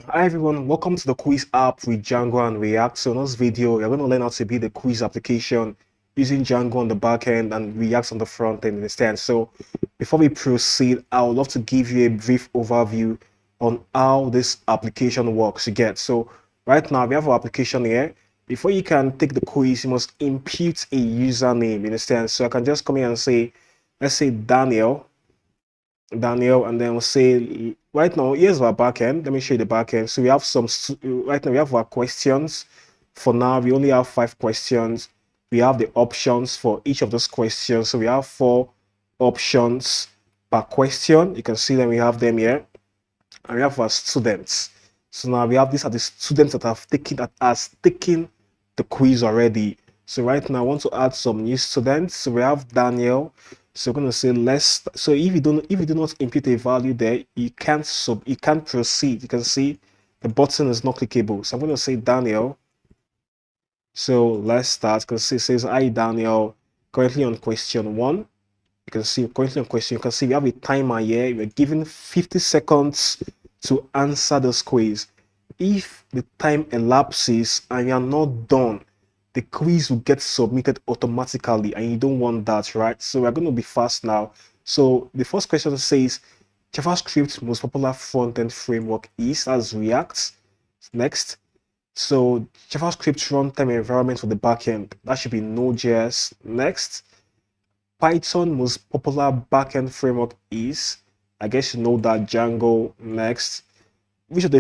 Hi everyone, welcome to the quiz app with Django and React. So in this video, you're going to learn how to build the quiz application using Django on the back end and React on the front end instead. So before we proceed, I would love to give you a brief overview on how this application works. You get so right now we have our application here. Before you can take the quiz, you must impute a username. You understand? So I can just come here and say, let's say Daniel, and then we'll say right now here's our backend. Let me show you the backend. So we have right now we have our questions. For now, we only have 5 questions. We have the options for each of those questions. So we have 4 options per question. You can see them. We have them here, and we have our students. So now we have these are the students that has taken the quiz already. So right now I want to add some new students. So we have Daniel. So we're going to say less. So if you do not impute a value there, you can't proceed. You can see the button is not clickable. So I'm going to say Daniel. So let's start. Because it says hi Daniel, currently on question 1. You can see currently on question. You can see we have a timer here. We're given 50 seconds to answer this quiz. If the time elapses and you're not done, the quiz will get submitted automatically, and you don't want that, right? So we're going to be fast now. So the first question says JavaScript's most popular front-end framework is as React. Next. So JavaScript runtime environment for the backend, that should be Node.js. Next. Python most popular backend framework is, I guess you know that, Django. Next. Which of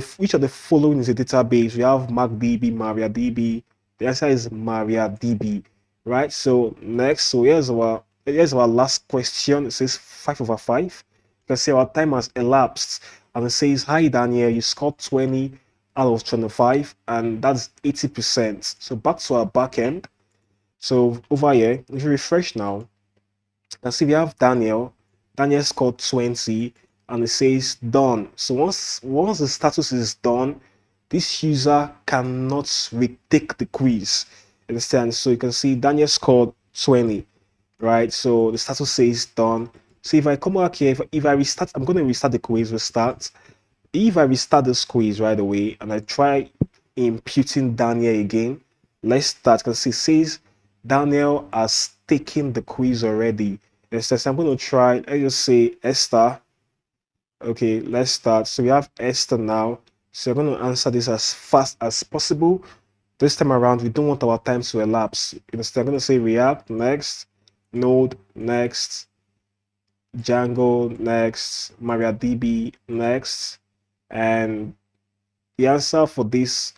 the following is a database? We have MariaDB, MariaDB. The answer is MariaDB, right? So next, so here's our last question. It says 5/5. You can see our time has elapsed, and it says, "Hi Daniel, you scored 20 out of 25, and that's 80%." So back to our backend. So over here, if you refresh now, and see we have Daniel. Daniel scored 20 and it says done. So once the status is done, this user cannot retake the quiz. Understand? So you can see Daniel scored 20, right? So the status says done. So if I come back here, if I restart, I'm going to restart the quiz, restart. If I restart this quiz right away and I try imputing Daniel again, let's start because it says Daniel has taken the quiz already. Instead, so I'm going to try, let's just say Esther. Okay, let's start. So we have Esther now. So we're going to answer this as fast as possible. This time around, we don't want our time to elapse. Instead, I'm going to say React next, Node next, Django next, MariaDB next, and the answer for this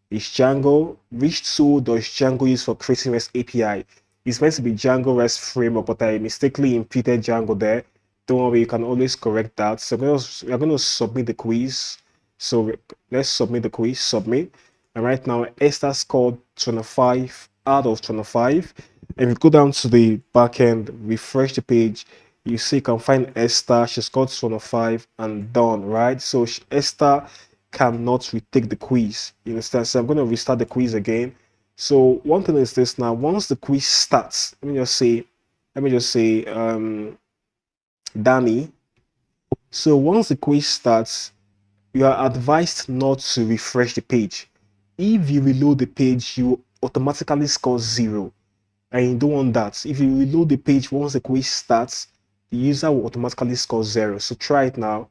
is Django. Which tool does Django use for creating REST API? It's meant to be Django REST framework, but I mistakenly imputed Django there. Don't worry, you can always correct that. So we're going to submit the quiz. So let's submit the quiz, submit. And right now, Esther scored 25 out of 25. And if you go down to the backend, refresh the page, you see you can find Esther. She scored 25 and done, right? So Esther cannot retake the quiz. You understand? So I'm going to restart the quiz again. So one thing is this now, once the quiz starts, let me just say, Danny. So once the quiz starts, you are advised not to refresh the page. If you reload the page, you automatically score 0. And you don't want that. If you reload the page once the quiz starts, the user will automatically score 0. So try it now.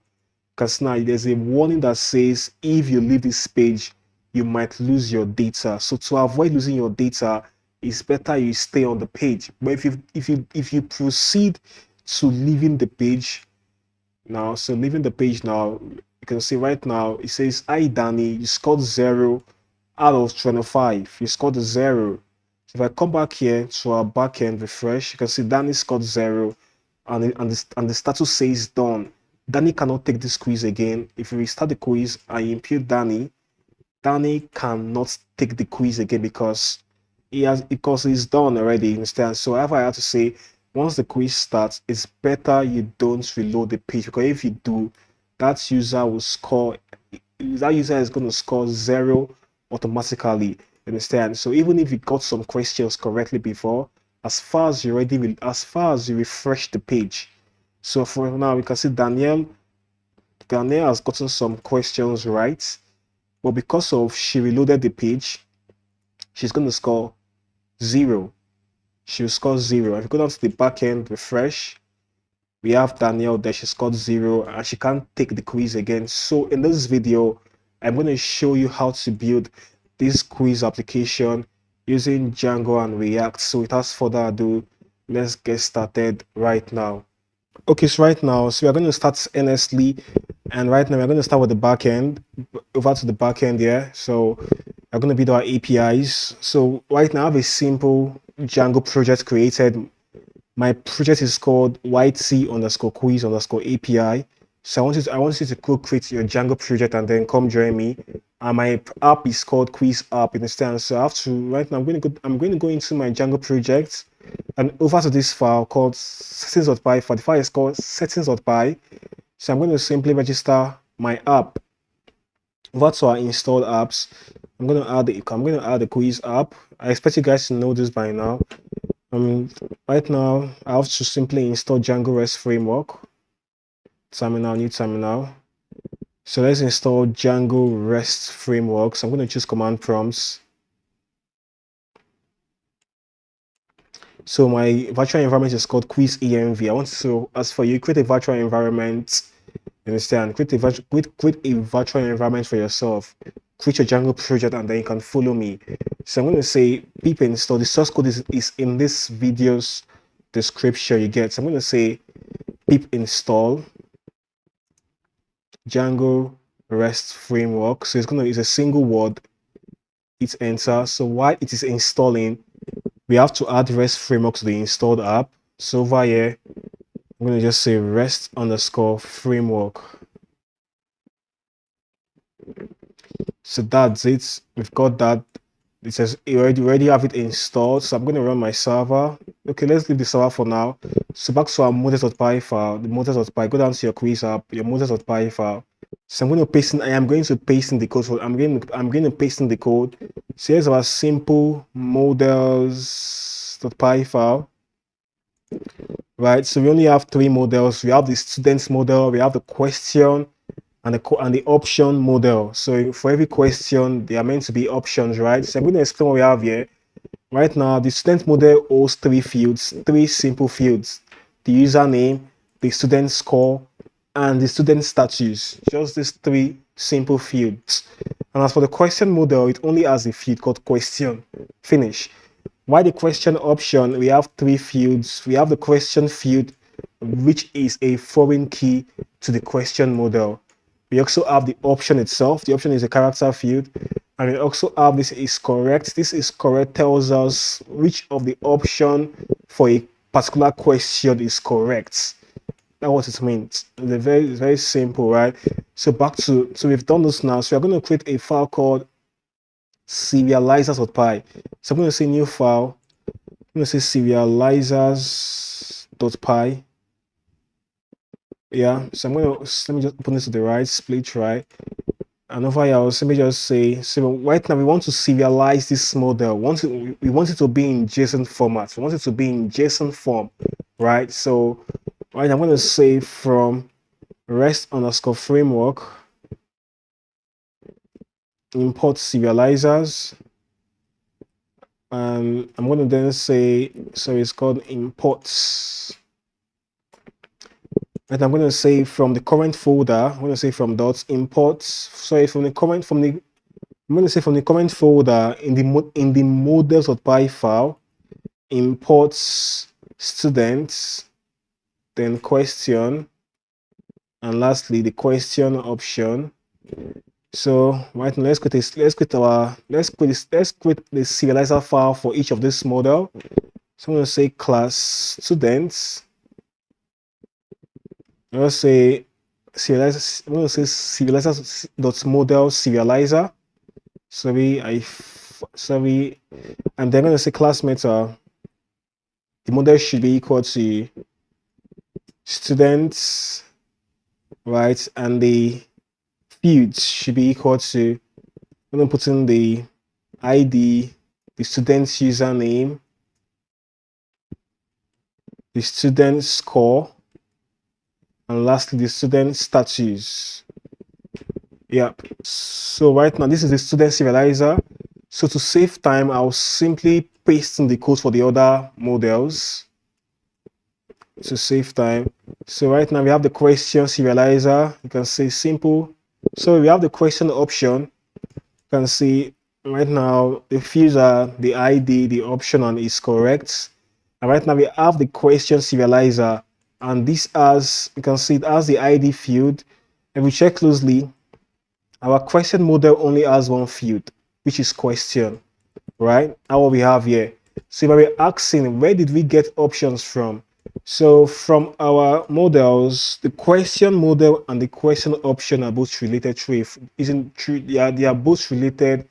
Because now there's a warning that says if you leave this page, you might lose your data. So to avoid losing your data, it's better you stay on the page. But if you proceed to leaving the page now, so leaving the page now, you can see right now it says, "Hi Danny, you scored 0 out of 25. You scored a 0." So if I come back here to our backend, refresh, you can see Danny scored 0, and the status says done. Danny cannot take this quiz again. If you restart the quiz and you impute Danny cannot take the quiz again because he's done already. Understand? So I have to say, once the quiz starts, it's better you don't reload the page, because if you do, that user will score. That user is going to score 0 automatically. Understand? So even if you got some questions correctly before, as far as you refresh the page. So for now, we can see Daniel has gotten some questions right. but because of she reloaded the page, she's going to score 0. She'll score 0. If you go down to the back end, refresh, we have Danielle there. She scored 0 and she can't take the quiz again. So in this video, I'm going to show you how to build this quiz application using Django and React. So without further ado, let's get started right now. Okay, so right now, so we're going to start honestly, and right now we're going to start with the backend. Over to the backend here. So we're going to build our APIs. So right now I have a simple Django project created. My project is called yt_quiz_API. So I want you to create your Django project and then come join me. And my app is called Quiz App. You understand? So I have to right now I'm going to go into my Django project and over to this file called settings.py. For the file is called settings.py. So I'm going to simply register my app. Over to our installed apps. I'm going to add the Quiz app. I expect you guys to know this by now. Right now, I have to simply install Django REST framework. Terminal, new terminal. So let's install Django REST framework. So I'm going to choose command prompts. So my virtual environment is called quiz env. I want to, as for you, create a virtual environment. You understand? Create a virtual environment for yourself. Create your Django project and then you can follow me. So I'm going to say pip install. The source code is in this video's description you get. So I'm going to say pip install Django REST framework. So it's a single word. Hit enter. So while it is installing, we have to add REST framework to the installed app. So over here, I'm going to just say REST_framework. So that's it. We've got that. It says you already have it installed. So I'm going to run my server. Okay, let's leave the server for now. So back to our models.py file. The models.py. Go down to your quiz app, your models.py file. So I'm going to paste in. I am going to paste in the code. So I'm going to paste in the code. So here's our simple models.py file. Right. So we only have 3 models. We have the students model. We have the question and the option model. So for every question, there are meant to be options, right? So I'm going to explain what we have here. Right now, the student model holds 3 fields, 3 simple fields: the username, the student score, and the student status. Just these 3 simple fields. And as for the question model, it only has a field called question. Finish. While the question option, we have 3 fields. We have the question field, which is a foreign key to the question model. We also have the option itself. The option is a character field. And we also have this is correct. This is correct tells us which of the option for a particular question is correct. That's what it means. It's very simple, right? So we've done this now. So we're going to create a file called serializers.py. So I'm going to say new file. I'm going to say serializers.py. Yeah, so let me just open this to the right, split right. And over here, let me just say, so right now we want to serialize this model. We want it to be in JSON format. We want it to be in JSON form, right? So right, I'm going to say from REST_framework import serializers. And I'm going to then say, so it's called imports. And I'm going to say from the current folder, I'm going to say from .imports. Sorry, I'm going to say from the current folder in the models.py file, imports students, then question, and lastly the question option. So right now let's create the serializer file for each of this model. So I'm going to say class students. I'm going to say serializer.model serializer. And they're going to say class method. The model should be equal to students, right? And the fields should be equal to, I'm going to put in the ID, the student's username, the student score, and lastly the student status. Yep. So right now, this is the student serializer. So to save time, I'll simply paste in the code for the other models to save time. So right now we have the question serializer. You can say simple. So we have the question option. You can see right now the fields are the ID, the option, and is correct. And right now we have the question serializer, and this has, you can see it has the ID field. If we check closely, our question model only has one field, which is question, right? Now what we have here. So we're asking, where did we get options from? So from our models, the question model and the question option are both related through isn't true. They are both related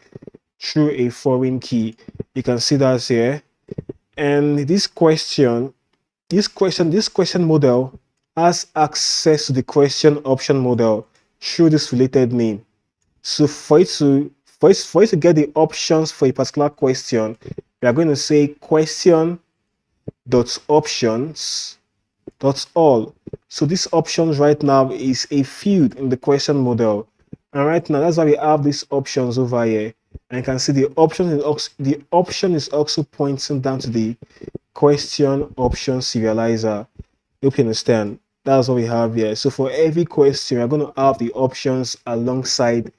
through a foreign key. You can see that here. And this question model has access to the question option model through this related name. So for you to get the options for a particular question, we are going to say question dot options dot all. So this options right now is a field in the question model, and right now that's why we have these options over here. And you can see the option is also pointing down to the question option serializer. Hope you understand. That's what we have here. So for every question, we're going to have the options alongside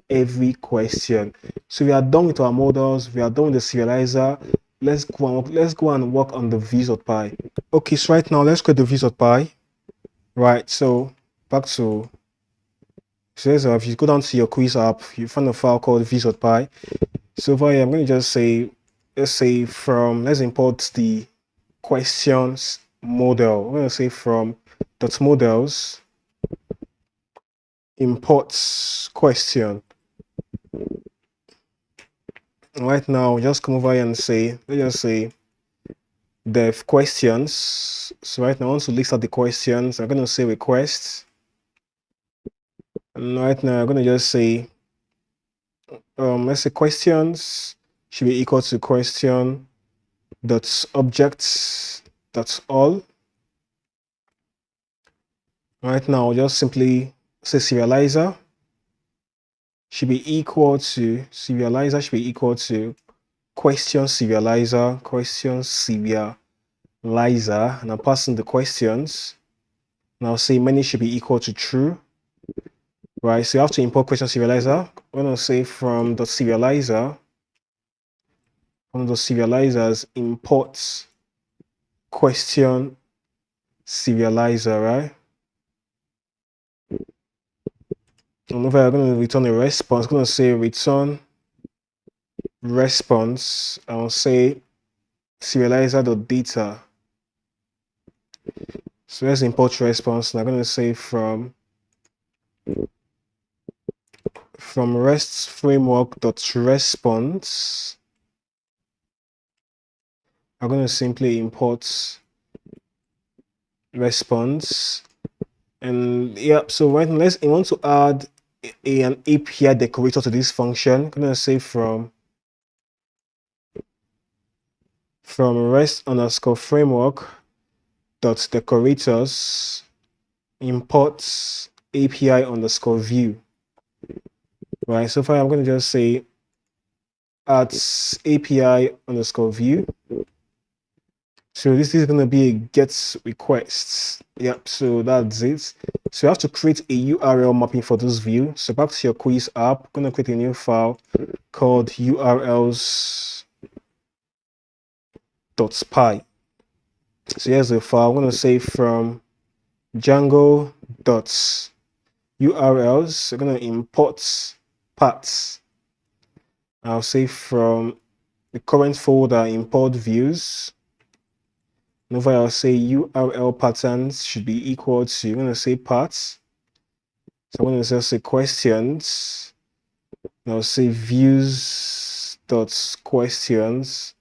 every question. So we are done with our models. We are done with the serializer. Let's go and work on the vs.py. Okay, so right now let's create the vs.py. Right. So back to if you go down to your quiz app, you find a file called vs.py. So over here, I'm going to just say, let's import the questions model. I'm going to say from dot models imports question. Right now, just come over here and say, let's just say dev questions. So right now, I want to list out the questions. I'm going to say requests. And right now, I'm going to just say, let's say questions should be equal to question dot objects dot all. Right now, I'll just simply say serializer should be equal to question serializer, and I'm passing the questions. And I'll say many should be equal to true. Right, so you have to import question serializer. I'm going to say from the serializers import question serializer, right? And over here, I'm going to return a response. I'm going to say return response. I'll say serializer.data. So let's import response. And I'm going to say from REST framework.response. I'm going to simply import response. And yeah, so right now I want to add an API decorator to this function. I'm going to say from REST underscore framework dot decorators imports API underscore view. Right, so far I'm going to just say at API underscore view. So this is going to be a get requests. Yep, so that's it. So you have to create a URL mapping for this view. So back to your quiz app, I'm going to create a new file called urls.py. So here's the file. I'm going to say from Django.urls. I'm going to import paths. I'll say from the current folder import views. And over I'll say URL patterns should be equal to, I'm going to say paths. So I'm going to just say questions. And I'll say views.questions.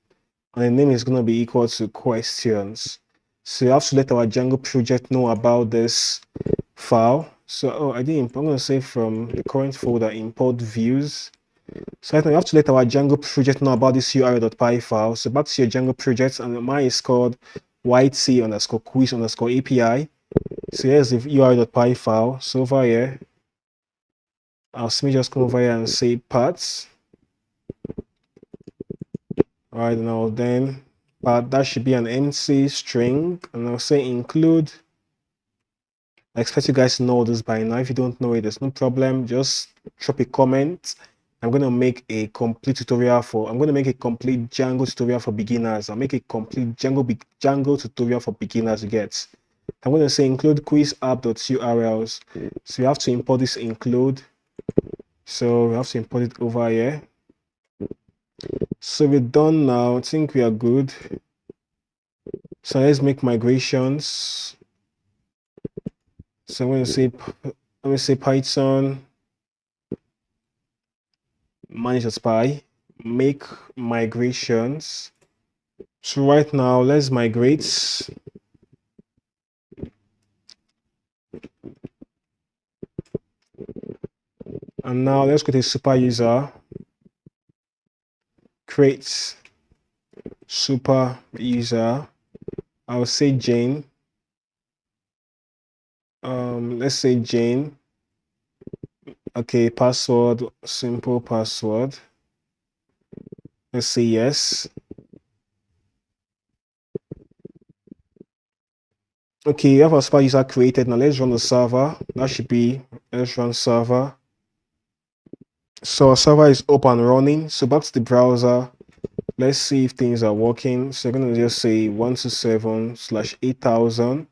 And the name is going to be equal to questions. So you have to let our Django project know about this file. So I'm going to say from the current folder import views. So right now you have to let our Django project know about this url.py file. So back to your Django project, and mine is called yt underscore quiz underscore API. So here's the url.py file. So over here, I'll simply just come over here and say parts. All right, now then, but that should be an empty string, and I'll say include. I expect you guys to know this by now. If you don't know it, there's no problem. Just drop a comment. I'm going to make a complete tutorial for, I'm going to make a complete Django tutorial for beginners. I'll make a complete Django tutorial for beginners to get. I'm going to say include quiz app.urls. So you have to import this include. So we have to import it over here. So we're done now. I think we are good. So let's make migrations. So I'm going to say, let me say Python manage.py, make migrations. So right now, let's migrate. And now let's create a super user. Create super user. I'll say Jane. Let's say Jane. Okay, password, simple password. Let's say yes. Okay, you have a super user created. Now let's run the server. That should be, let's run server. So our server is up and running. So back to the browser. Let's see if things are working. So I'm going to just say 127/8000.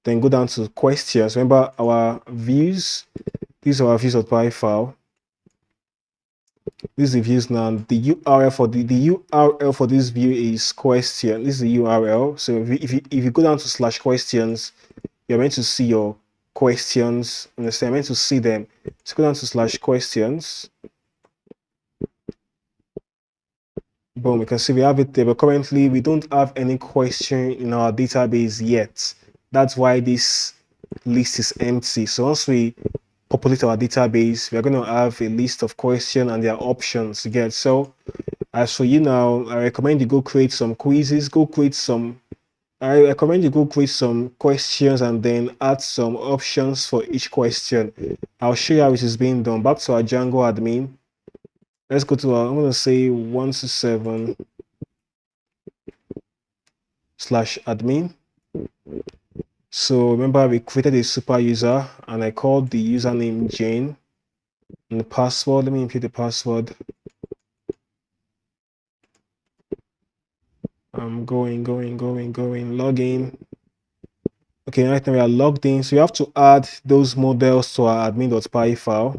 Then go down to questions. Remember our views. These are our views.py file. This is the views now. The URL for the URL for this view is question. This is the URL. So if you go down to /questions, you're meant to see your questions. Understand? You're meant to see them. So go down to /questions. Boom, you can see we have it there, but currently we don't have any question in our database yet. That's why this list is empty. So once we populate our database, we're going to have a list of questions and their options to get. So as for you now, I recommend you go create some quizzes, I recommend you go create some questions and then add some options for each question. I'll show you how it is being done. Back to our Django admin. Let's go to our, I'm going to say 127/admin. So remember we created a super user and I called the username Jane and the password. Let me input the password. I'm going, log in. Okay, right now we are logged in. So you have to add those models to our admin.py file.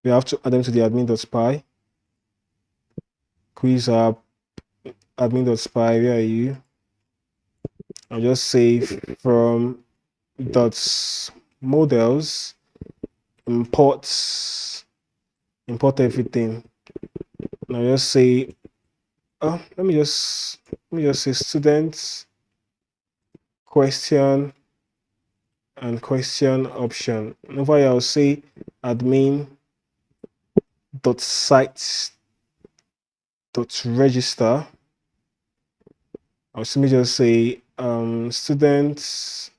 We have to add them to the admin.py. Quiz app, admin.py, where are you? I'll just say from .models import everything. And I'll just say, let me just say students, question, and question option. And over here, I'll say admin.site.register. I'll simply just say students,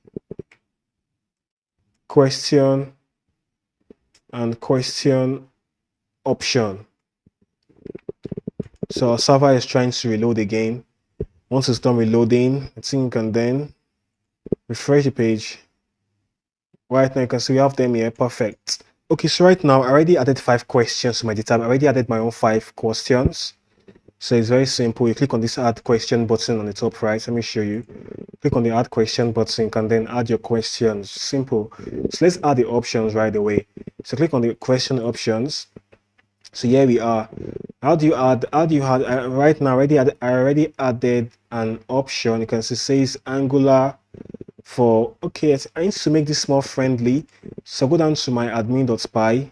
question, and question option. So our server is trying to reload again. Once it's done reloading, I think you can then refresh the page. Right now you can see we have them here. Perfect. Okay, so right now I already added 5 questions to my data. I already added my own 5 questions. So it's very simple. You click on this add question button on the top right. Let me show you. Click on the add question button. You can then add your questions. Simple. So let's add the options right away. So click on the question options. So here we are. How do you add right now I already added an option. You can see it says Angular for, okay, I need to make this more friendly. So go down to my admin.py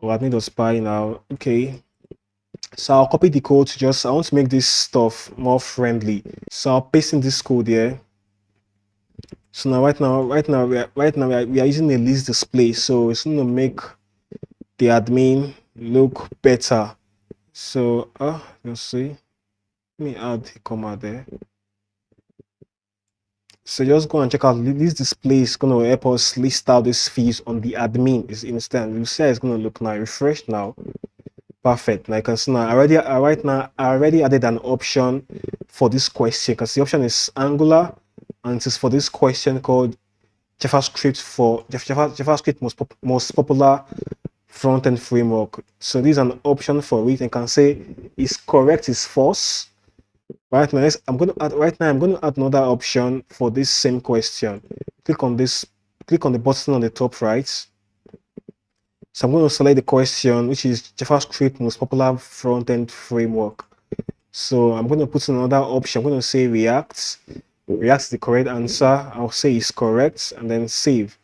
or admin.py now. Okay. So I'll copy the code to I want to make this stuff more friendly. So I'll paste in this code here. So now right now we are using a list display. So it's going to make the admin look better. So let's see. Let me add a comma there. So just go and check out this display is going to help us list out these fields on the admin is instant. You see how it's going to look now. Refresh now. Perfect. Now you can see now right now I already added an option for this question because the option is Angular and it is for this question called JavaScript most popular front-end framework. So this is an option for it and can say is correct is false. Right now, I'm going to add another option for this same question. Click on this, click on the button on the top right. So I'm going to select the question, which is JavaScript most popular front-end framework. So I'm going to put in another option. I'm going to say React. React is the correct answer. I'll say it's correct and then save.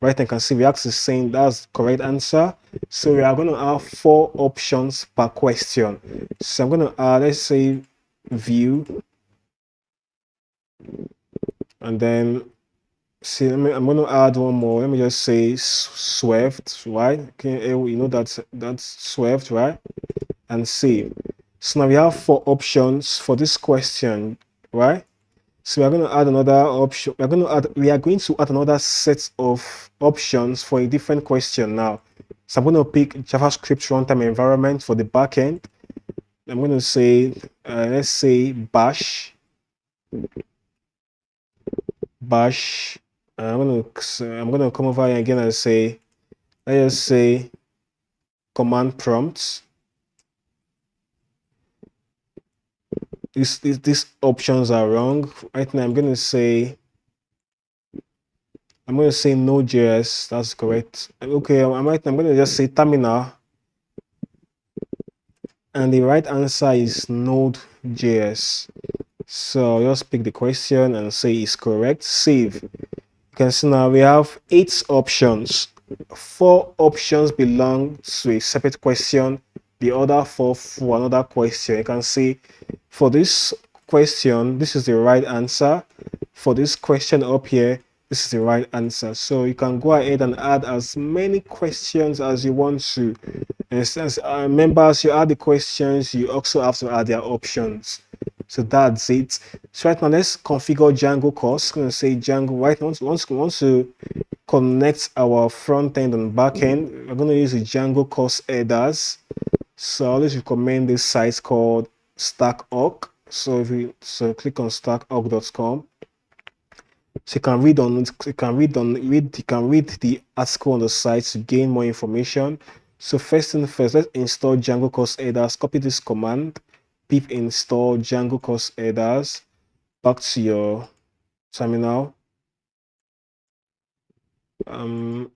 Right now you can see React is saying that's the correct answer. So we are going to have 4 options per question. So I'm going to add, let's say, view. And then see, I'm going to add one more. Let me just say Swift, right? Okay, you know that's Swift, right? And save. So now we have 4 options for this question, right? So we are going to add another option. We are going to add another set of options for a different question now. So I'm going to pick JavaScript runtime environment for the backend. I'm going to say, let's say bash. I'm going to come over here again and say, let's just say command prompt. These options are wrong. Right now I'm going to say Node.js. That's correct. Okay, I'm going to just say terminal. And the right answer is Node.js. So just pick the question and say it's correct. Save. You can see now we have 8 options. 4 options belong to a separate question. The other 4 for another question. You can see for this question, this is the right answer. For this question up here, this is the right answer. So you can go ahead and add as many questions as you want to. And since members, you add the questions, you also have to add their options. So that's it. So right now, let's configure Django course. I'm going to say Django. Right now, once to connect our front end and back end, we're going to use the Django course headers. So I always recommend this site called Stack.org. So if you click on stackorg.com. So you can read the article on the site to gain more information. So first thing first, let's install Django course headers. Copy this command, pip install Django course headers back to your terminal. I'm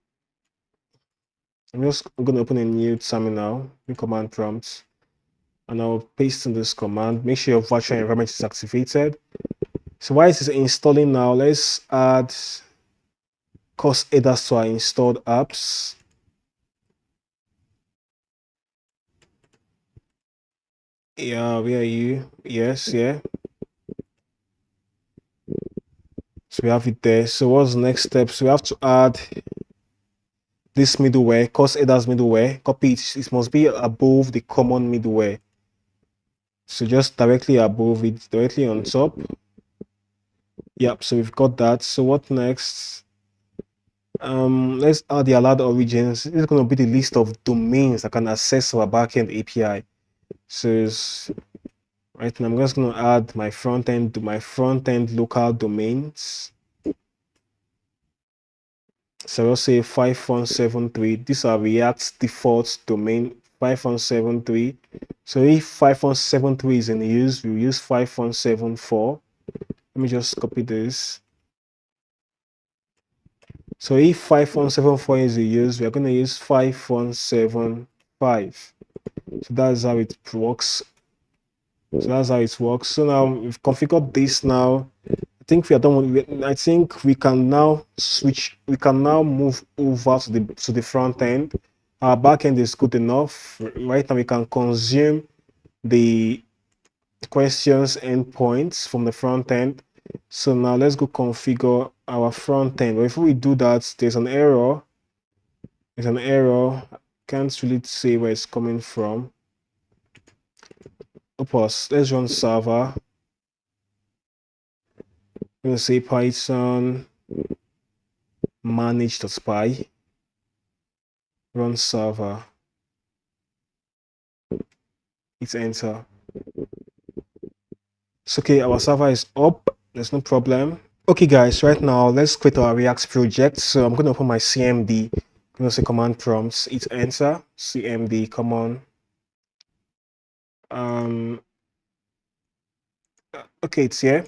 going to open a new terminal, new command prompt, and I'll paste in this command. Make sure your virtual environment is activated. So while it is installing now, let's add course headers to our installed apps. Yeah, where are you? Yes, yeah. So we have it there. So what's the next step? So we have to add this middleware, course headers middleware. Copy it. It must be above the common middleware. So just directly above it, directly on top. Yep, so we've got that. So what next? Let's add the allowed origins. This is going to be the list of domains that can access our backend API. So right now I'm just going to add my front end local domains. So we'll say 5173. These are React's default domain 5173. So if 5173 is in use, we'll use 5174. Let me just copy this. So if 5174 is in use, we're going to use 5175. So that's how it works. So now we've configured this now. I think we are done with it. I think we can now move over to the front end. Our back end is good enough. Right now we can consume the questions endpoints from the front end. So now let's go configure our front end. But before we do that, there's an error. Can't really say where it's coming from. Let's run server. I'm going to say Python manage.py run server. Hit enter. So okay, our server is up. There's no problem. Okay, guys, right now let's create our React project. So I'm going to open my CMD. I'm going to say command prompts. Hit enter. CMD. Come on. Okay, it's here.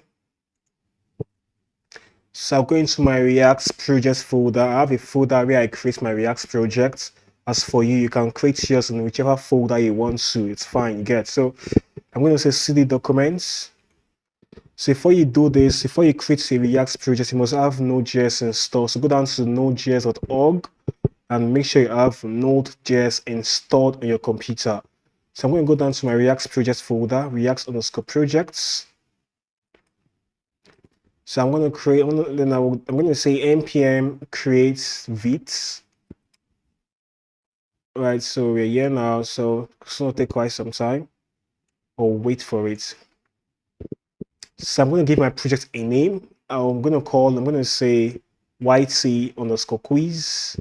So I'll go into my React projects folder. I have a folder where I create my React project. As for you, you can create yours in whichever folder you want to. It's fine, you get. So I'm going to say cd documents. So before you do this, before you create a React project, you must have Node.js installed. So go down to nodejs.org and make sure you have Node.js installed on your computer. So I'm going to go down to my React project folder, React_projects. So I'm going to create, I'm going to say npm create vits. Right, so we're here now, so it's going to take quite some time, or wait for it. So I'm going to give my project a name. I'm going to say yt_quiz_app.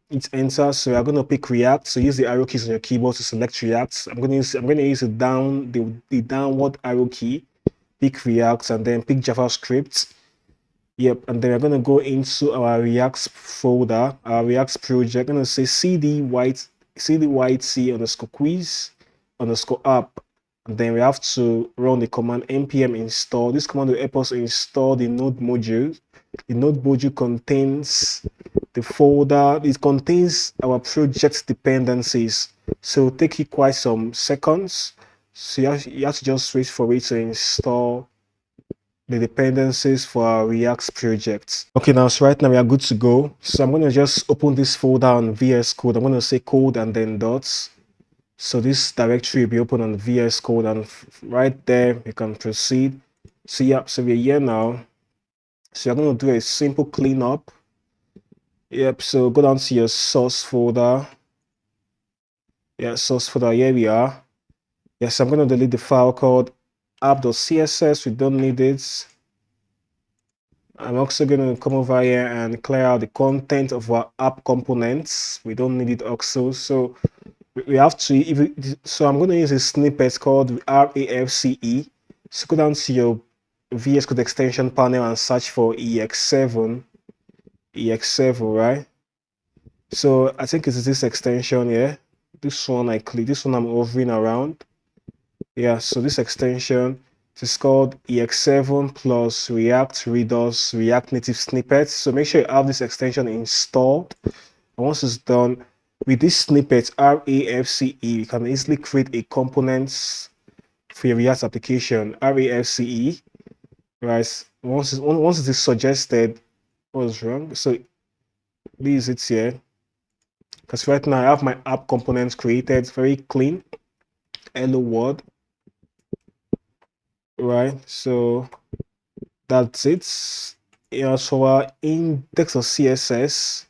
It's enter. So I'm going to pick React. So use the arrow keys on your keyboard to select React. I'm going to use the downward arrow key. Pick React and then pick JavaScript. Yep, and then we're going to go into our React folder, our React project. I'm going to say cdyt_quiz_app. And then we have to run the command npm install. This command will help us install the node module. The node module contains the folder. It contains our project dependencies. So it'll take you quite some seconds. So you have to just wait for it to install the dependencies for our React project. Okay, now so right now we are good to go. So I'm going to just open this folder on VS Code. I'm going to say code and then dots. So this directory will be open on VS Code, and right there you can proceed. So yeah, so we're here now. So you're going to do a simple cleanup. Yep, so go down to your source folder. Yeah, source folder, here we are. Yes, I'm going to delete the file called app.css. We don't need it. I'm also going to come over here and clear out the content of our app components. We don't need it also. So we have to, so I'm going to use a snippet called RAFCE. So go down to your VS Code extension panel and search for EX7, right? So I think it's this extension here. This one I click, this one I'm hovering around. Yeah, so this extension is called EX7 plus React Redux React Native Snippets. So make sure you have this extension installed. And once it's done, with this snippet, RAFCE, you can easily create a component for your React application. RAFCE, right? Once it is suggested, what's wrong? So this is it here. Because right now I have my app components created, very clean. Hello world. Right, so that's it. Yeah, so our index of CSS.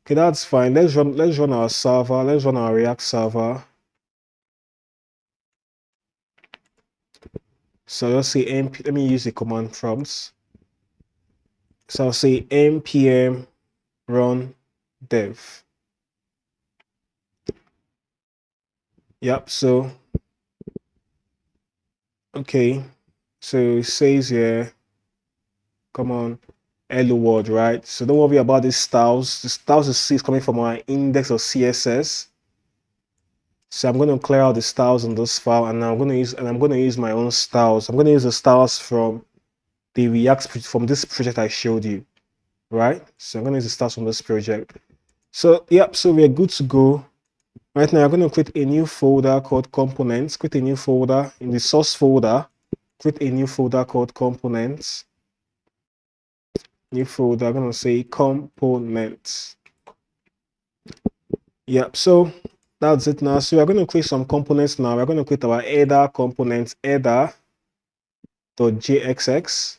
Okay, that's fine. Let's run our server. Let's run our React server. So let's say let me use the command prompts. So I'll say npm run dev. Yep, so okay. So it says here, come on, hello world, right? So don't worry about these styles. The styles is coming from our index of CSS. So I'm going to clear out the styles in this file, and I'm going to use my own styles. I'm going to use the styles from the React from this project I showed you, right? So I'm going to use the styles from this project. So yep, so we're good to go. Right now, I'm going to create a new folder called components. Create a new folder in the source folder. Create a new folder called components. New folder. I'm going to say components. Yep. So that's it now. So we're going to create some components now. We're going to create our header components, header.jxx.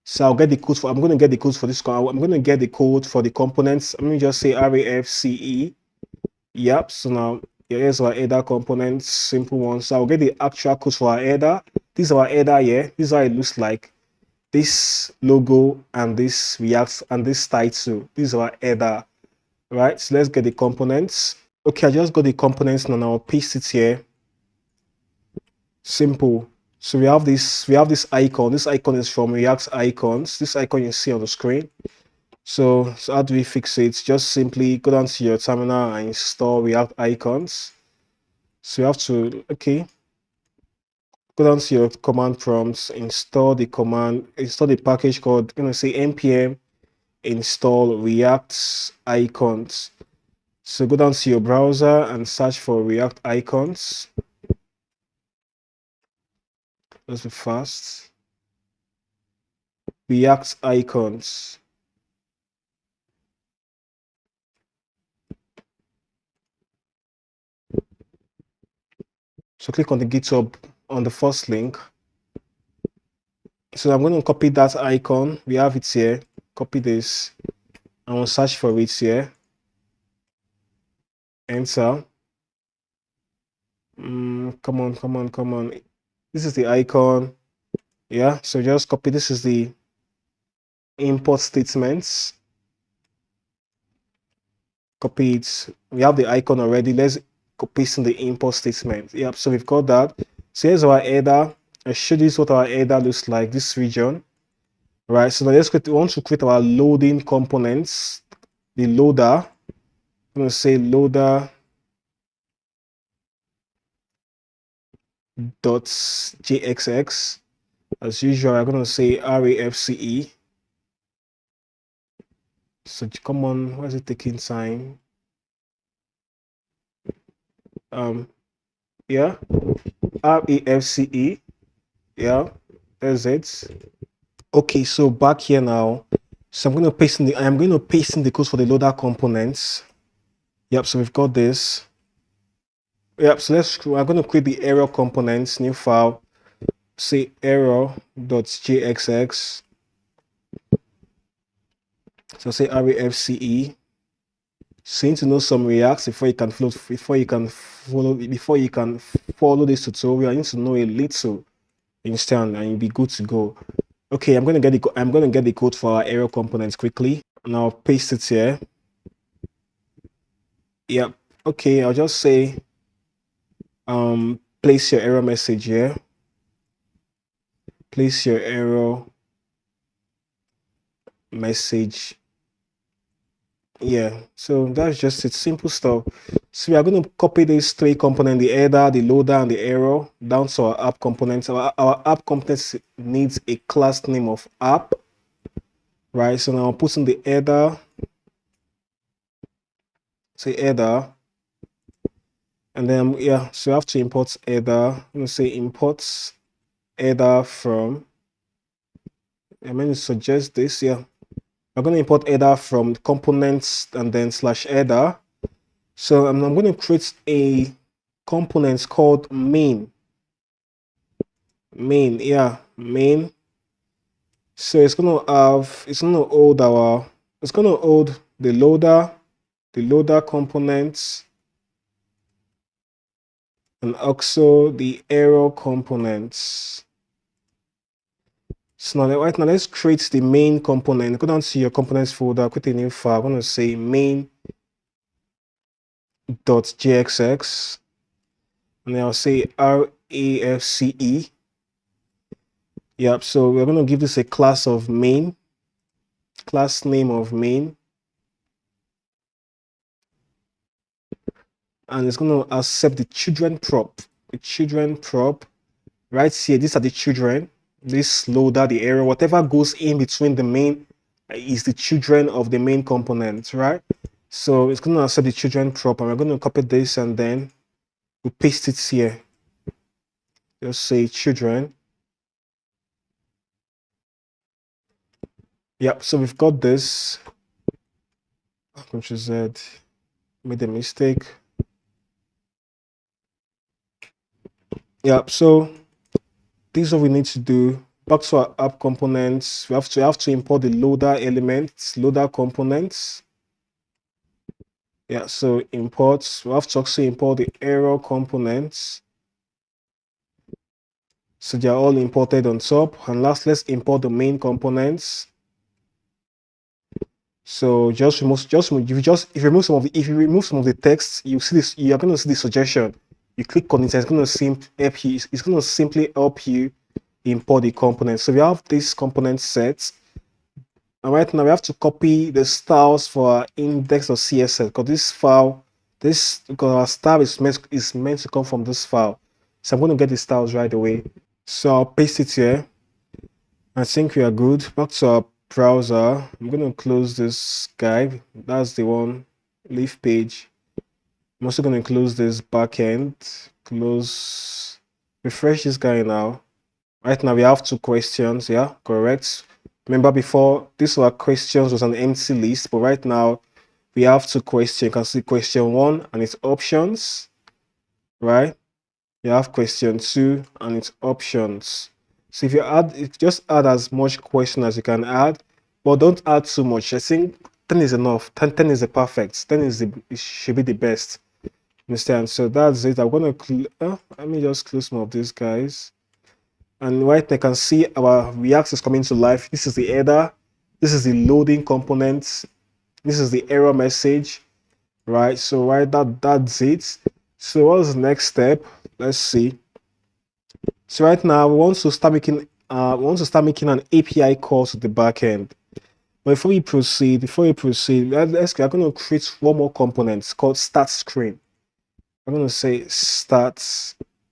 So I'm going to get the code for this. I'm going to get the code for the components. Let me just say RAFCE. Yep. So now Here's our header components, simple one. So I'll get the actual code for our header. This is our header here. This is how it looks like. This logo and this React and this title. This is our header, right? So let's get the components. Okay, I just got the components now. I'll paste it here. Simple. So we have this icon. This icon is from React icons. This icon you see on the screen. So how do we fix it? Just simply go down to your terminal and install React icons. So you have to, okay, go down to your command prompts, install the package called, I'm going to say npm install React icons. So go down to your browser and search for React icons. Let's be fast. React icons. So click on the GitHub on the first link. So I'm going to copy that icon. We have it here. Copy this. I will search for it here. Enter. Come on. This is the icon. Yeah. So just copy. This is the import statements. Copy it. We have the icon already. Let's paste in the import statement. Yep. So we've got that. So here's our header. I showed you what our header looks like. This region. Right. So now we want to create our loading components. The loader. I'm going to say loader .jxx. As usual, I'm going to say RAFCE. So come on, why is it taking time? Yeah, RAFCE. Yeah, that's it. Okay, so back here now. So I'm going to paste in the code for the loader components. Yep, so we've got this. Yep, so we're going to create the error components, new file, say error.jxx. So say RAFCE. So you need to know some React before you can follow this tutorial. You need to know a little instant and you'll be good to go. Okay, I'm going to get the code for our error components quickly, and I'll paste it here. Yep. Okay, I'll just say place your error message here. Place your error message. Yeah, so that's just it. Simple stuff. So we are going to copy these three components, the header, the loader, and the error, down to our app components. Our app components needs a class name of app, right? So now I'll put in the header, say header, and then yeah, so you have to import header. I'm going to say imports header from, I'm going to suggest this, yeah. I'm going to import header from components and then /header. So I'm going to create a component called main. Main. So it's going to hold the loader components, and also the error components. So now, right now, let's create the main component. Go down to your components folder, create a new file. I'm going to say main.jxx, and then I'll say RAFCE. Yep, so we're going to give this a class of main, class name of main. And it's going to accept the children prop. Right here, these are the children. This loader, the error, whatever goes in between the main is the children of the main component, right? So it's going to accept the children prop, and we're going to copy this and then we paste it here. Just say children. Yep, so we've got this. Control Z, made a mistake. Yep, so this is what we need to do. Back to our app components, we have to import the loader elements, loader components. Yeah, so imports, we have to also import the error components. So they are all imported on top. And last, let's import the main components. So if you remove some of the text, you see this, you are going to see the suggestion. You click on it, it's going to help you. It's going to simply help you import the components. So we have this component set. And right now we have to copy the styles for our index of CSS because because our style is meant to come from this file. So I'm going to get the styles right away. So I'll paste it here. I think we are good. Back to our browser. I'm going to close this guide. That's the one. Leave page. I'm also going to close this backend. Close. Refresh this guy now. Right now we have two questions. Yeah, correct. Remember before this were questions was an empty list, but right now we have two questions. You can see question 1 and its options, right? You have question 2 and its options. So just add as much question as you can add, but don't add too much. I think 10 is enough. 10 is the perfect. 10 it should be the best. Understand? So that's it. I'm gonna let me just close some of these guys. And right now you can see our React is coming to life. This is the header. This is the loading component. This is the error message, right? So that's it. So what's the next step? Let's see. So right now we want to start making an API call to the backend. But before we proceed, we're going to create one more component called start screen. I'm going to say start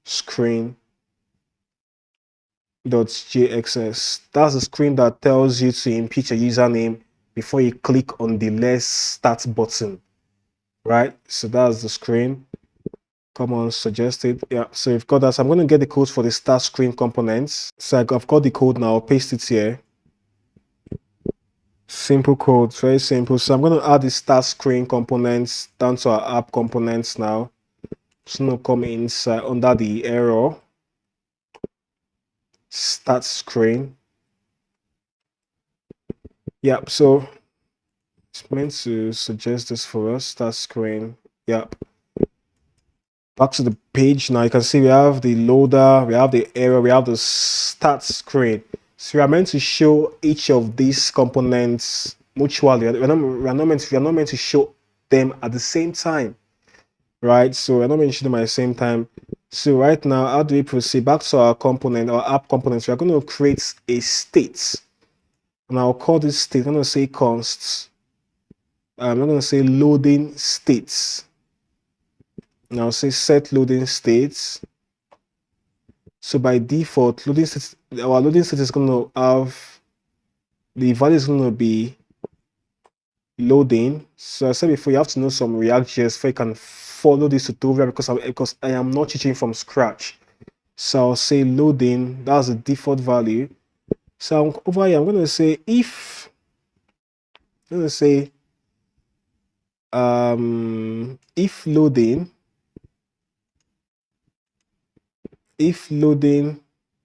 screen .jxs. That's the screen that tells you to input your username before you click on the let's start button, right? So that's the screen. Come on, suggest it. Yeah, so you've got that. So I'm going to get the code for the start screen components. So I've got the code now. I'll paste it here. Simple code, very simple. So I'm going to add the start screen components down to our app components now. It's going to come inside under the error start screen. Yep, so it's meant to suggest this for us. Start screen. Yep. Back to the page now. You can see we have the loader, we have the error, we have the start screen. So we are meant to show each of these components mutually. We're not meant to show them at the same time, right? So we're not meant to show them at the same time. So right now, how do we proceed? Back to our component, our app components. We're going to create a state. And I'll call this state, I'm going to say const. I'm not going to say loading states. Now say set loading states. So by default, our loading state is going to have the value is going to be loading. So I said before, you have to know some React.js before you can follow this tutorial because I am not teaching from scratch. So I'll say loading. That's the default value. So over here, I'm going to say if loading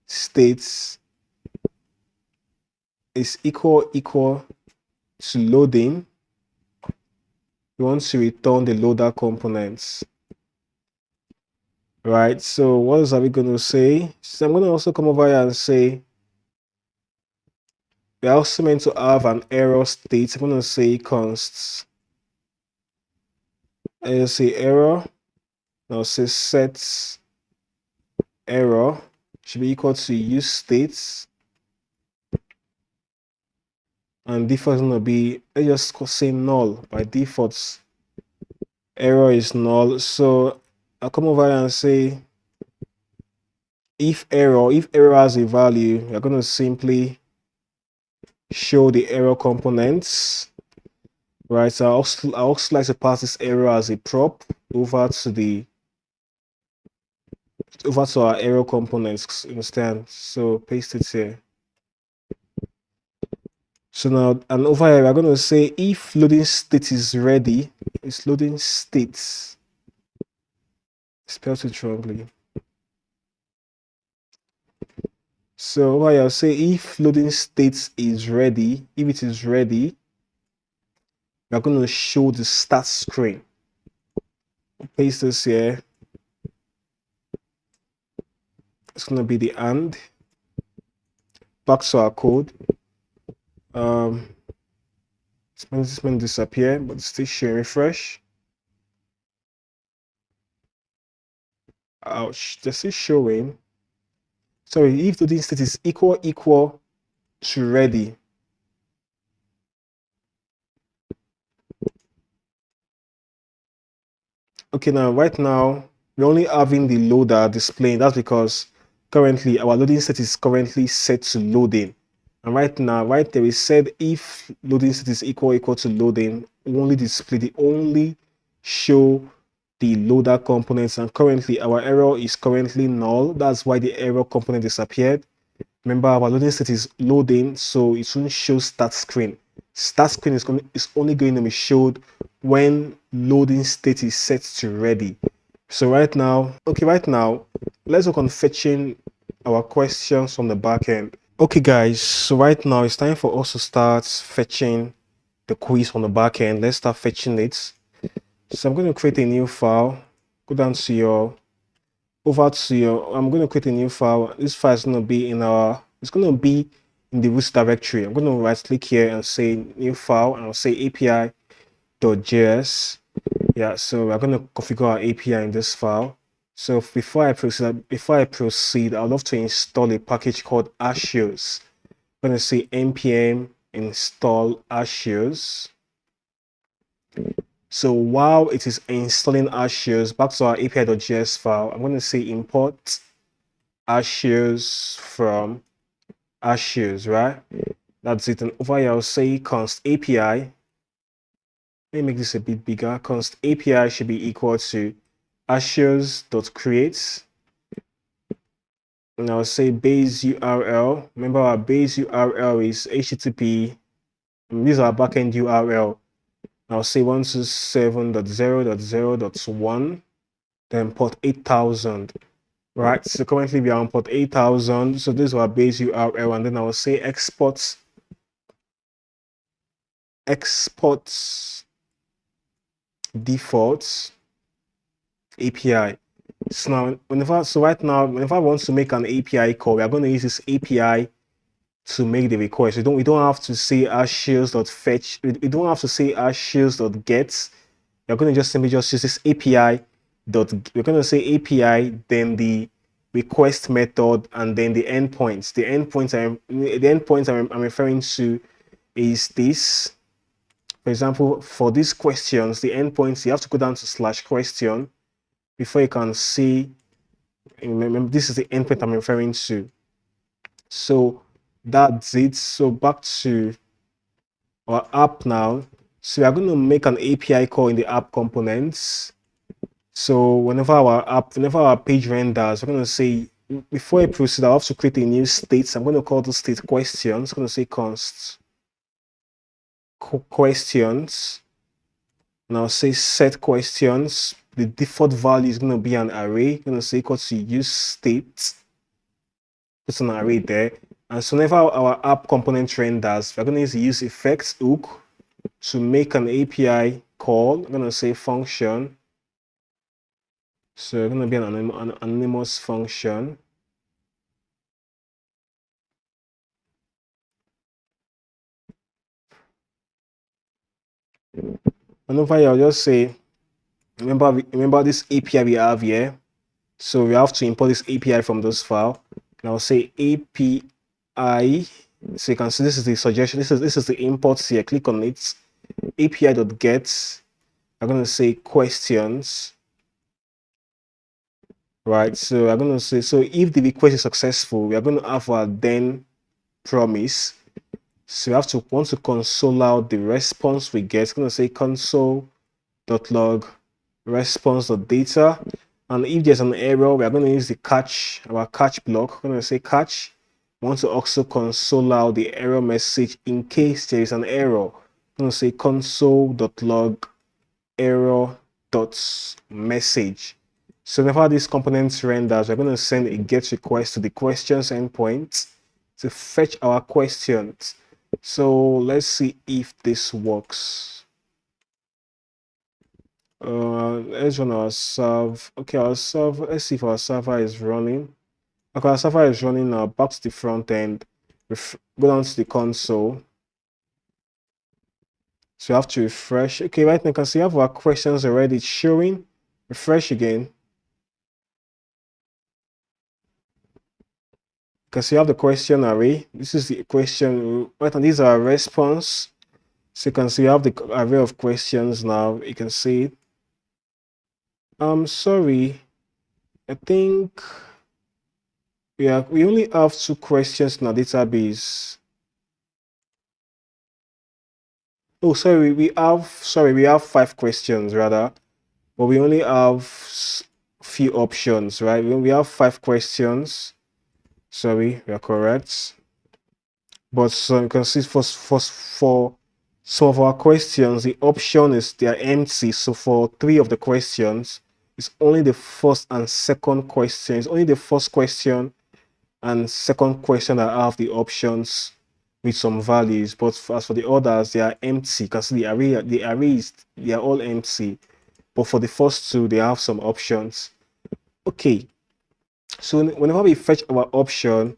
states is equal to loading, we want to return the loader components, right? So what are we going to say? So I'm going to also come over here and say we're also meant to have an error state. I'm going to say const. I'll say error. I'll say set error should be equal to use states. And default is going to be, let's just say null. By default, error is null. So I'll come over here and say if error has a value, we're going to simply show the error components, right? So I also like to pass this error as a prop over to our error components, understand? So paste it here. So now, and over here, we're going to say if loading state is ready, it's loading states. Spelled it wrongly. So over here, I'll say if loading states is ready, if it is ready, we're going to show the start screen. Paste this here. It's gonna be the and. Back to our code. This may disappear, but it's still showing. Refresh. Ouch, this is showing. Sorry, if loading state is equal to ready. Okay, now right now we're only having the loader displaying. That's because currently our loading state is currently set to loading. And right now, right there, we said if loading state is equal to loading, only display the only show the loader components. And currently our error is currently null. That's why the error component disappeared. Remember, our loading state is loading, so it won't show start screen. Start screen is only going to be showed when loading state is set to ready. So right now, let's work on fetching our questions from the backend. Okay, guys, so right now it's time for us to start fetching the quiz from the backend. Let's start fetching it. So I'm going to create a new file. Go down to your I'm going to create a new file. This file is going to be it's going to be in the root directory. I'm going to right click here and say new file, and I'll say api.js. Yeah, so we're going to configure our API in this file. So before I proceed, I'd love to install a package called Ashes. I'm going to say npm install Ashes. So while it is installing Ashes, back to our api.js file, I'm going to say import Ashes from Ashes, right? That's it. And over here, I'll say const API. Let me make this a bit bigger. Const API should be equal to ashes.create. And I'll say base URL. Remember, our base URL is HTTP. And this is our backend URL. I'll say 127.0.0.1, then port 8000. Right, so currently we are on port 8000. So this is our base URL, and then I will say export defaults API. So now, right now, whenever I want to make an API call, we are going to use this API to make the request. We don't have to say ashes.fetch. We don't have to say ashes.get. We're going to just simply just use this API. We're going to say API, then the request method, and then the endpoints. The endpoints I'm referring to is this. For example, for these questions, the endpoints, you have to go down to /question before you can see. Remember, this is the endpoint I'm referring to. So that's it. So back to our app now. So we are going to make an API call in the app components. So whenever our page renders, we're going to say, before I proceed, I have to create a new state. So I'm going to call the state questions. I'm going to say const questions. And I'll say set questions. The default value is going to be an array. I'm going to say equal to use state. Put an array there. And so whenever our app component renders, we're going to use effects hook to make an API call. I'm going to say function. So it's going to be an anonymous function. And over here, I'll just say, remember this API we have here. So we have to import this API from this file. And I'll say API. So you can see this is the suggestion. This is the imports here. Click on it. API.get. I'm going to say questions. Right. So I'm going to say, so if the request is successful, we are going to have our then promise. So we want to console out the response we get. It's going to say console.log response.data. And if there's an error, we are going to use our catch block. We're going to say catch. We want to also console out the error message in case there is an error. I'm going to say console.log error.message. So whenever this component renders, we're going to send a get request to the questions endpoint to fetch our questions. So let's see if this works. Let's run our serve. Okay, our server. Let's see if our server is running. Okay, our server is running now. Back to the front end. Go down to the console. So you have to refresh. Okay, right now you can see you have our questions already. It's showing. Refresh again. Because you have the question array. This is the question. Right now, these are our response. So you can see you have the array of questions now. You can see it. Sorry. I think we only have 2 questions in our database. Oh, sorry, we have 5 questions rather, but we only have few options, right? We have 5 questions. Sorry, we are correct. But so you can see for some of our questions, the option is they are empty. So for 3 of the questions, it's only the first and second question. It's only the first question and second question that have the options with some values. But as for the others, they are empty. You can see the arrays, they are all empty. But for the first 2, they have some options. Okay. So whenever we fetch our option,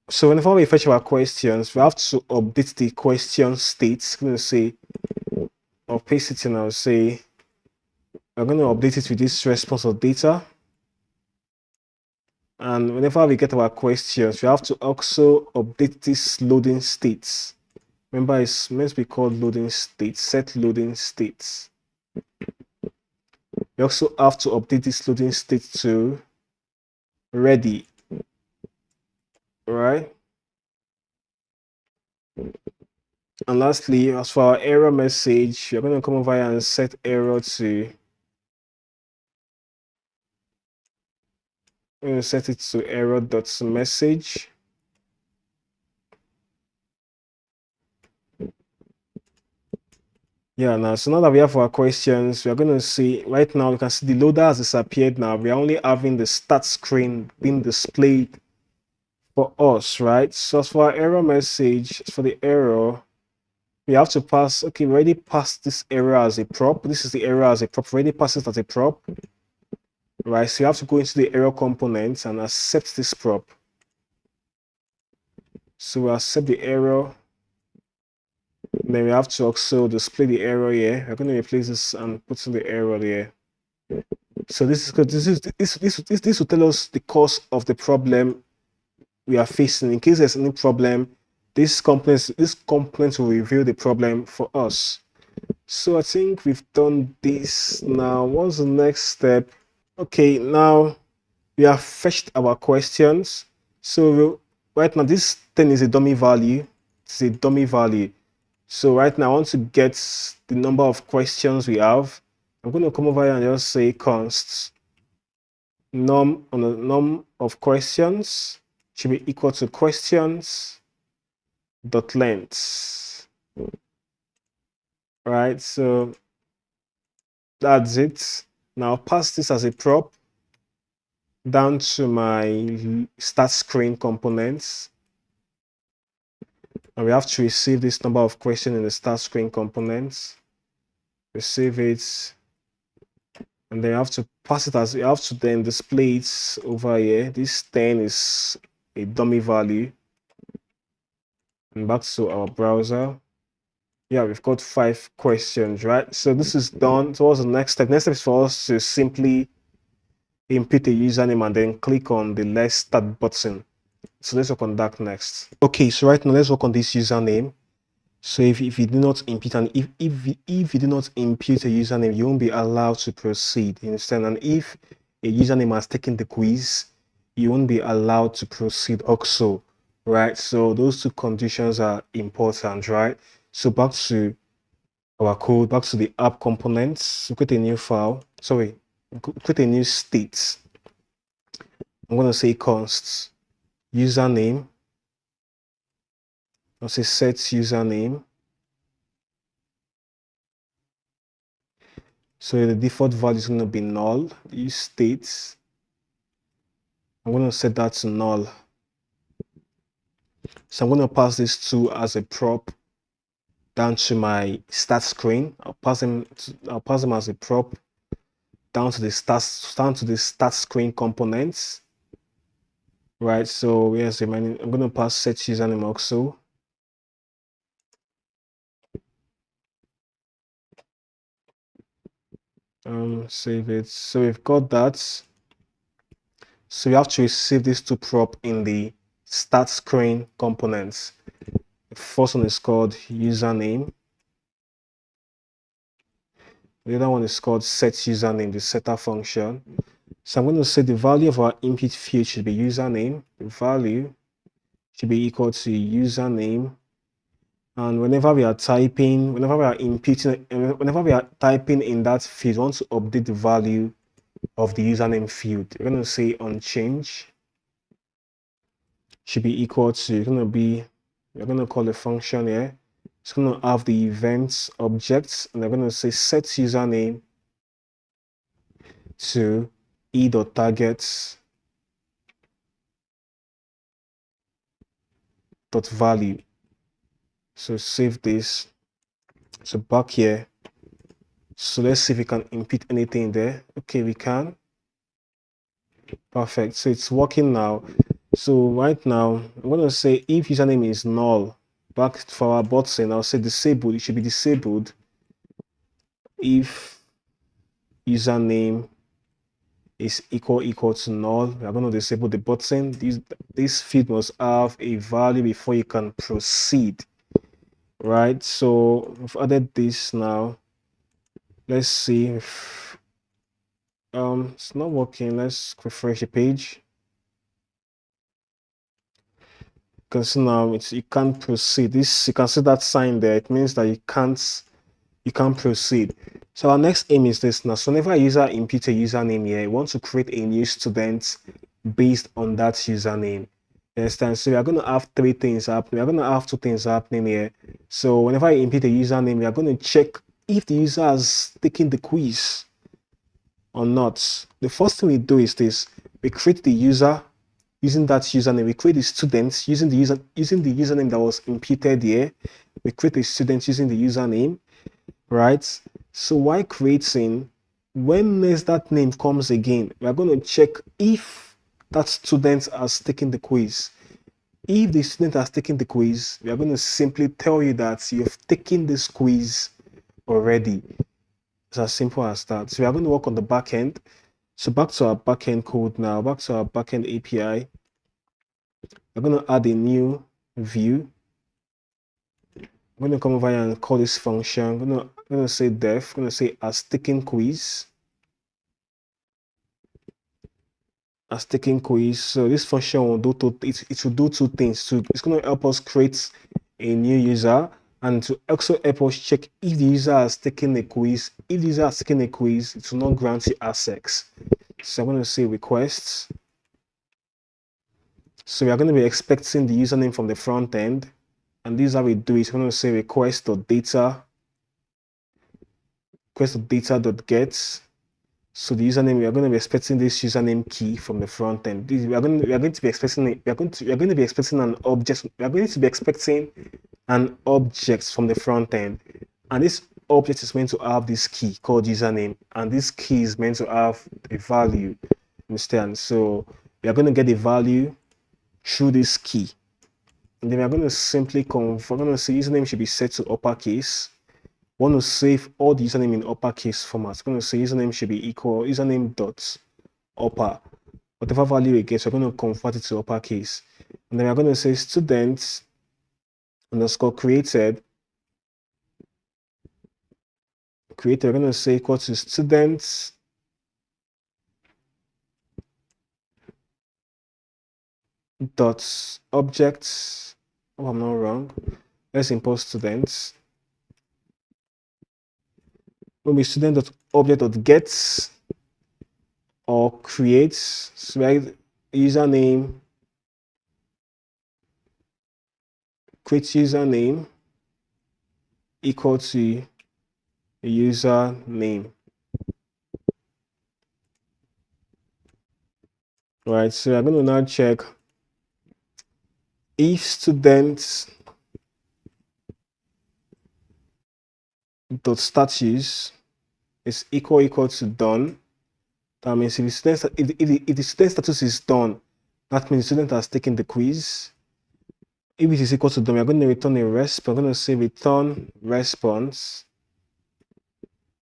so whenever we fetch our questions, we have to update the question state. I'm going to say, I'll paste it in, I'll say, we're going to update it with this response of data. And whenever we get our questions, we have to also update this loading states. Remember, it's meant to be called loading state, set loading states. We also have to update this loading state to ready, right? And lastly, as for our error message, you're going to come over here and set error to, I'm going to set it to error.message. Yeah, now, so now that we have our questions, we are going to see right now, you can see the loader has disappeared now. We are only having the start screen being displayed for us, right? So as for our error message, as for the error, we have to pass, okay, we already passed this error as a prop. This is the error as a prop, we already passed it as a prop, right? So you have to go into the error component and accept this prop. So we accept the error. Then we have to also display the error here. We're going to replace this and put in the error there. So this is good. This will tell us the cause of the problem we are facing. In case there's any problem, this component will reveal the problem for us. So I think we've done this. Now, what's the next step? Okay, now we have fetched our questions. So right now, this thing is a dummy value. It's a dummy value. So right now, I want to get the number of questions we have. I'm going to come over here and just say const num on the num of questions should be equal to questions dot length. Right, so that's it. Now pass this as a prop down to my start screen components. And we have to receive this number of questions in the start screen components. Receive it. And then you have to pass it as you have to then display it over here. This 10 is a dummy value. And back to our browser. Yeah, we've got 5 questions, right? So this is done. So what's the next step? Next step is for us to simply input a username and then click on the Let's Start button. So let's work on that next. Okay, so right now let's work on this username. So if you do not input and if you do not input a username, you won't be allowed to proceed. You understand? And if a username has taken the quiz, you won't be allowed to proceed also, right? So those 2 conditions are important, right? So back to our code, back to the app components. So create a new file. Sorry, create a new state. I'm going to say const username. I'll say set username. So the default value is going to be null. Use states. I'm going to set that to null. So I'm going to pass this to as a prop. down to my start screen. I'll pass them as a prop down to the start screen components. Right, so yes, I'm going to pass set username also. Save it. So we've got that. So we have to receive these two prop in the start screen components. The first one is called username. The other one is called set username, the setter function. So I'm going to say the value of our input field should be username. The value should be equal to username. And whenever we are typing, whenever we are inputting, whenever we are typing in that field, we want to update the value of the username field. We're going to say on change should be equal to, we're going to call a function here. It's going to have the events objects, and we're going to say set username to e.targets dot value. So save this. So back here. So let's see if we can input anything there. Okay, we can. Perfect. So it's working now. So right now, I'm going to say if username is null, back for our button, I'll say disabled. It should be disabled if username is equal to null. We are going to disable the button. This field must have a value before you can proceed. Right. So we've added this now. Let's see if it's not working. Let's refresh the page. You can see now you can't proceed. This, you can see that sign there. It means that you can't proceed. So our next aim is this now. So whenever a user inputs a username here, we want to create a new student based on that username. You understand? So we are going to have three things happening. We are going to have two things happening here. So whenever I input a username, we are going to check if the user has taken the quiz or not. The first thing we do is this: we create the user using that username. We create the student using the username that was imputed here. We create a student using the username, right? So while creating, when next that name comes again, we are going to check if that student has taken the quiz. If the student has taken the quiz, we are going to simply tell you that you've taken this quiz already. It's as simple as that. So we are going to work on the back end. So back to our backend code now, back to our backend API. We're going to add a new view. I'm going to come over here and call this function. I'm going to say def. I'm going to say as taken quiz. As taken quiz. So this function will do it will do two things. So it's going to help us create a new user and to also help us check if the user has taken a quiz. If the user has taken a quiz, it will not grant you access. So I'm going to say requests. So we are going to be expecting the username from the front end. And this is how we do it. We're going to say request.data get. So the username, we are going to be expecting this username key from the front end. We are going to be expecting an object. We are going to be expecting an object from the front end, and this object is meant to have this key called username, and this key is meant to have a value. Understand? So we are going to get the value through this key, and then we are going to simply confirm. We're going to say username should be set to uppercase. Want to save all the username in uppercase format. I'm going to say username should be equal username dot upper. Whatever value we get, we're going to convert it to uppercase. And then we're going to say student underscore created. We're going to say equal to students dot objects. Oh, I'm not wrong. Let's import students. Will be student dot object dot gets or creates. So username, create username equal to username. Right, so I'm going to now check if students dot status is equal to done. That means if the student status is done, that means the student has taken the quiz. If it is equal to done, we're going to return a response. I'm going to say return response.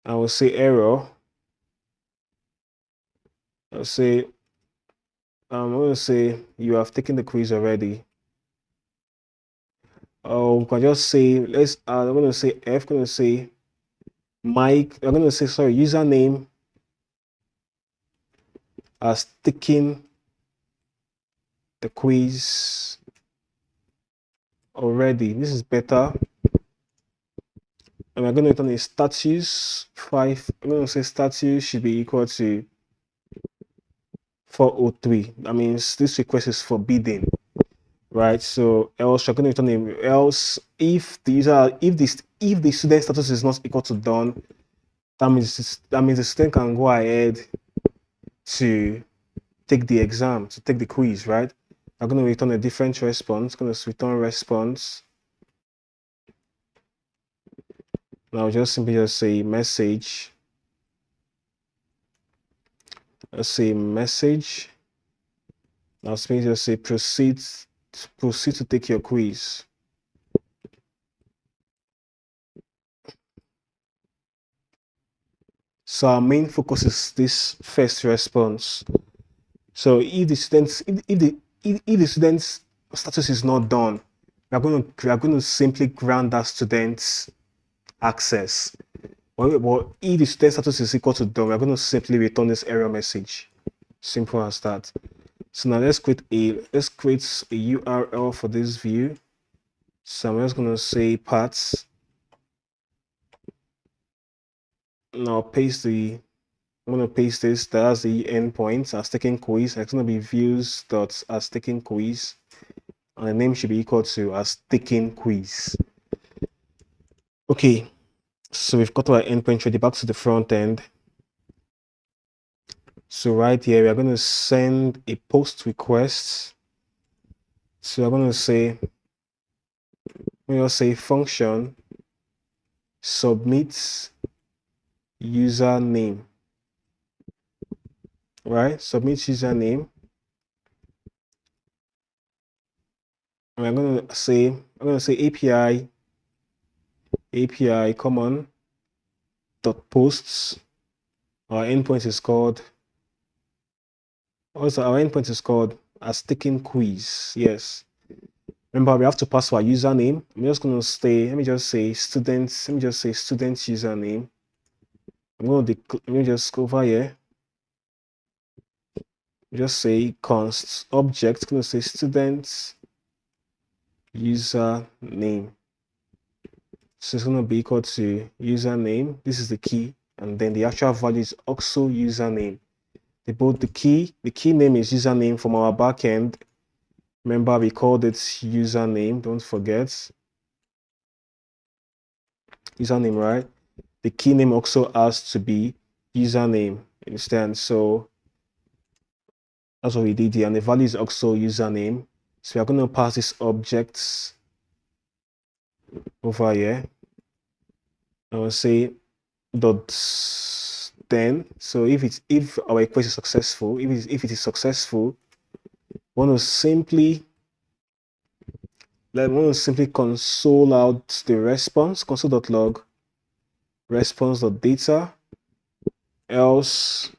I will say error. I'll say I'm going to say you have taken the quiz already. Oh, we can just say I'm going to say F. Going to say Mike. I'm going to say sorry. Username has taken the quiz already. This is better. And we're going to return a status 5. I'm going to say status should be equal to 403. That means this request is forbidden, right? So else you're going to return a else if the user if the student status is not equal to done, that means the student can go ahead to take the exam, to take the quiz, right? I'm going to return a different response. I'm going to return response. Now just simply just say message. Let's say message. Now simply just say proceed to take your quiz. So our main focus is this first response. So if the student's status is not done, we are going to simply grant that student's access. But if the student status is equal to done, we are going to simply return this error message. Simple as that. So now let's create a URL for this view. So I'm just going to say paths. Now I'm going to paste this. That's the endpoint as taking quiz. It's going to be views dot as taking quiz, and the name should be equal to as taking quiz. Okay, so we've got our endpoint ready. Back to the front end. So right here, we are going to send a post request. So I'm going to say, we'll say function submit username. Right? Submit username. And I'm going to say API common dot posts. Our endpoint is called as taking quiz. Yes. Remember, we have to pass our username. I'm just going to let me just say student username. Let me just go over here. Just say const object, going to say student username. So it's going to be equal to username. This is the key, and then the actual value is also username. The key name is username from our backend. Remember, we called it username. Don't forget username, right? The key name also has to be username. Understand? So that's what we did here, and the value is also username. So we are going to pass this objects over here. I will say dot then. So if our request is successful, if it is successful, we want to simply console out the response, console.log response.data. Else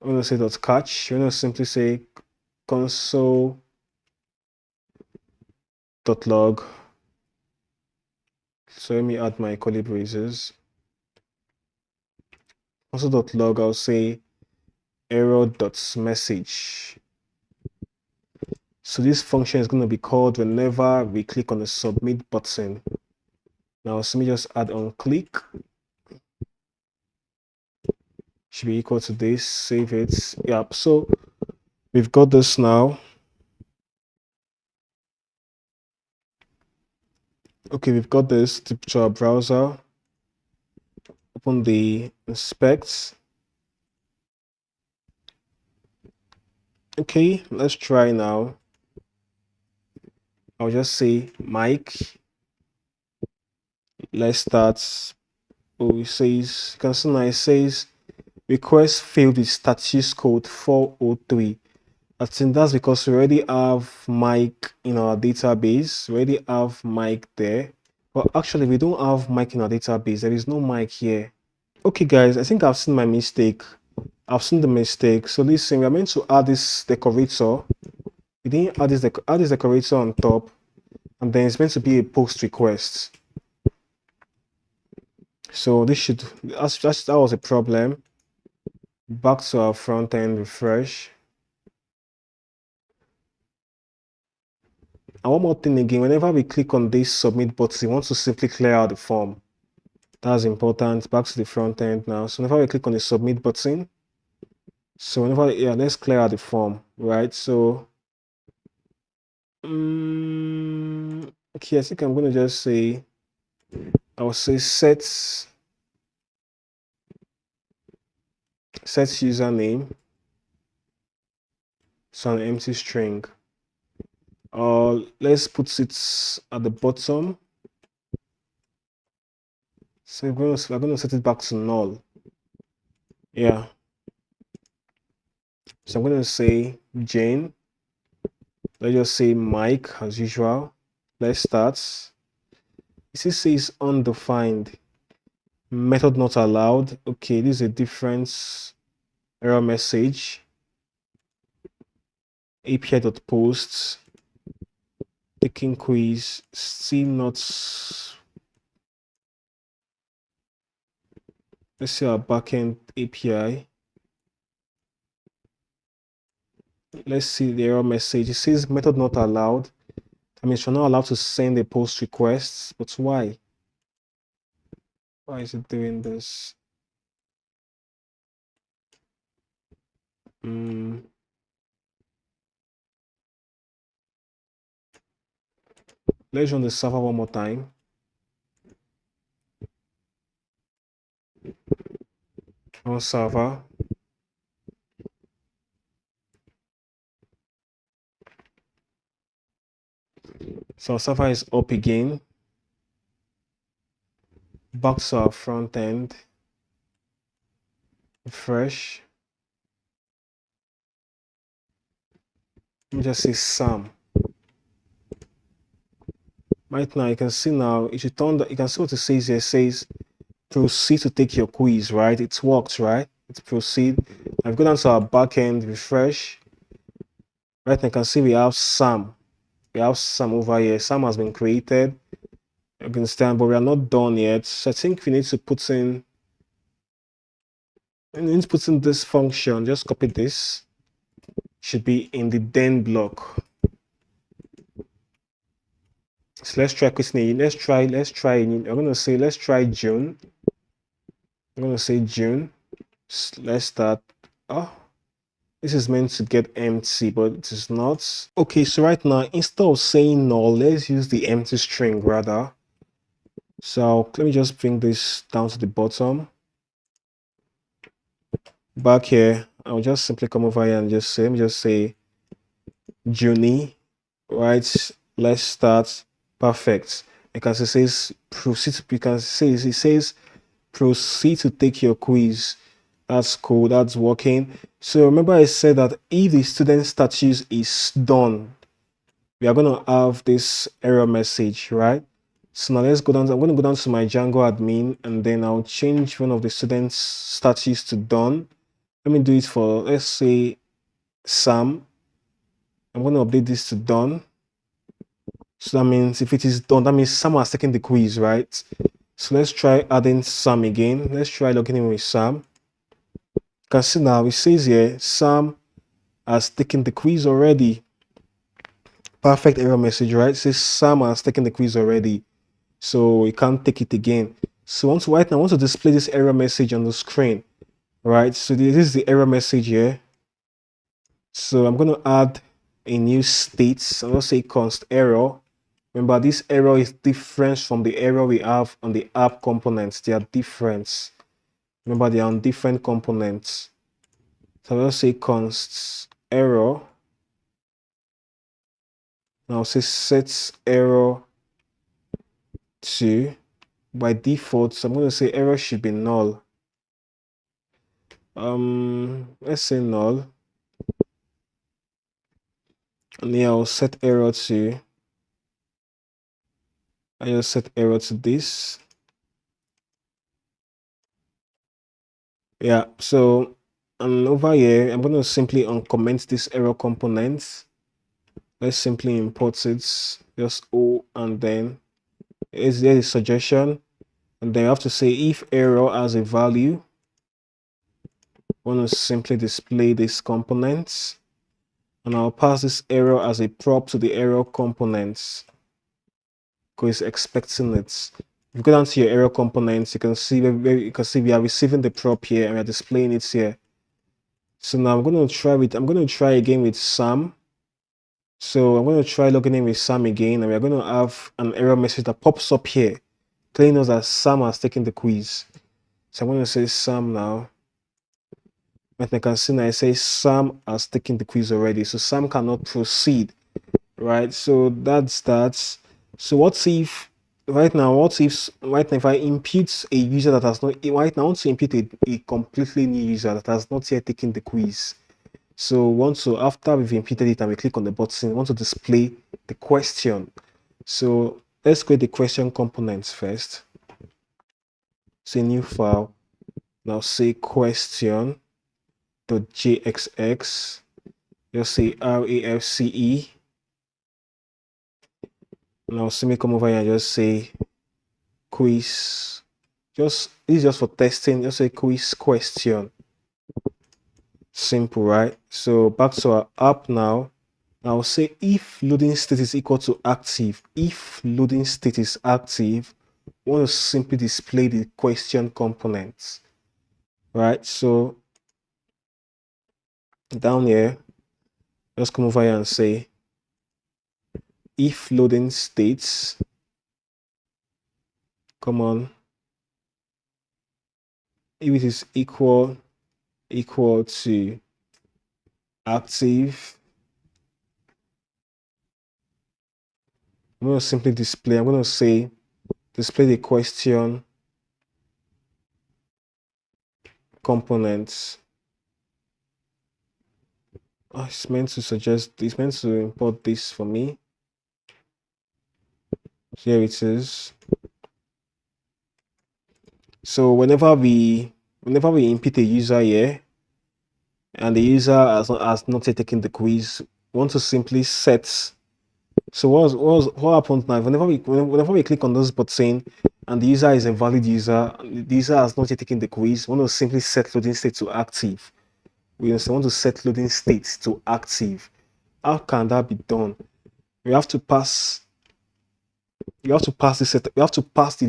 I'm going to say .catch. We're going to simply say console.log. So let me add my curly braces. Console.log, I'll say error.message. So this function is going to be called whenever we click on the submit button. Now let me just add on click. Should be equal to this. Save it. Yep. So we've got this now. Okay, we've got this to our browser. Open the inspect. Okay, let's try now. I'll just say Mike. Let's start Oh, it says, you can see now it says request failed with status code 403. I think that's because we already have Mike in our database. We already have Mike there. But actually, we don't have Mike in our database. There is no Mike here. Okay, guys, I think I've seen my mistake. I've seen the mistake. So listen, we are meant to add this decorator. We didn't add this decorator on top, and then it's meant to be a post request. So this should that was a problem. Back to our front end, refresh. And one more thing again, whenever we click on this submit button, we want to simply clear out the form. That's important. Back to the front end now. So whenever we click on the submit button, so whenever, yeah, let's clear out the form, right? So, okay, I think I'm going to just say, I'll say set username. So an empty string. Let's put it at the bottom. So we're going to set it back to null. Yeah. So I'm going to say Jane. Let's just say Mike as usual. Let's start. It says undefined. Method not allowed. Okay, this is a different error message. API.post. Taking quiz. Still not. Let's see our backend API. Let's see the error message. It says method not allowed. That means you're not allowed to send a post request. But why? Why is it doing this? Let's run the server one more time. On server. So our server is up again. Back to our front end. Refresh. Let me just say Sam. Right now, you can see now, if you turn that, you can see what it says here. It says proceed to take your quiz, right? It's worked, right? It's proceed. I've gone down to our backend, refresh. Right now, you can see we have Sam. We have Sam over here. Sam has been created. You can understand, but we are not done yet. So I think we need to put in this function. Just copy this. Should be in the then block. So let's try quickly. Let's try. I'm gonna say let's try June. I'm gonna say June. Let's start. Oh, this is meant to get empty, but it is not. Okay, so right now, instead of saying null, let's use the empty string rather. So let me just bring this down to the bottom. Back here, I'll just simply come over here and just say, let me just say Juni, right? Let's start. Perfect. Because it says proceed, because it says proceed to take your quiz. That's cool, that's working. So remember I said that if the student status is done, we are going to have this error message, right? So now let's go down. I'm going to go down to my Django admin, and then I'll change one of the students' status to done. Let me do it for, let's say, Sam. I'm going to update this to done. So that means if it is done, that means Sam has taken the quiz, right? So let's try adding Sam again. Let's try logging in with Sam. You can see now it says here, Sam has taken the quiz already. Perfect error message, right? It says Sam has taken the quiz already. So you can't take it again. So right now, I want to display this error message on the screen, right? So this is the error message here. So I'm going to add a new state. So I'm going to say const error. Remember, this error is different from the error we have on the app components. They are different. Remember, they are on different components. So I'll say const error. Now I'll say set error to by default, so I'm going to say error should be null. Let's say null. And then I'll set error to, I'll set error to this. Yeah, so over here, I'm going to simply uncomment this error component. Let's simply import it, just O, and then is there a suggestion? And then I have to say if error has a value, I want to simply display this component, and I'll pass this error as a prop to the error components because it's expecting it. If you go down to your error components, you can see we are receiving the prop here and we are displaying it here. So now I'm going to try again with Sam. So I'm going to try logging in with Sam again, and we're going to have an error message that pops up here, telling us that Sam has taken the quiz. So I'm going to say Sam now. But I can see now it says Sam has taken the quiz already, so Sam cannot proceed, right? So that's that. So what if right now if I impute a user that has not right now I want to impute a completely new user that has not yet taken the quiz. So after we've imputed it and we click on the button, we want to display the question. So let's create the question components first. Say new file. Now say question.jxx. Just say RAFCE. Now simply come over here and just say quiz. This is just for testing. Just say quiz question. Simple, right? So back to our app now. I'll say if loading state is equal to active. If loading state is active, we want to simply display the question components. Right? So down here, just come over here and say if loading states, come on, if it is equal to active, I'm going to simply display, I'm going to say display the question components. Oh, it's meant to import this for me. Here it is. So whenever we input a user here and the user has not yet taken the quiz, we want to simply set. So what happens now? Whenever we click on this button and the user is a valid user, the user has not yet taken the quiz, we want to simply set loading state to active. We want to set loading state to active. How can that be done? We have to pass the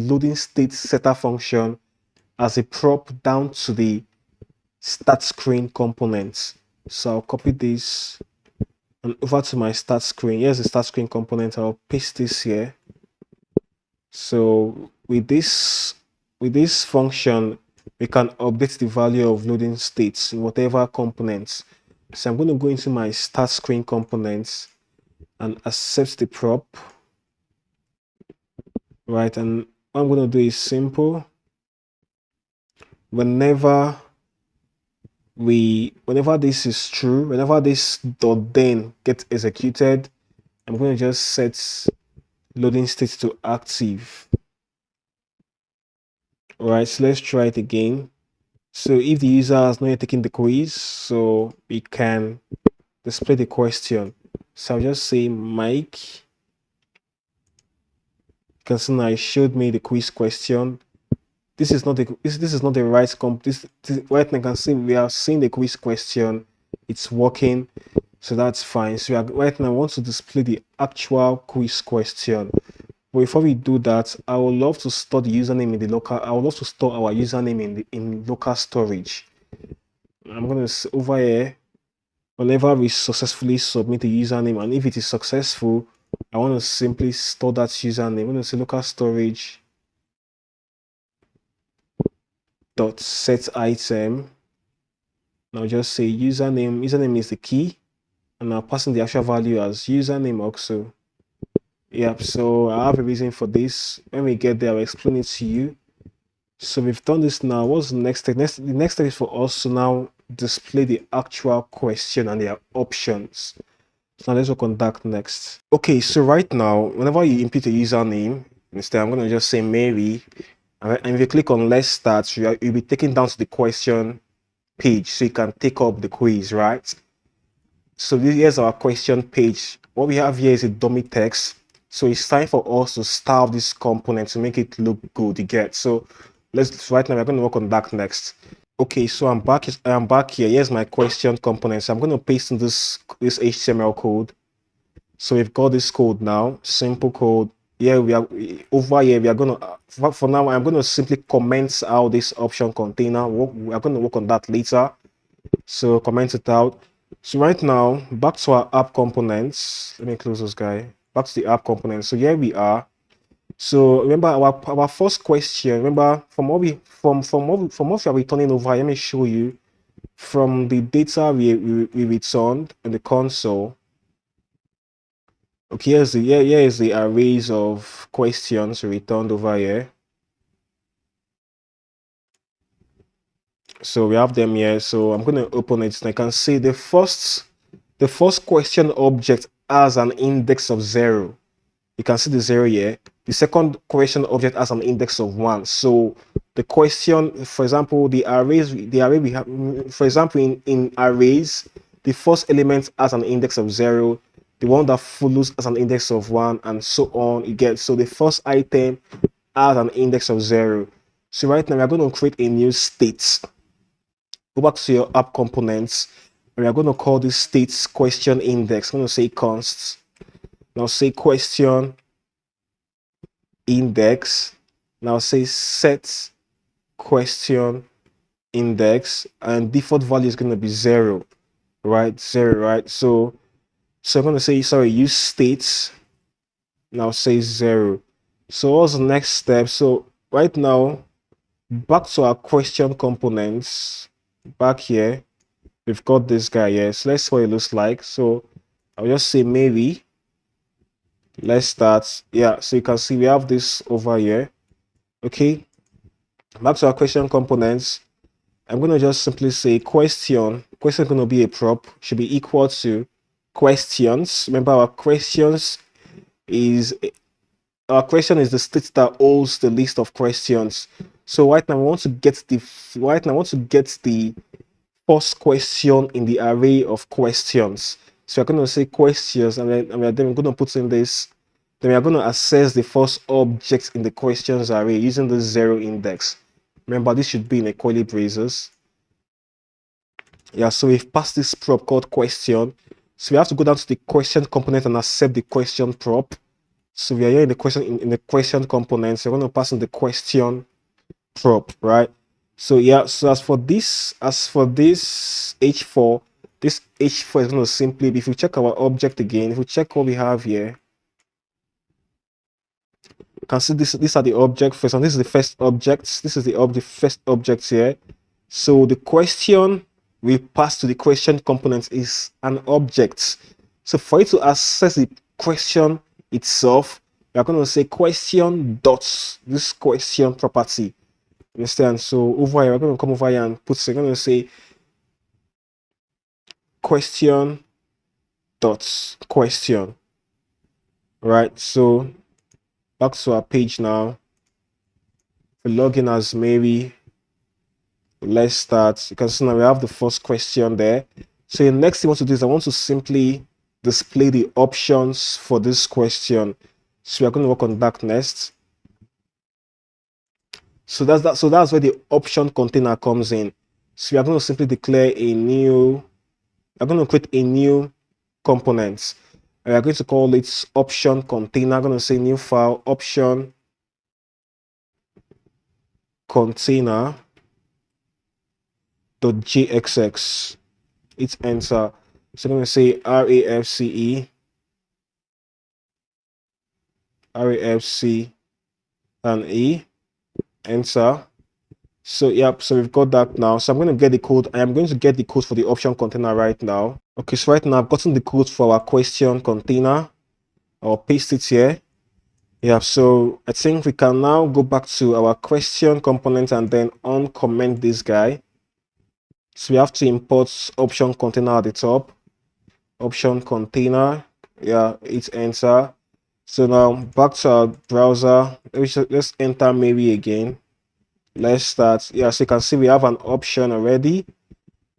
loading state setter function as a prop down to the start screen component. So I'll copy this and over to my start screen. Here's the start screen component. I'll paste this here. So with this function, we can update the value of loading states in whatever components. So I'm going to go into my start screen components and accept the prop. Right, and what I'm going to do is simple. Whenever this is true, whenever this .then gets executed, I'm going to just set loading state to active. All right, so let's try it again. So if the user has not yet taken the quiz, so we can display the question. So I'll just say Mike. You can see now it showed me the quiz question. This is not the right right now you can see we are seeing the quiz question. It's working, so that's fine. So right now I want to display the actual quiz question. But before we do that, I would love to store the username in the local. I would love to store our username in local storage. I'm going to over here. Whenever we successfully submit a username, and if it is successful, I want to simply store that username. I'm going to say local storage dot set item. Now just say username. Username is the key, and now passing the actual value as username also. Yep, so I have a reason for this. When we get there, I'll explain it to you. So we've done this now. What's the next step? The next step is for us to now display the actual question and their options. So now let's work on that next. Okay, so right now, whenever you input a username, instead I'm going to just say Mary. And if you click on Let's Start, you'll be taken down to the question page so you can take up the quiz, right? So here's our question page. What we have here is a dummy text. So it's time for us to style this component to make it look good, you get. So right now we're going to work on that next. Okay, so I'm back here. Here's my question component. So I'm going to paste in this HTML code. So we've got this code now, simple code. Here we are over here. We are going to for now I'm going to simply comment out this option container. We are going to work on that later. So comment it out. So right now, back to our app components. Let me close this guy. Back to the app components. So here we are. So remember our first question. Remember from what we are returning over. Let me show you from the data we returned in the console. Okay, here is the arrays of questions returned over here. So we have them here. So I'm going to open it. And I can see the first question object has an index of 0. You can see the 0 here. The second question object has an index of 1. So the question, for example, the array we have, for example, in arrays, the first element has an index of 0. The one that follows has an index of 1, and so on. You get, so the first item has an index of 0. So right now we are going to create a new state. Go back to your app components. We are going to call this state question index. I'm going to say const. Now say question index. Now say set question index, and default value is going to be 0, right? 0, right? So I'm going to say, sorry, use states. Now say 0. So what's the next step? So right now, back to our question components. Back here, we've got this guy here. So let's see what it looks like. So I'll just say maybe. Let's start. Yeah, so you can see we have this over here. Okay, back to our question components. I'm going to just simply say question. Question is going to be a prop, should be equal to questions. Remember, our question is the state that holds the list of questions. So right now I want to get the first question in the array of questions. So we're going to say questions, and then we're going to put in this. Then we are going to access the first object in the questions array using the 0 index. Remember, this should be in a curly braces. Yeah, so we've passed this prop called question. So we have to go down to the question component and accept the question prop. So we are here in the question component. So we're going to pass in the question prop, right? So yeah, so as for this h4, this h4 is going to simply, if you check our object again, if we check what we have here, you can see these are the object first, and this is the first object. This is the first object here. So the question we pass to the question component is an object. So for you to access the question itself, we are going to say question dot this question property. Understand? So over here, we're going to come over here and we're going to say question dot question. Right? So back to our page now. We log in as Mary. Let's start. You can see now we have the first question there. So the next thing I want to do is I want to simply display the options for this question. So we're going to work on that next. So that's where the option container comes in. So we are going to simply declare a new, we're going to create a new component. We are going to call it option container. I'm going to say new file option container .jxx. Hit enter. So I'm going to say RAFC and E. Enter. So yep, so we've got that now. So I'm going to get the code. I am going to get the code for the option container right now. Okay, so right now I've gotten the code for our question container. I'll paste it here. Yeah, so I think we can now go back to our question component and then uncomment this guy. So we have to import option container at the top. Option container. Yeah, hit enter. So now back to our browser. Let's enter maybe again. Let's start. Yeah, so you can see we have an option already.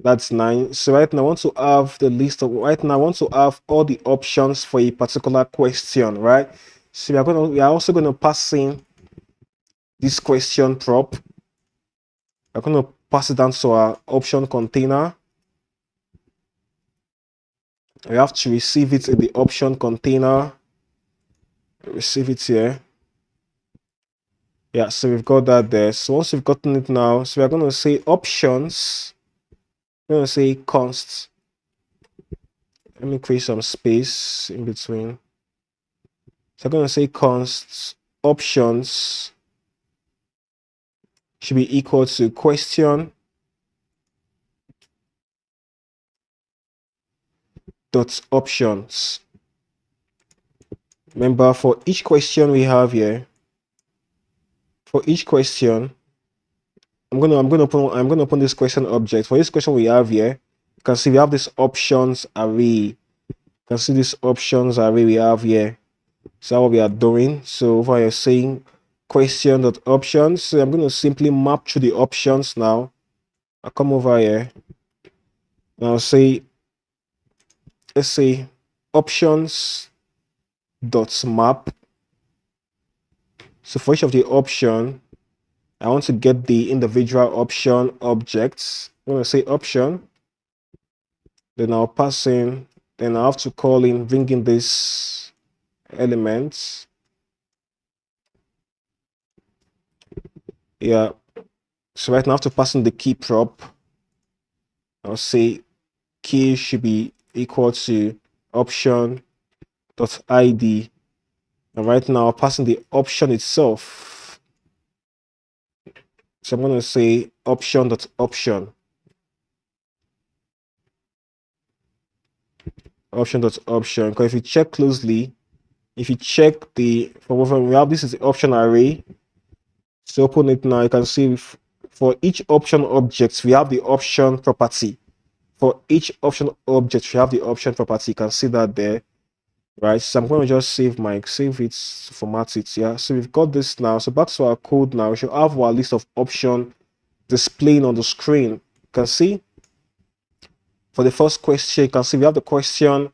That's 9. So right now I want to have the list of I want to have all the options for a particular question, right? So we are also gonna pass in this question prop. We're gonna pass it down to our option container. We have to receive it in the option container. Receive it here. Yeah, so we've got that there. So once we've gotten it now, so we're gonna say options. We're gonna say const. Let me create some space in between. So I'm going to say const options should be equal to question dot options. Remember, for each question we have here, for each question, I'm gonna open this question object. For this question we have here, you can see we have this options array. You can see this options array we have here. So what we are doing. So over here saying question dot options. So I'm going to simply map through the options now. I'll come over here. And I'll say, let's say options dot map. So for each of the option, I want to get the individual option objects. I'm going to say option. Then I'll pass in. Then I have to call in, bring in this element. Yeah. So right now I have to pass in the key prop. I'll say key should be equal to option dot id. And right now I'm passing the option itself. So I'm going to say option dot option. Option dot option. Because if you check closely, if you check the from we have, this is the option array. So open it now. You can see for each option object we have the option property. For each option object we have the option property. You can see that there, right? So I'm going to just save it, format it. Yeah. So we've got this now. So back to our code now. We should have our list of options displaying on the screen. You can see for the first question, you can see we have the question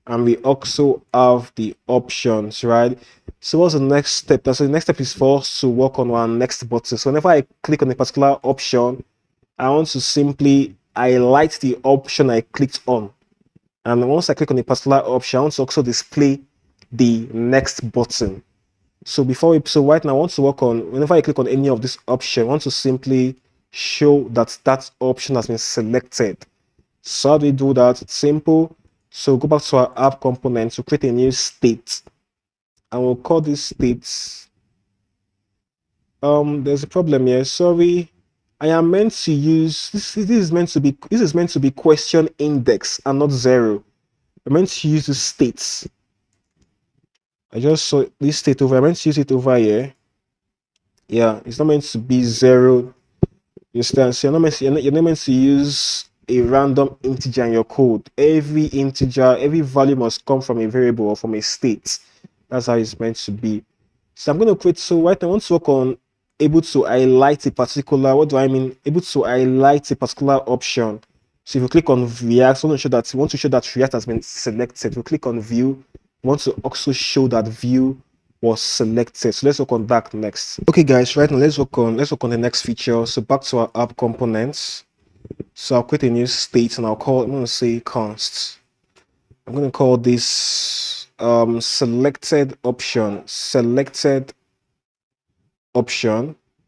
and we also have the options, right? So what's the next step? So the next step is for us to work on our next button. So whenever I click on a particular option, I want to simply highlight the option I clicked on. And once I click on a particular option, I want to also display the next button. So right now I want to work on, whenever I click on any of this option, I want to simply show that that option has been selected. So how do we do that? It's simple. So go back to our app component to create a new state. And we'll call this state. There's a problem here. Sorry. I am meant to use this is meant to be question index and not 0. I'm meant to use the states. I just saw this state over. I meant to use it over here. Yeah, it's not meant to be 0. You understand? So you're not meant to use a random integer in your code. Every integer, every value must come from a variable or from a state. That's how it's meant to be. So I'm going to create, so right now I want to work on able to highlight a particular, what do I mean? Able to highlight a particular option. So if you click on React, you want to show that React has been selected. If you click on view, you want to also show that view was selected. So let's work on that next. Okay guys, right now let's work on the next feature. So back to our app components. So I'll create a new state and I'm going to say const. I'm going to call this selected option.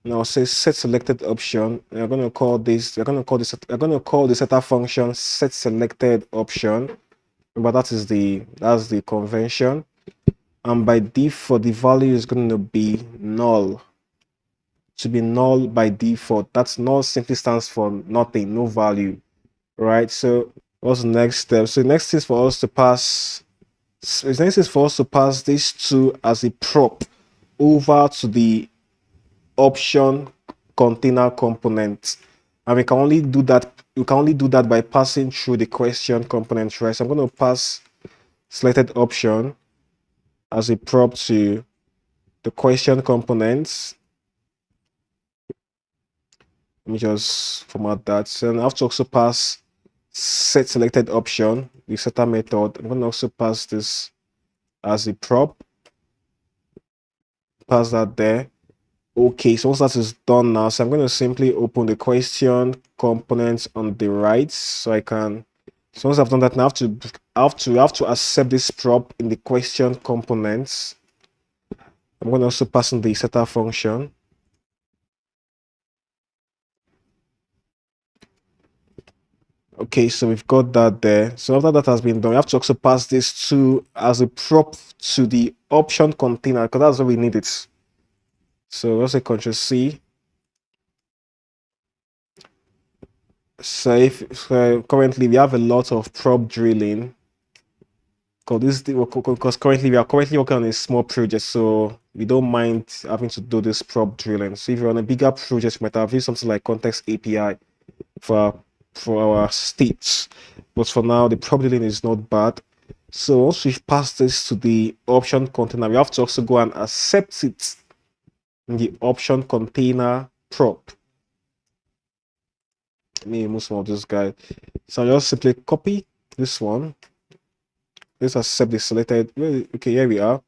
And I'll say set selected option. And we're going to call the setter function set selected option. But that's the convention. And by default, the value is going to be null. To be null by default. That's null simply stands for nothing, no value. Right? So what's the next step? So the next is for us to pass So it's necessary for us to pass this to as a prop over to the option container component, and we can only do that. You can only do that by passing through the question component, right? So I'm going to pass selected option as a prop to the question components. Let me just format that. So I have to also pass set selected option, the setter method. I'm going to also pass this as a prop. Pass that there. Okay, so once that is done now, so I'm going to simply open the question components on the right, so I can. So once I've done that, now I have to accept this prop in the question components. I'm going to also pass in the setter function. Okay, so we've got that there. So after that has been done, we have to also pass this to as a prop to the option container, because that's what we need it. So let's say Ctrl C. So currently we have a lot of prop drilling. Because currently we are working on a small project, so we don't mind having to do this prop drilling. So if you're on a bigger project, you might have used something like context API for our states, but for now the prop drilling is not bad. So once we've passed this to the option container, we have to also go and accept it in the option container prop. Let me remove some of this guy. So I'll just simply copy this one. Let's accept the selected. Okay, here we are.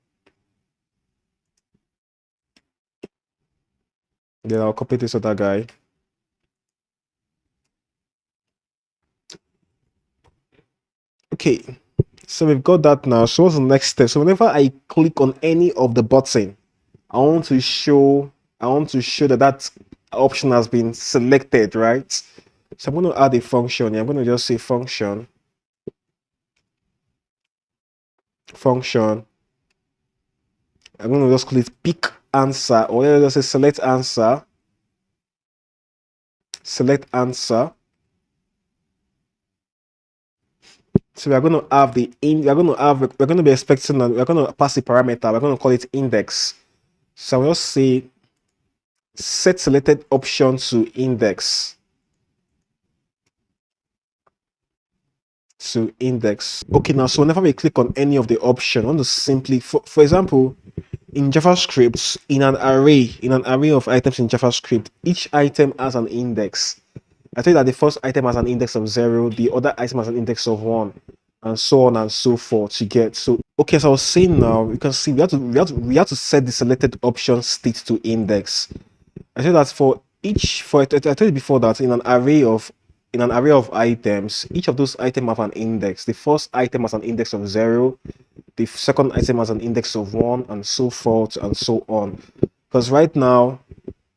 Then I'll copy this other guy. Okay, so we've got that now. So what's the next step? So whenever I click on any of the button, I want to show that that option has been selected, right? So I'm going to add a function here. I'm going to just say function. I'm going to just call it pick answer, or let's say select answer. Select answer. So we're going to have we're going to be expecting we're going to pass a parameter. We're going to call it index. So I'll just say set selected option to index. To index. Okay, now so whenever we click on any of the option, I want to simply, for example, in JavaScript, in an array of items in JavaScript, each item has an index. I tell you that the first item has an index of 0, the other item has an index of 1, and so on and so forth to get. So okay, so I was saying now, you can see we have to set the selected option state to index. I said that I told you before that in an array of items, each of those items have an index. The first item has an index of 0, the second item has an index of 1, and so forth and so on. Because right now,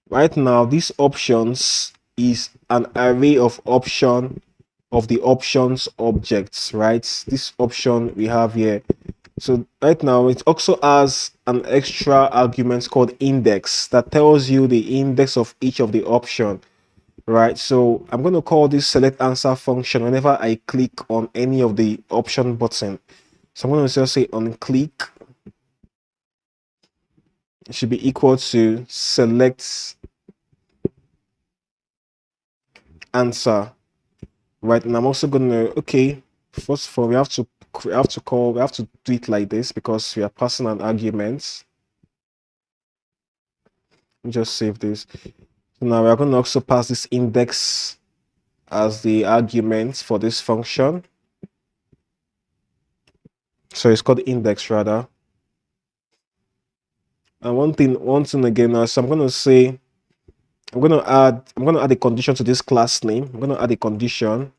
these options is an array of the options objects, right? This option we have here. So right now it also has an extra argument called index that tells you the index of each of the option, right? So I'm going to call this select answer function whenever I click on any of the option button. So I'm going to just say on click, it should be equal to select answer, right? And I'm also going to, okay, first of all, we have to do it like this because we are passing an argument. Let me just save this. So now we are going to also pass this index as the argument for this function. So it's called index rather. And one thing again now, so I'm going to say I'm going to add a condition to this class name. I'm going to add a condition.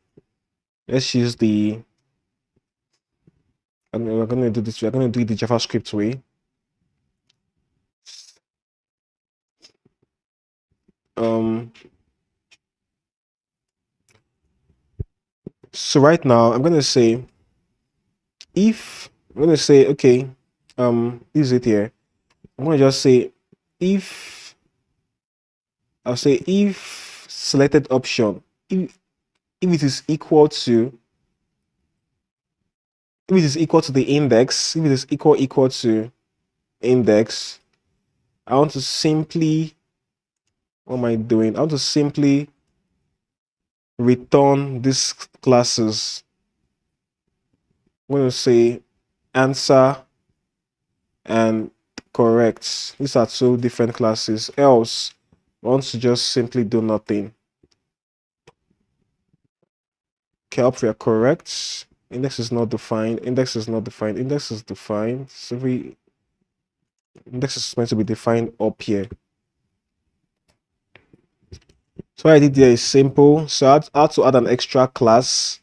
Let's use the and we're going to do this. We're going to do it the JavaScript way. So right now I'm going to say okay, is it here? I'm going to just say if I'll say if selected option if it is equal to if it is equal to the index, if it is equal to index, I want to simply, what am I doing? I want to simply return these classes. I'm going to say answer and correct. These are two different classes. Else, I want to just simply do nothing. Okay, up we are correct. Index is not defined. Index is not defined. Index is defined. So index is meant to be defined up here. So what I did there is simple. So I had to add an extra class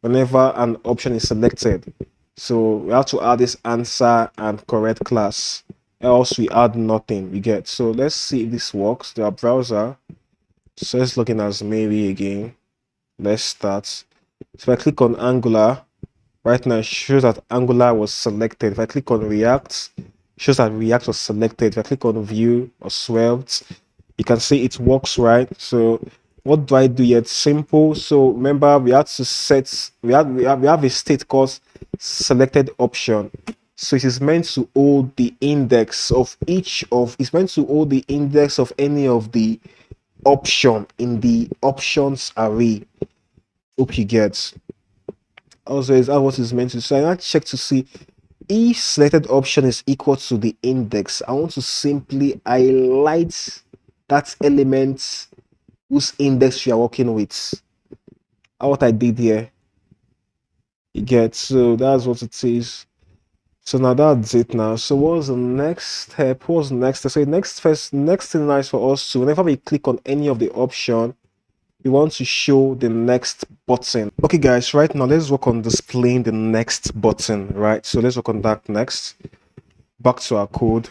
whenever an option is selected. So we have to add this answer and correct class. Else we add nothing. We get. So let's see if this works. The browser. So let's log in as Mary again. Let's start. So if I click on Angular, right now it shows that Angular was selected. If I click on React, it shows that React was selected. If I click on Vue or Svelte, you can see it works, right? So what do I do yet? Simple. So remember, we had to set, we have a state called selected option. So it is meant to hold the index of it's meant to hold the index of any of the option in the options array. Hope you get. Also, is that what is meant to say? I check to see if selected option is equal to the index. I want to simply highlight that element whose index you are working with. What I did here. You get, so that's what it is. So now that's it now. So what's the next step? What's next? So next thing is for us to, whenever we click on any of the option, we want to show the next button. Okay guys, right now let's work on displaying the next button, right? So let's work on that next. Back to our code.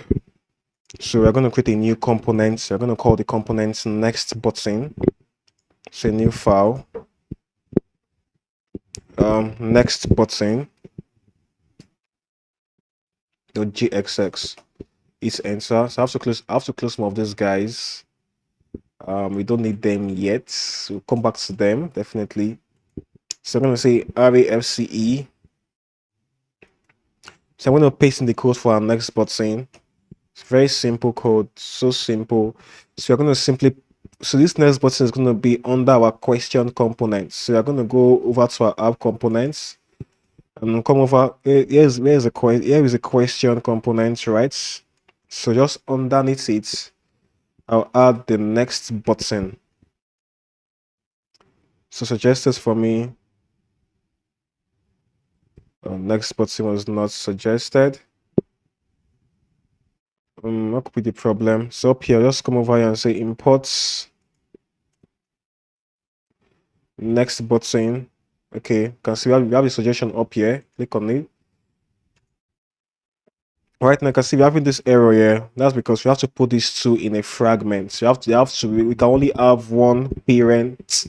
So we're going to create a new component. So we're going to call the component next button. So a new file. Next button. .gxx. It's enter. So I have to close some of these guys. We don't need them yet. So we'll come back to them definitely. So I'm going to say RAFCE. So I'm going to paste in the code for our next button. It's very simple code, so simple. So we're going to simply, so this next button is going to be under our question component. So we're going to go over to our app components and come over. Here is a question component, right? So just underneath it, I'll add the next button. So suggested for me. Next button was not suggested. What could be the problem? So up here, just come over here and say imports next button. Okay, you can see we have a suggestion up here. Click on it. Right now, you can see we're having this error here. That's because we have to put these two in a fragment. So we can only have one parent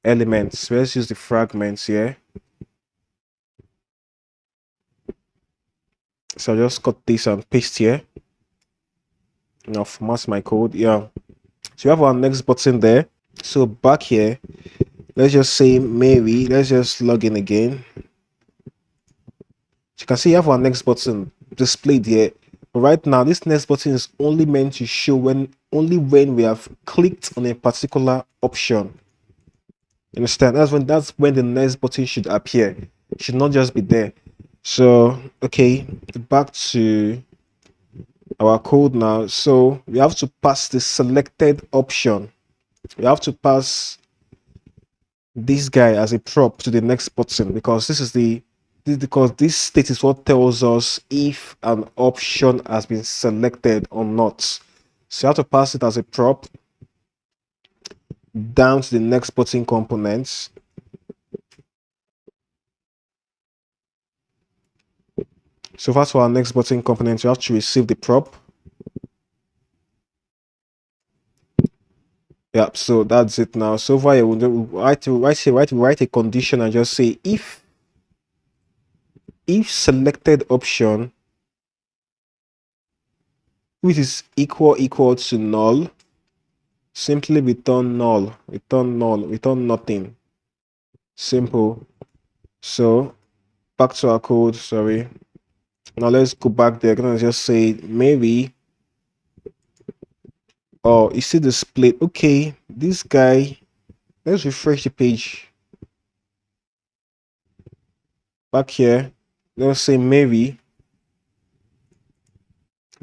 element. So let's use the fragments here. So I'll just cut this and paste here. Now format my code. Yeah. So we have our next button there. So back here, let's just say Mary. Let's just log in again. You can see you have our next button displayed here. But right now, this next button is only meant to show only when we have clicked on a particular option. You understand? That's when the next button should appear. It should not just be there. So okay, back to our code now. So we have to pass the selected option. We have to pass this guy as a prop to the next button because because this state is what tells us if an option has been selected or not. So you have to pass it as a prop down to the next button components. So first for our next button component, you have to receive the prop. Yeah, so that's it now. So over here, we'll write a condition and just say if selected option which is equal to null, simply return null, return nothing. Simple. So back to our code. Sorry. Now let's go back there. I'm gonna just say maybe. Oh, you see the split. Okay, this guy. Let's refresh the page. Back here. Let's say maybe.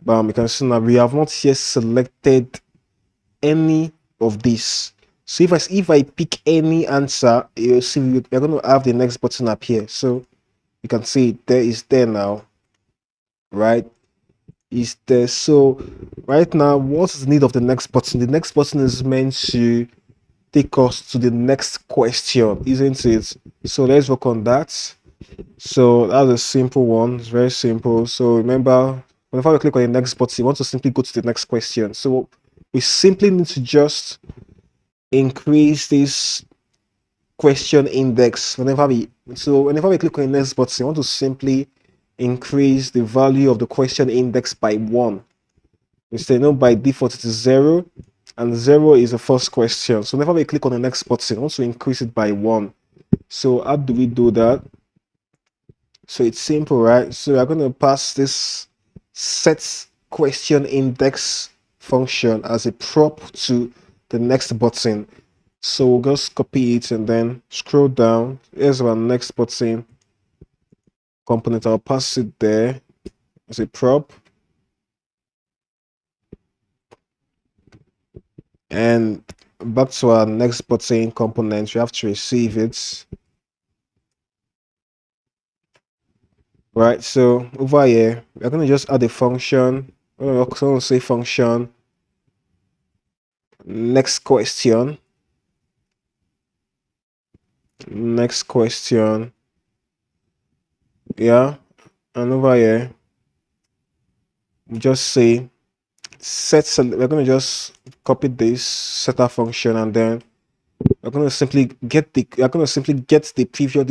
Bam, you can see now we have not yet selected any of this. So if I pick any answer, you'll see we're going to have the next button up here. So you can see there is there now, right? Is there. So right now, what's the need of the next button? The next button is meant to take us to the next question, isn't it? So let's work on that. So that's a simple one. It's very simple. So remember, whenever we click on the next button, you want to simply go to the next question. So we simply need to just increase this question index whenever we click on the next button, we want to simply increase the value of the question index by 1. Instead, by default it is 0, and 0 is the first question. So whenever we click on the next button, we want to increase it by 1. So how do we do that? So it's simple, right? So we're going to pass this set question index function as a prop to the next button. So we'll just copy it and then scroll down. Here's our next button component. I'll pass it there as a prop. And back to our next button component, we have to receive it. Right, so over here, we're going to just add a function. I'm going to say function next question. Next question. Yeah, and over here, we just say we're going to just copy this setup function, and then we're going to simply get the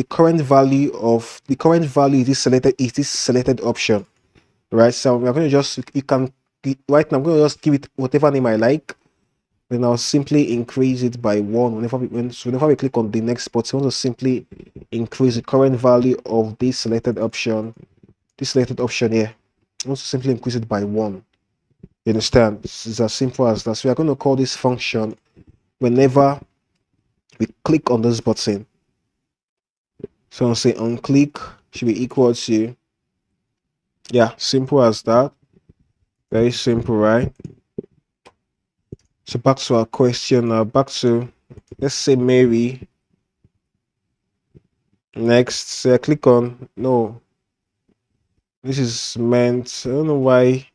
current value of the current value is this selected option, right? So we're going to just right now I'm going to just give it whatever name I like. Then I'll simply increase it by 1 whenever we click on the next button. We want to simply increase the current value of this selected option here. I want to simply increase it by 1. You understand? It's as simple as that. So we are going to call this function whenever we click on this button. So I'll say onClick should be equal to, yeah, simple as that. Very simple, right? So back to our question now. Back to, let's say Mary. Next, so I click on, no, this is meant, I don't know why.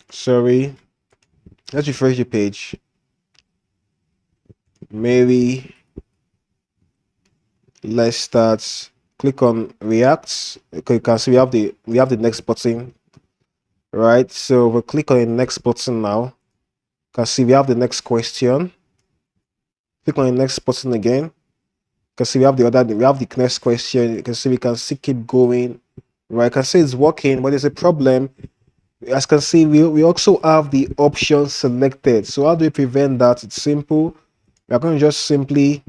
Sorry, let's refresh the page. Maybe let's start. Click on React. Okay, you can see we have the next button, right? So we'll click on the next button now. You can see we have the next question. Click on the next button again. You can see we have the next question. You can see we can still keep going, right? You can see it's working, but there's a problem. As you can see, we also have the option selected. So how do we prevent that? It's simple. We are going to just simply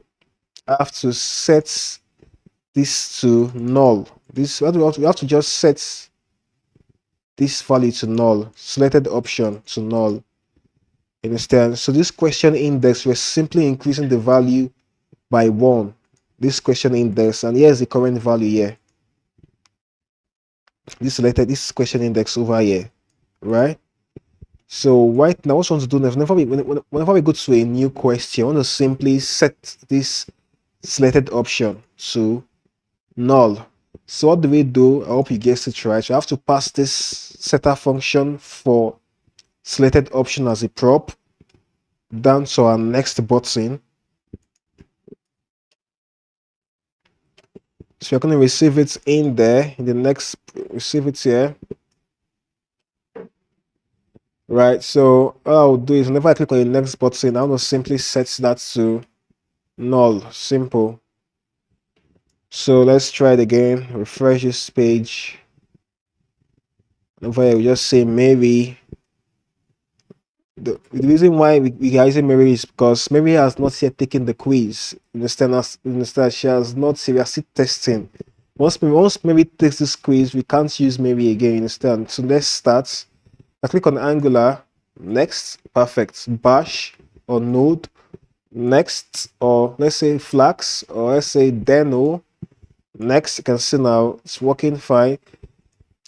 have to set this to null. We have to just set this value to null, selected option to null. Understand? So this question index, we're simply increasing the value by 1. This question index, and here's the current value here. This question index over here, right? So right now, what we want to do now, whenever we go to a new question, I want to simply set this selected option to null. So what do we do? I hope you guessed it right. So I have to pass this setter function for selected option as a prop down to our next button. So we're going to receive it in there. In the next, receive it here. Right. So what I'll do is whenever I click on the next button, I want to simply set that to null. Simple. So let's try it again. Refresh this page. Over here, we just say maybe The reason why we are using Mary is because Mary has not yet taken the quiz. Understand? She has not. We are still testing. Once Mary takes this quiz, we can't use Mary again. Understand? So let's start. I click on Angular. Next, perfect. Bash or Node. Next, or let's say Flax, or let's say Deno. Next, you can see now it's working fine.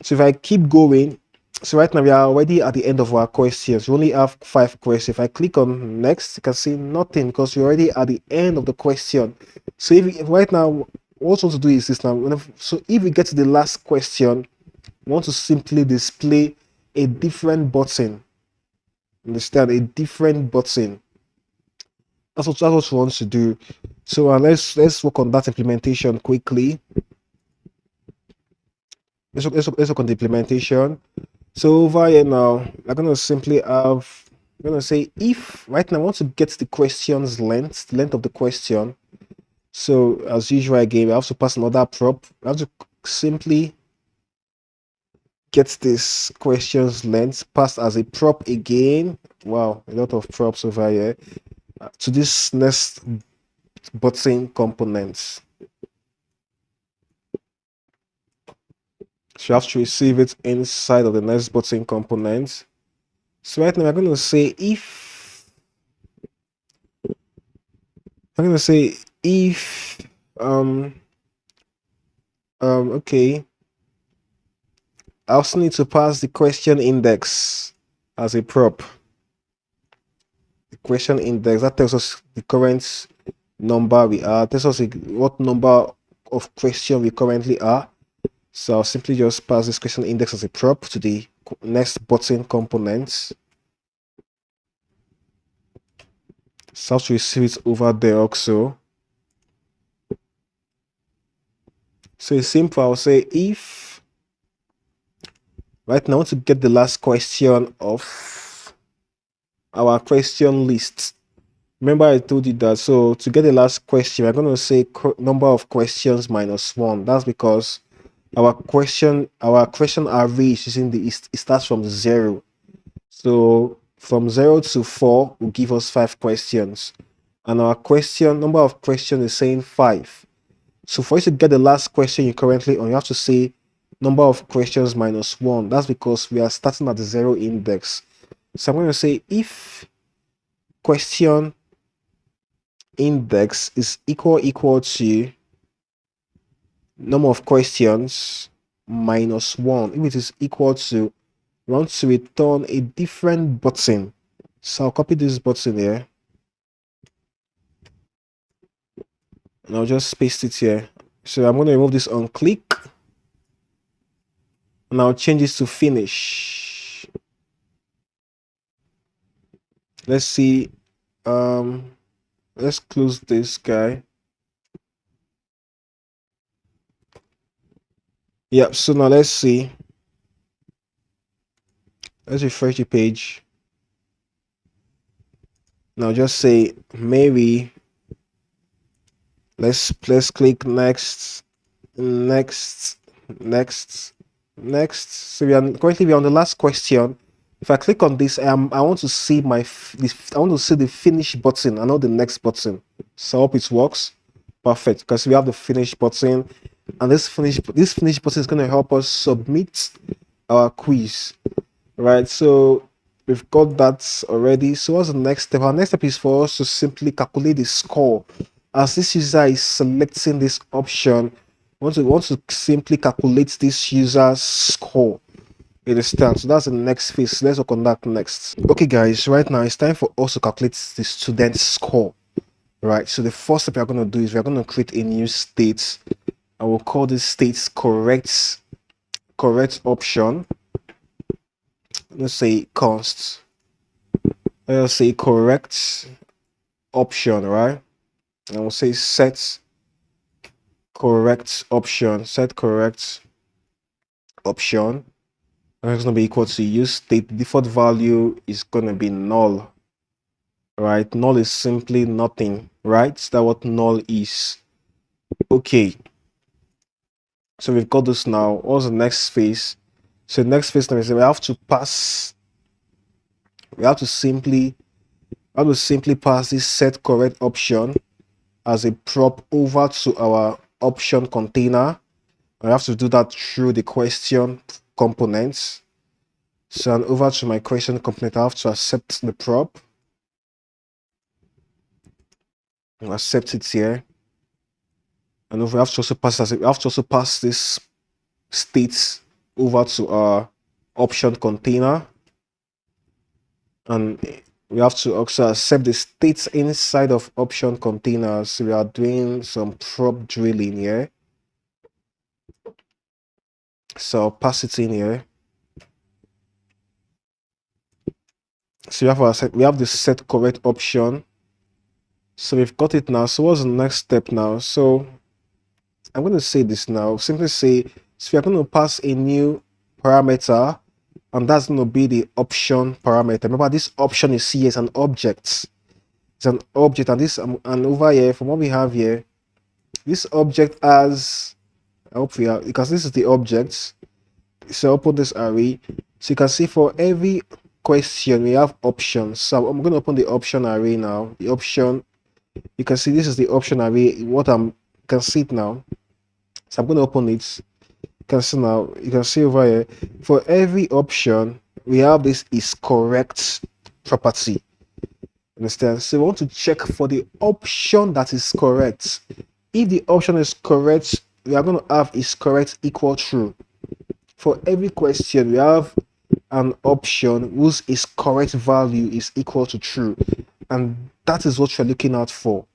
So if I keep going, so right now we are already at the end of our questions. We only have 5 questions. If I click on next, you can see nothing because we're already at the end of the question. So if right now, what we want to do is this now. So if we get to the last question, we want to simply display a different button. Understand? A different button. That's what we want to do. So let's work on that implementation quickly. Let's work on the implementation. So over here now, I'm gonna simply have, I'm gonna say if right now I want to get the question's length, the length of the question. So as usual again, I have to pass another prop. I have to simply get this question's length passed as a prop again. Wow, a lot of props over here to this next button components. So you have to receive it inside of the next button component. So right now I'm going to say if um okay, I also need to pass the question index as a prop. The question index that tells us the current number we are, tells us what number of question we currently are. So I'll simply just pass this question index as a prop to the next button components. So I have to receive it over there also. So it's simple. I'll say if right now I want to get the last question of our question list. Remember I told you that. So to get the last question, we're going to say number of questions minus 1. That's because our question array is using it starts from 0. So from 0 to 4 will give us 5 questions. And our number of questions is saying 5. So for you to get the last question you currently on, you have to say number of questions minus 1. That's because we are starting at the 0 index. So I'm going to say if question index is equal to number of questions minus 1. If it is equal to, we want to return a different button. So I'll copy this button here and I'll just paste it here. So I'm going to remove this on click and I'll change this to finish. Let's see. Let's close this guy. Yep. So now let's see. Let's refresh the page. Now just say maybe. Let's click next, next, next. So currently we're on the last question. If I click on this, I want to see I want to see the finish button and not the next button. So I hope it works. Perfect, because we have the finish button, and this finish button is going to help us submit our quiz. Right, so we've got that already. So what's the next step? Our next step is for us to simply calculate the score. As this user is selecting this option, we want to simply calculate this user's score. You understand? So that's the next phase. Let's work on that next. Okay guys, right now it's time for us to calculate the student's score. Right, so the first step we're going to do is we're going to create a new state. I will call this state correct option. Let's say const. Let's say correct option, right? And we'll say set correct option. Set correct option. And it's going to be equal to use state. The default value is going to be null. Right? Null is simply nothing, right? That's what null is. Okay. So we've got this now. What's the next phase? So the next phase now is we have to pass we have to simply pass this set correct option as a prop over to our option container. I have to do that through the question components. So and over to my question component, I have to accept the prop. Accept it here. And we have to also pass this state over to our option container. And we have to also accept the states inside of option containers. So we are doing some prop drilling here. So I'll pass it in here. So we have the set correct option. So we've got it now. So what's the next step now? So I'm going to say this now. Simply say, so we are going to pass a new parameter, and that's going to be the option parameter. Remember, this option is here is an object. It's an object, and this and over here, from what we have here, this object has. I hope we have, because this is the object. So open this array. So you can see for every question we have options. So I'm going to open the option array now. The option, you can see this is the option array. You can see it now. So I'm going to open it. You can see now. You can see over here. For every option, we have this is correct property. Understand? So we want to check for the option that is correct. If the option is correct, we are going to have is correct equal true. For every question, we have an option whose is correct value is equal to true, and that is what we're looking out for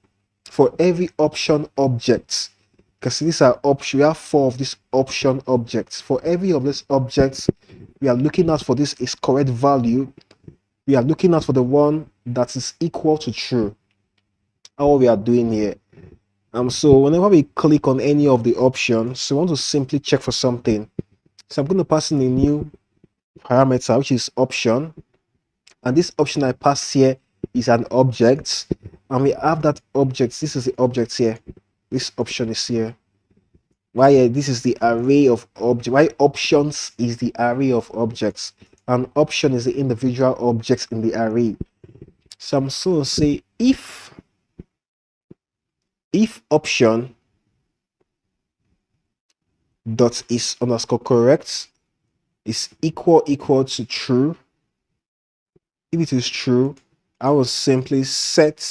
every option object. Because these are options, we have 4 of these option objects. For every of these objects, we are looking out for this is correct value. We are looking out for the one that is equal to true. How we are doing here. So whenever we click on any of the options, we want to simply check for something. So I'm going to pass in a new parameter, which is option, and this option I pass here is an object, and we have that object. This is the object here. This option is here. Why this is the array of objects. Why options is the array of objects, and option is the individual objects in the array. So I'm going to say if option dot is underscore correct is equal to true. If it is true, I will simply set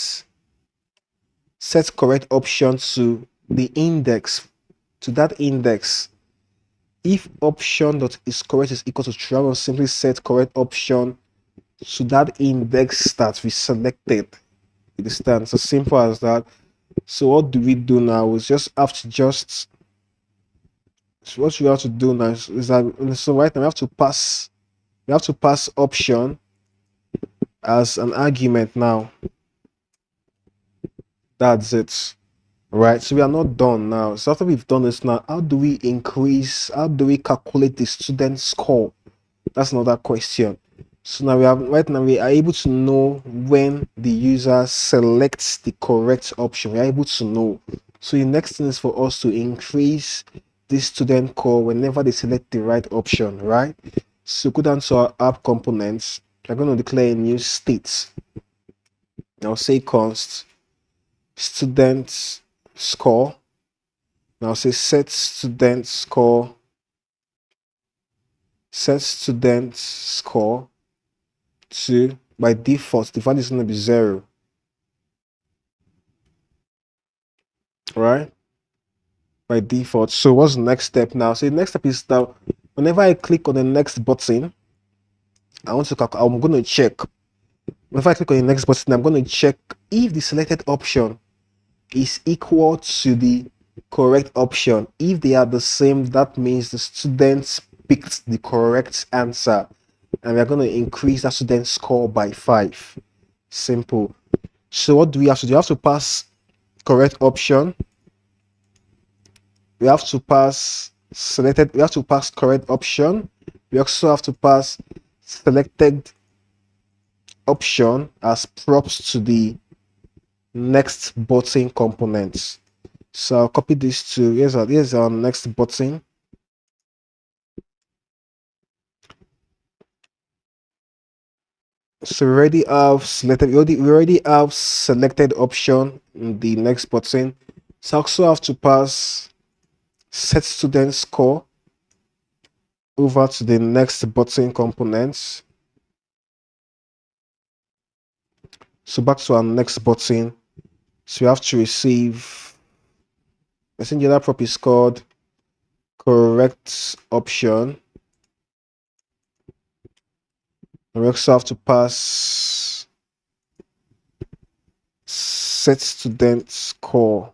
correct option to the index, to that index. If option dot is correct is equal to true, I will simply set correct option to that index that we selected. You understand? So simple as that. So what do we do now is just have to so what we have to do now is that, so right now we have to pass option as an argument now. That's it. Right, so we are not done now. So after we've done this now, how do we calculate the student score? That's another question. So now we are able to know when the user selects the correct option. We are able to know. So the next thing is for us to increase this student score whenever they select the right option, right? So go down to our app components. We're going to declare a new state. Now say const student score. Now say set student score to, by default the value is going to be 0, right? By default. So what's the next step now? So the next step is that whenever I click on the next button, I'm going to check. Whenever I click on the next button, I'm going to check if the selected option is equal to the correct option. If they are the same, that means the students picked the correct answer, and we're going to increase that student score by 5. Simple. So what do we have to do? We have to pass correct option. We have to pass correct option. We also have to pass selected option as props to the next button components. So I'll copy this to here's our next button. So we already have selected option in the next button. So I also have to pass set student score over to the next button components. So back to our next button. So we have to receive messenger prop is called correct option. And we also have to pass set student score.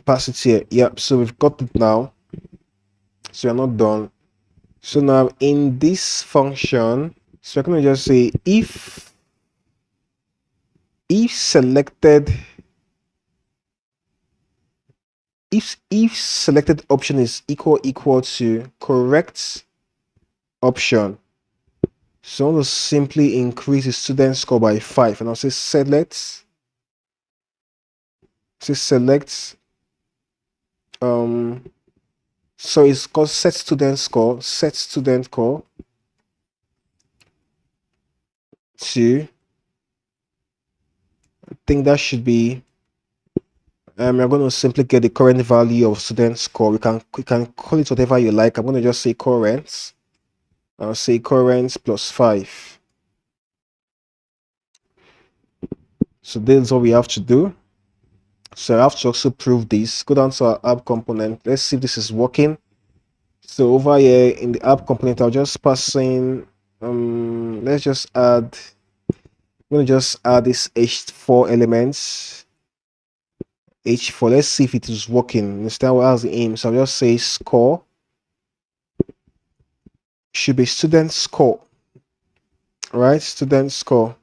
Pass it here. Yep, so we've got it now. So we're not done. So now in this function, so we're going to just say if selected if selected option is equal to correct option. So I want to simply increase the student score by 5, and I'll say select so it's called set student score to, I think that should be, you're going to simply get the current value of student score. You can call it whatever you like. I'm going to just say current. I'll say current plus 5. So this is what we have to do. So I have to also prove this. Go down to our app component. Let's see if this is working. So over here in the app component, I'll just pass in, let's just add, I'm going to just add this H4 elements. H4, let's see if it is working. Instead, what has the aim? So I'll just say score should be student score, right? Student score.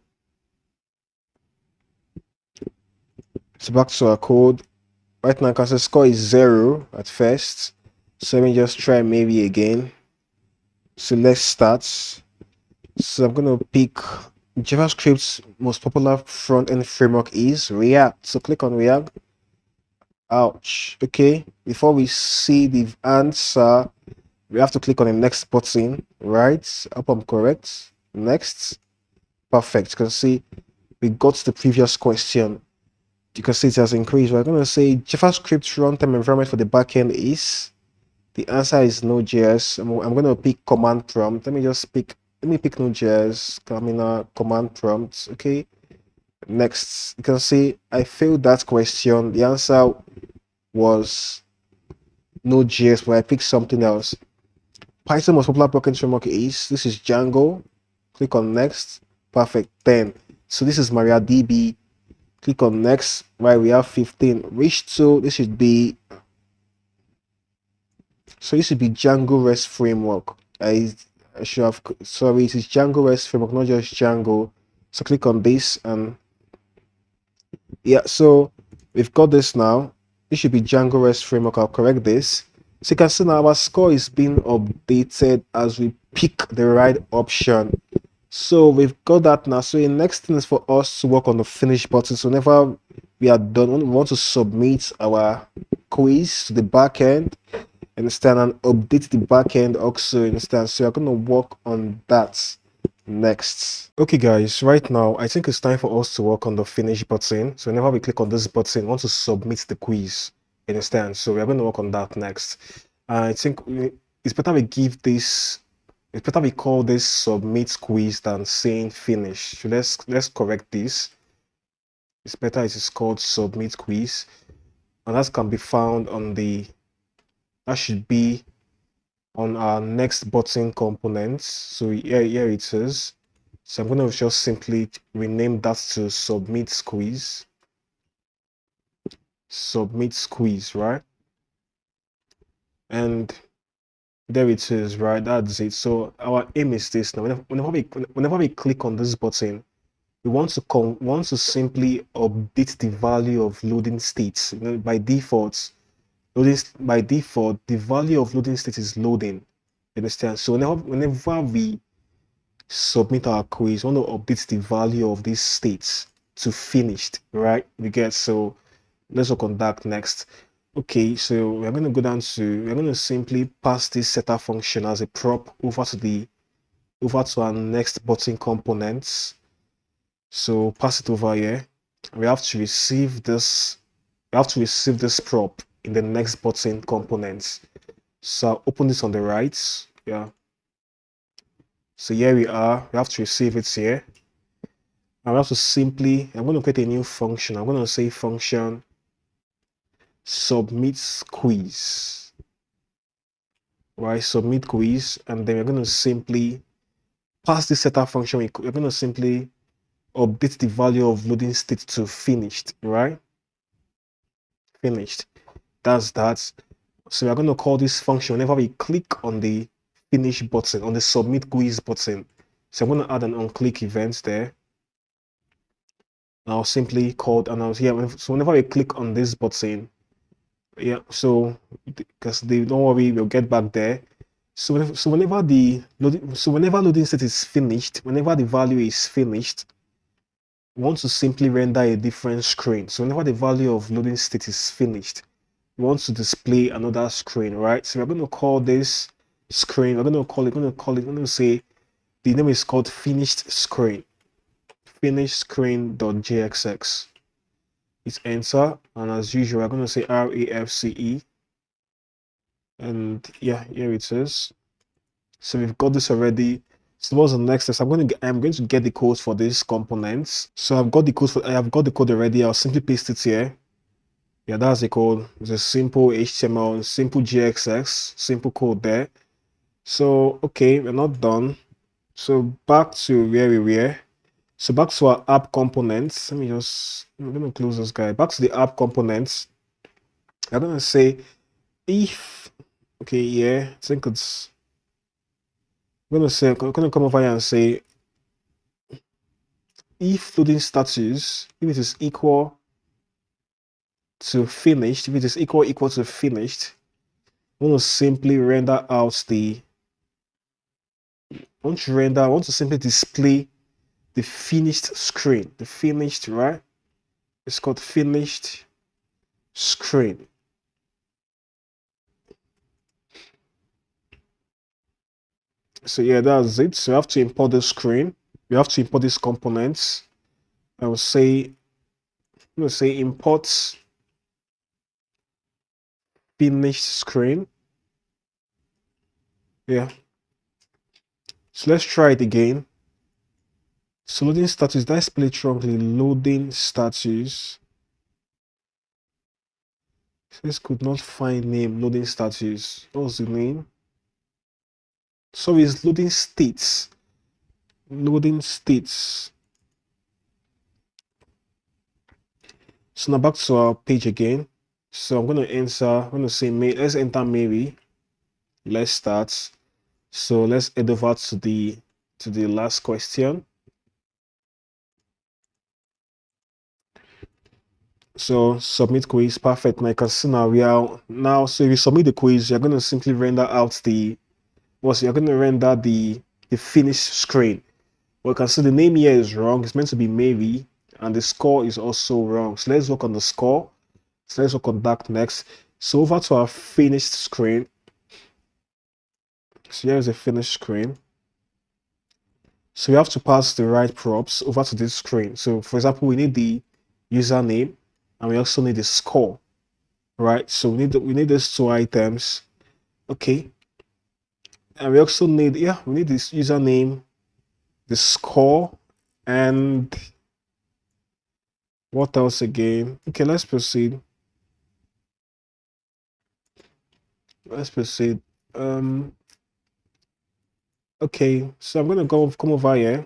So back to our code. Right now, because the score is 0 at first. So let me just try maybe again. So let's start. So I'm going to pick JavaScript's most popular front-end framework is React. So click on React. Ouch. Okay. Before we see the answer, we have to click on the next button, right? Hope I'm correct. Next. Perfect. You can see we got the previous question. You can see it has increased. We're going to say JavaScript runtime environment for the backend is. The answer is Node.js. I'm going to pick command prompt. Let me pick Node.js. Command prompt. Okay. Next, you can see I failed that question. The answer was Node.js, but I picked something else. Python most popular backend framework is. This is Django. Click on next. Perfect. 10. So this is MariaDB. Click on next. Right, we have 15. Reach to, this should be, so this should be Django REST framework. I should have, sorry, it is Django REST framework, not just Django. So click on this, and yeah, so we've got this now. This should be Django REST framework. I'll correct this. So you can see now our score is being updated as we pick the right option. So we've got that now. So the next thing is for us to work on the finish button. So whenever we are done, we want to submit our quiz to the backend, understand, and update the backend also, understand. So we're going to work on that next. Okay guys, right now I think it's time for us to work on the finish button. So whenever we click on this button, we want to submit the quiz, understand. So we're going to work on that next. I think it's better we give this, it's better we call this submit quiz than saying finish. So let's correct this. It's better it is called submit quiz, and that can be found on the, that should be on our next button components. So here it is. So I'm going to just simply rename that to submit quiz. Submit quiz, right? And there it is, right? That's it. So our aim is this now. Whenever we click on this button, we want to simply update the value of loading states. You know, by default, the value of loading state is loading. You understand? So whenever we submit our quiz, we want to update the value of these states to finished, right? You get, so let's work on that next. Okay, so we're going to go down to, we're going to simply pass this setup function as a prop over to our next button components. So pass it over here. We have to receive this, we have to receive this prop in the next button components. So I'll open this on the right. Yeah. So here we are. We have to receive it here. And we have to simply, I'm going to create a new function. I'm going to say function submit quiz. Right, submit quiz, and then we're going to simply pass the setup function. We're going to simply update the value of loading state to finished, right? Finished. That's that. So we're going to call this function whenever we click on the finish button, on the submit quiz button. So I'm going to add an on-click event there. I'll simply call, and I'll here. So whenever we click on this button, yeah. So because they don't worry, we'll get back there. So whenever whenever loading state is finished, whenever the value is finished, we want to simply render a different screen. So whenever the value of loading state is finished, we want to display another screen, right? So we're going to call this screen. We're going to say the name is called finished screen. Finished screen.jxx. It's enter, and as usual, we're going to say RAFCE, and yeah, here it is. So we've got this already. So what's the next step? I'm going to get the code for these components. So I have got the code already. I'll simply paste it here. Yeah, that's the code. It's a simple HTML, simple JXX, simple code there. So okay, we're not done. So back to where we were. So back to our app components. I'm gonna close this guy. Back to the app components. I'm gonna say if, okay, yeah, I think it's, I'm gonna come over here and say if loading status, if it is equal to finished, if it is equal to finished, I'm going to simply render out the, I want to simply display the finished screen, the finished, right? It's called finished screen. So yeah, that's it. So we have to import the screen. We have to import these components. I will say, I'm going to say import finished screen. Yeah. So let's try it again. So loading status, did I spell it wrongly? Loading status. This could not find name. Loading status. What's the name? So it's loading states. Loading states. So now back to our page again. So I'm going to say, let's enter Mary. Let's start. So let's head over to the last question. So submit quiz, perfect. Now you can see now we are now. So if you submit the quiz, you're going to simply render out you're going to render the finished screen. Well, you can see the name here is wrong. It's meant to be Mary, and the score is also wrong. So let's work on the score. So let's work on that next. So over to our finished screen. So here's a finished screen. So we have to pass the right props over to this screen. So for example, we need the username, and we also need the score, right? So we need these two items. Okay. And we also need, we need this username, the score, and what else again? Okay, let's proceed. Let's proceed. Okay, so I'm gonna come over here.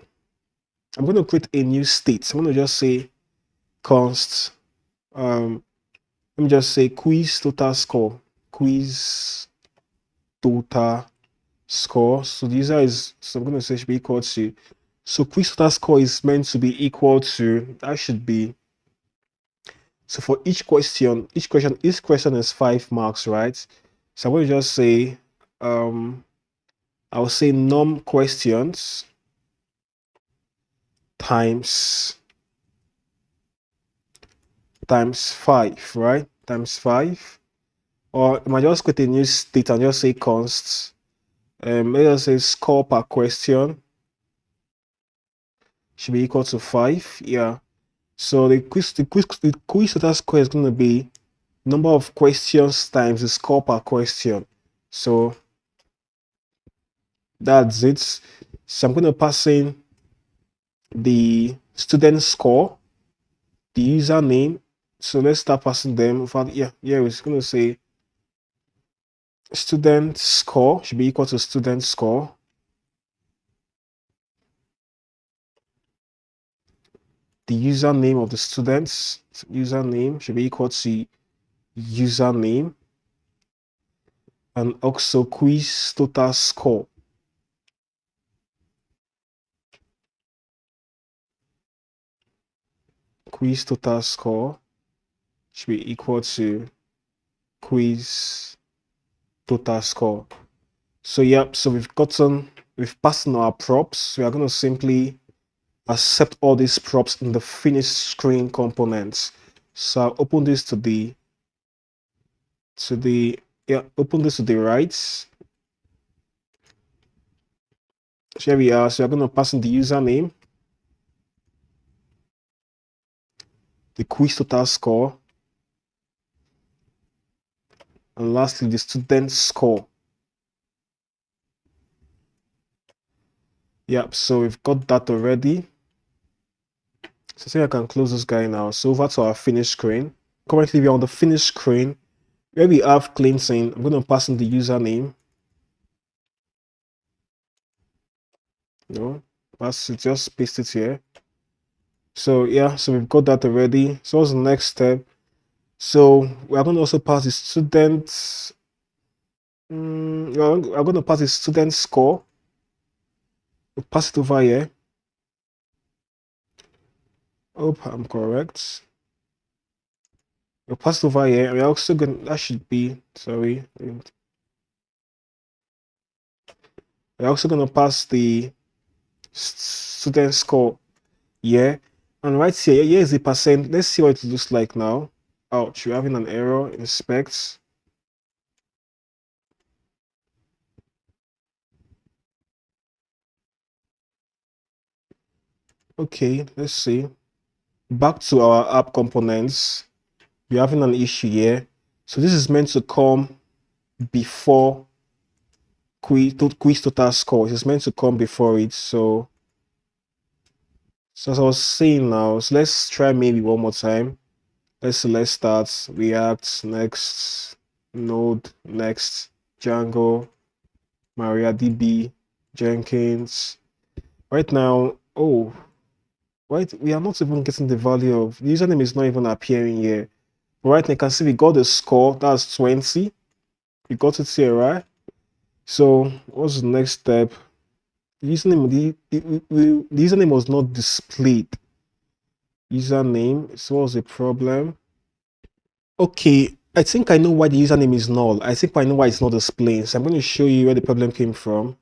I'm gonna create a new state. I'm gonna just say const. Let me just say quiz total score. Quiz total score. So the user is. So I'm gonna say should be equal to. So quiz total score is meant to be equal to. That should be. So for each question is 5 marks, right? So I'm gonna just say. I'll say num questions times 5, right? Times 5. Or I might just create a new state and just say const. Let us say score per question should be equal to 5. Yeah. So the quiz total score is going to be number of questions times the score per question. So that's it. So I'm going to pass in the student score, the username. So let's start passing them. In fact, yeah, it's going to say student score should be equal to student score. The username of the students username should be equal to username, and also quiz total score. Quiz total score should be equal to quiz total score. So so we've passed in our props. We are going to simply accept all these props in the finished screen components. So I'll open this to the open this to the right. So here we are. So we're going to pass in the username, the quiz total score, and lastly the student score. So we've got that already. So say I can close this guy now. So over to our finished screen. Currently we're on the finished screen where we have cleansing. I'm going to pass in the username. Just paste it here. So so we've got that already. So what's the next step? So we are going to also pass the student. We're going to pass the student score. We'll pass it over here. Hope I'm correct. We'll pass it over here. We're also going. That should be. Sorry. We're also going to pass the student score. Yeah, and right here is the percent. Let's see what it looks like now. Ouch, we're having an error. Inspect. Okay, let's see. Back to our app components. We're having an issue here. So this is meant to come before quiz total score. It's meant to come before it. So as I was saying now, so let's try maybe one more time. Let's start React, next, Node, next, Django, MariaDB, Jenkins. Right now, right, we are not even getting the value of the username is not even appearing here. But right now, you can see we got the score, that's 20. We got it here, right? So what's the next step? The username was not displayed. Username, so what's the problem? Okay, I think I know why the username is null. I think I know why it's not displaying. So I'm going to show you where the problem came from.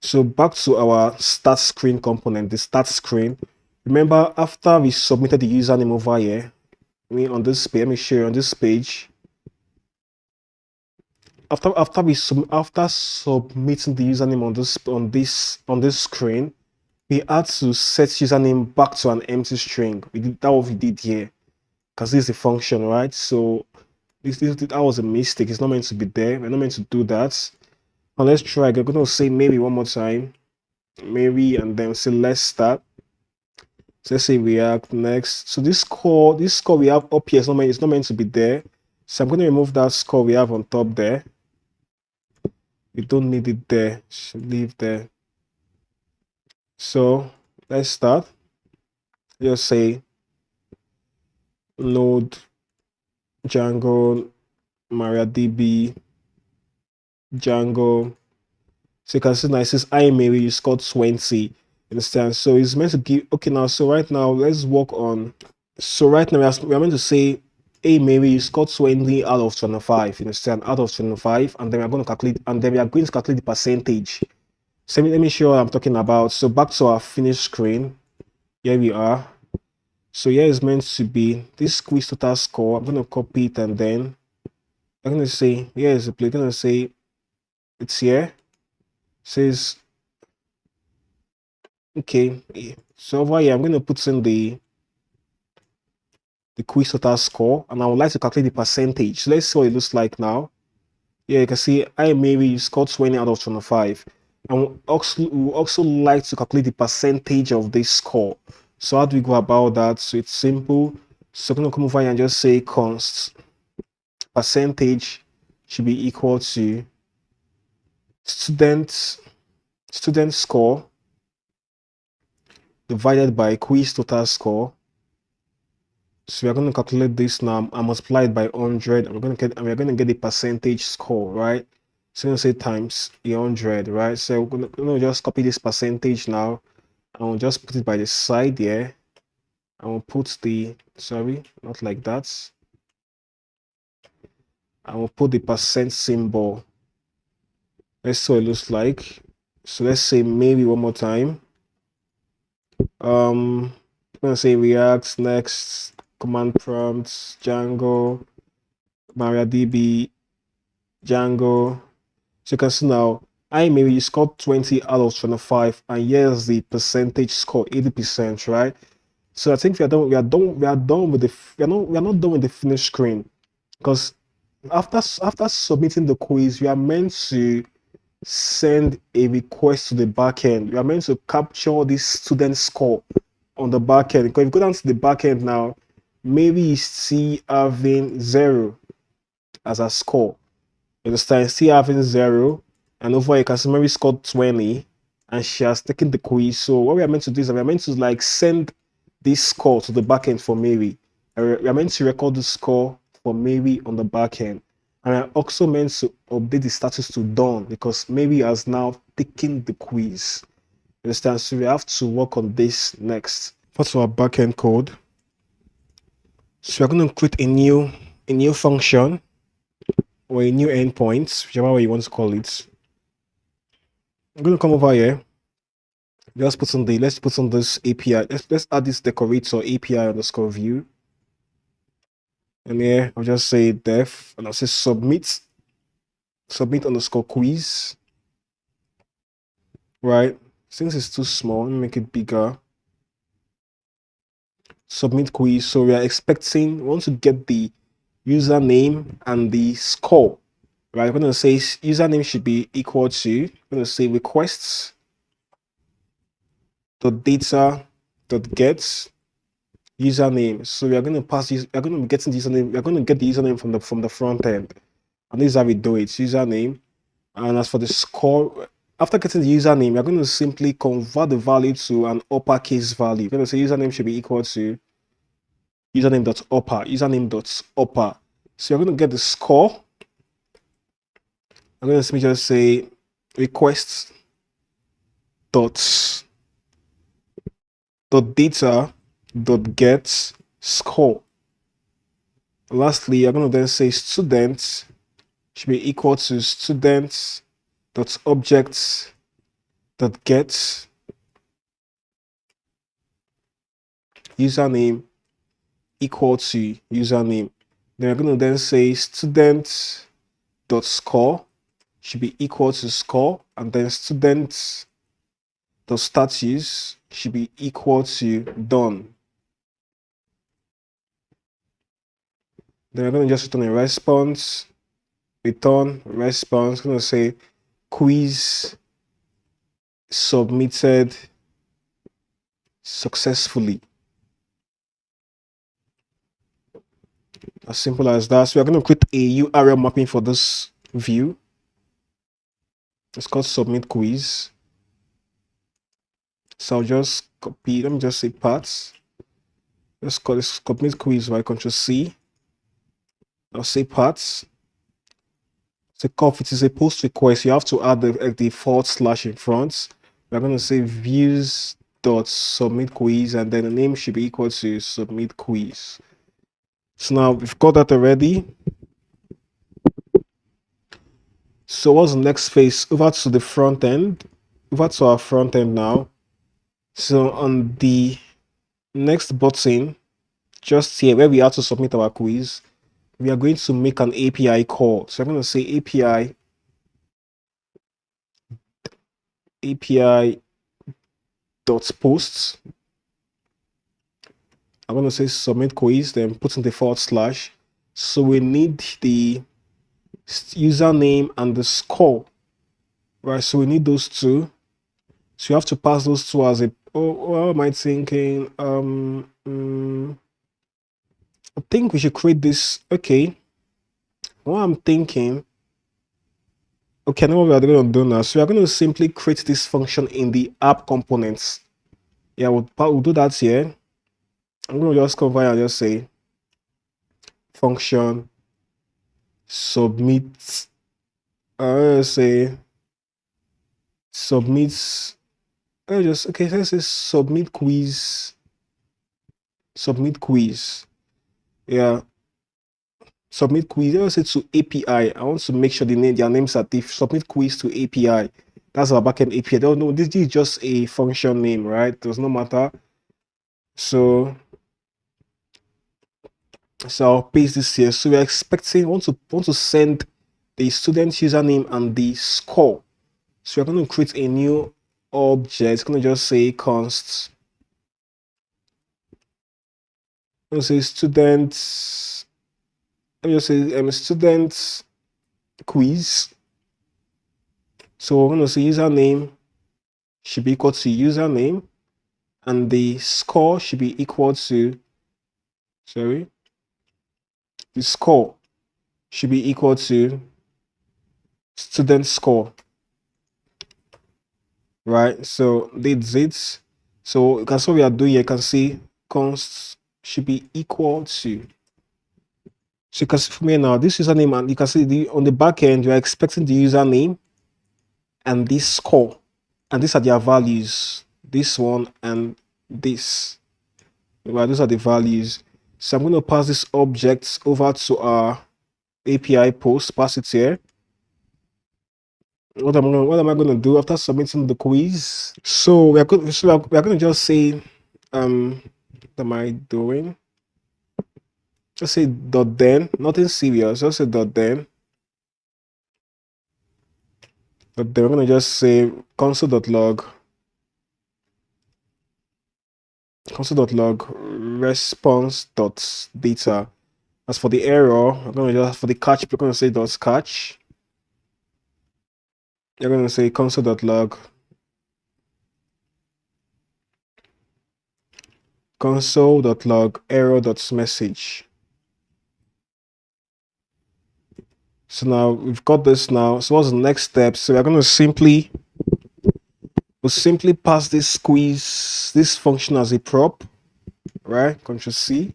So back to our start screen component, the start screen. Remember, after we submitted the username over here, on this page, let me show you on this page. After submitting the username on this screen, we had to set username back to an empty string. That what we did here, because this is a function, right? So that was a mistake. It's not meant to be there. We're not meant to do that. Now let's try. I'm going to say maybe one more time. Maybe, and then say let's start. So let's say React next. So this score we have up here it's not meant to be there. So I'm going to remove that score we have on top there. We don't need it there. Should leave there. So let's start. Just say Node, Django, MariaDB, Django. So you can see now it says maybe you scored 20. Understand? So it's meant to give. Okay, now so right now let's work on. So right now we are meant to say, hey, maybe you scored 20 out of 25. You understand? Out of 25, and then we're going to calculate, and then we are going to calculate the percentage. So let me show what I'm talking about. So back to our finished screen. Here we are. So here is meant to be this quiz total score. I'm going to copy it and then I'm gonna say here's the play. I'm gonna say it's here. Says okay. So over here, I'm gonna put in the quiz total score, and I would like to calculate the percentage. So let's see what it looks like now. Yeah, you can see I maybe scored 20 out of 25. And we also like to calculate the percentage of this score. So how do we go about that? So it's simple. So I'm gonna come over here and just say const percentage should be equal to student student score divided by quiz total score. So we're going to calculate this now and multiply it by 100, and we're going to get the percentage score, right? So we're going to say times 100, right? So we're going to just copy this percentage now, and we'll just put it by the side here, and we'll put sorry, not like that, and we'll put the percent symbol. Let's see what it looks like. So let's say maybe one more time. I'm going to say React next, command prompts, Django, MariaDB, Django. So you can see now, I maybe you scored 20 out of 25, and here's the percentage score, 80%, right? So I think we are done with we are not done with the finished screen, because after submitting the quiz, we are meant to send a request to the backend. We are meant to capture this student score on the backend. Because if you go down to the backend now, maybe you see having 0 as a score. You understand? Still having 0, and over here, Casimiri scored 20, and she has taken the quiz. So what we are meant to do is we are meant to like send this score to the backend for Mary. We are meant to record the score for Mary on the backend, and I'm also meant to update the status to done because Mary has now taken the quiz. You understand? So we have to work on this next. What's our backend code? So we're going to create a new function or a new endpoint, whichever way you want to call it. I'm going to come over here. Let's put on this API. Let's add this decorator API underscore view. And here I'll just say def, and I'll say submit underscore quiz. Right? Since it's too small, let me make it bigger. Submit quiz. So we want to get the username and the score. Right? I'm gonna say username should be equal to, I'm gonna say requests dot data dot get username. So we are going to pass this. We are going to be getting the username. We are going to get the username from the front end, and this is how we do it. Username, and as for the score, after getting the username, we are going to simply convert the value to an uppercase value. We're going to say username should be equal to username dot upper. Username dot upper. So you're going to get the score. I'm going to simply just say request dot data dot get score. Lastly, you're going to then say student should be equal to student dot objects dot get username equal to username. Then we're going to then say student dot score should be equal to score, and then student dot status should be equal to done. Then we're going to just return a response. Return response. I'm going to say quiz submitted successfully. As simple as that. So we're going to create a URL mapping for this view. It's called submit quiz. So I'll just copy, let me just say parts. Let's call this submit quiz by Control C. I'll say parts. So if it is a post request, you have to add the forward slash in front. We're going to say views dot submit quiz, and then the name should be equal to submit quiz. So now we've got that already. So what's the next phase? Over to the front end. Over to our front end now. So on the next button, just here where we have to submit our quiz, we are going to make an API call. So I'm going to say API dot posts. I'm going to say submit quiz, then put in the forward slash. So we need the username and the score, right? So we need those two. So you have to pass those two as a. Oh, what am I thinking? I think we should create this. Okay, what I'm thinking. Okay, I know what we are going to do now. So we are going to simply create this function in the app components. Yeah, we'll do that here. I'm going to just come here and just say function submit. Say submits. Okay. So let's say submit quiz. Submit quiz. Yeah, submit quiz. Let's say to API. I want to make sure their names are diff. Submit quiz to API. That's our backend API. No, this is just a function name, right? It does not matter. So I'll paste this here. So we're expecting want to send the student username and the score. So we're going to create a new object. It's going to just say const. I'm going to say students. Let me just say student quiz. So we're going to say username should be equal to username, and the score should be equal to. Sorry, the score should be equal to student score. Right, so that's it. So that's what we are doing. You can see const should be equal to. So you can see for me now this username, and you can see on the back end you are expecting the username and this score, and these are their values. This one and this. Right, those are the values. So I'm going to pass this object over to our API post. Pass it here. What am I going to do after submitting the quiz? So we are going to just say what am I doing? Just say dot then, nothing serious, just say dot then. But then we're gonna just say console.log response.data. As for the error, we're gonna just for the catch, we're gonna say dot catch. You're gonna say console.log error.message. So now we've got this now. So what's the next step? So we're gonna simply pass this function as a prop, right? Control C.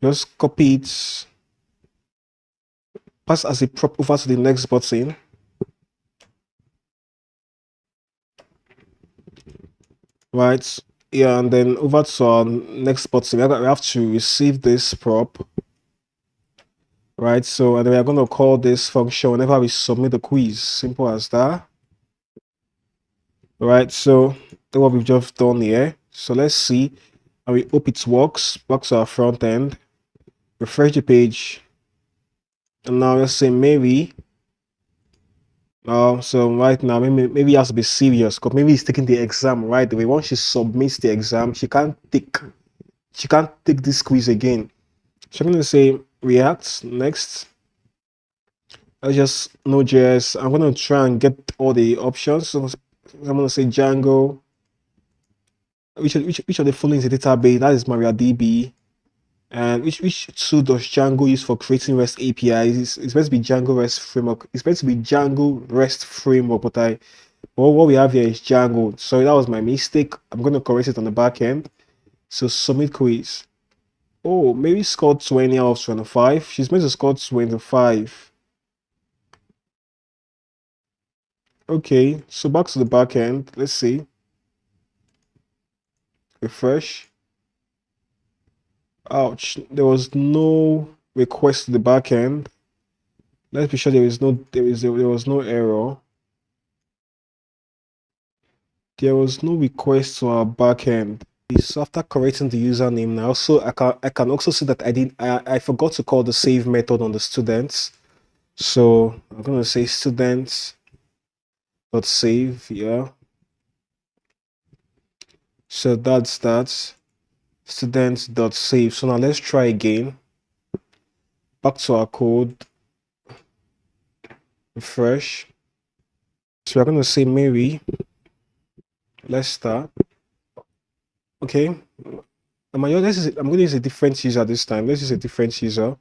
Just copy it, pass as a prop over to the next button. Right, yeah, and then over to our next button, we have to receive this prop. Right, so and then we are going to call this function whenever we submit the quiz. Simple as that. Right, so that's what we've just done here. So let's see, and we hope it works. Back to our front end. Refresh the page, and now let's say maybe. So right now maybe he has to be serious because maybe he's taking the exam right away. Once she submits the exam, she can't take this quiz again. So I'm going to say React next. Let's just Node.js. I'm going to try and get all the options. So I'm going to say Django. Which of the following is a database? That is MariaDB. And which tool does Django use for creating REST APIs? It's supposed to be Django REST framework. It's supposed to be Django REST framework, but what we have here is Django. Sorry, that was my mistake. I'm going to correct it on the back end. So submit quiz. Oh, maybe scored 20 out of 25. She's meant to score 25. Okay, so back to the back end. Let's see. Refresh. Ouch, there was no request to the back end. Let's be sure there was no error. There was no request to our back end. this. So after correcting the username now, so I can also see that I forgot to call the save method on the students. So I'm gonna say students dot save, yeah. So that's that. Students dot save. So now let's try again. Back to our code, refresh. So we're gonna say Mary. Let's start. Okay. I'm gonna use a different user this time. Let's use a different user.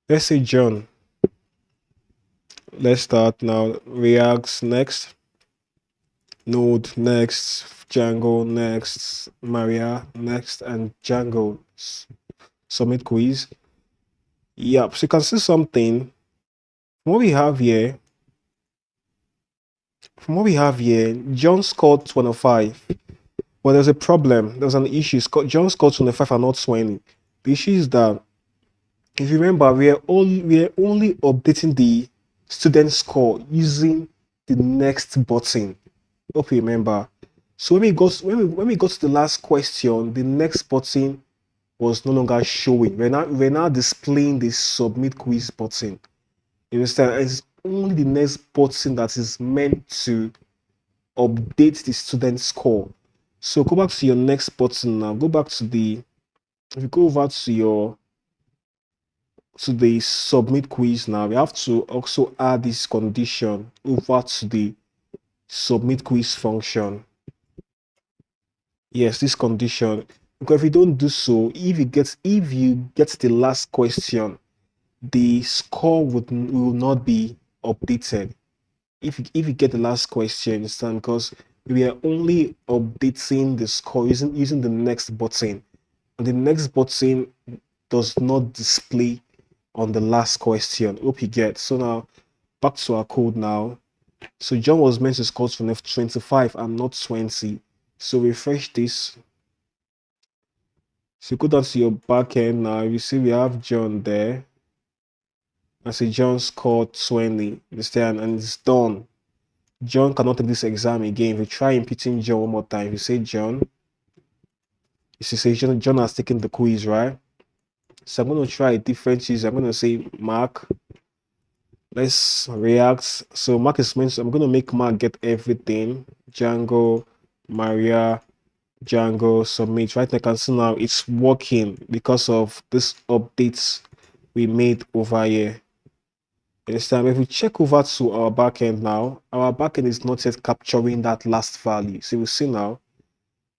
Let's say John. Let's start now. React next. Node next. Django next. Maria next, and Django. Submit quiz. Yep. So you can see something. From what we have here, John scored 25. But there's a problem. There's an issue. John scored 25 and not 20. The issue is that if you remember, we're only updating the student score using the next button. Hope you remember. So when we got to the last question, the next button was no longer showing. We're now displaying the submit quiz button. You understand? It's only the next button that is meant to update the student score. So go back to your next button now. Go back to the if you go over to the submit quiz now, we have to also add this condition over to the submit quiz function. Yes, this condition. Because if you don't do so, if you get the last question, the score will not be updated. If you get the last question, understand? Because we are only updating the score using the next button. And the next button does not display on the last question. Hope you get. So now back to our code now. So John was meant to score 25 and not 20. So refresh this. So go down to your backend now. You see we have John there. I say John scored 20. You understand? And it's done. John cannot take this exam again. If you try imputing John one more time, you say John. You say John has taken the quiz, right? So I'm going to try a different user. I'm going to say Mark. Let's React. So Mark is meant to, I'm going to make Mark get everything. Django, Maria, Django, submit. Right now, I can see now it's working because of this updates we made over here. This time, if we check over to our backend now, our backend is not yet capturing that last value. So we see now,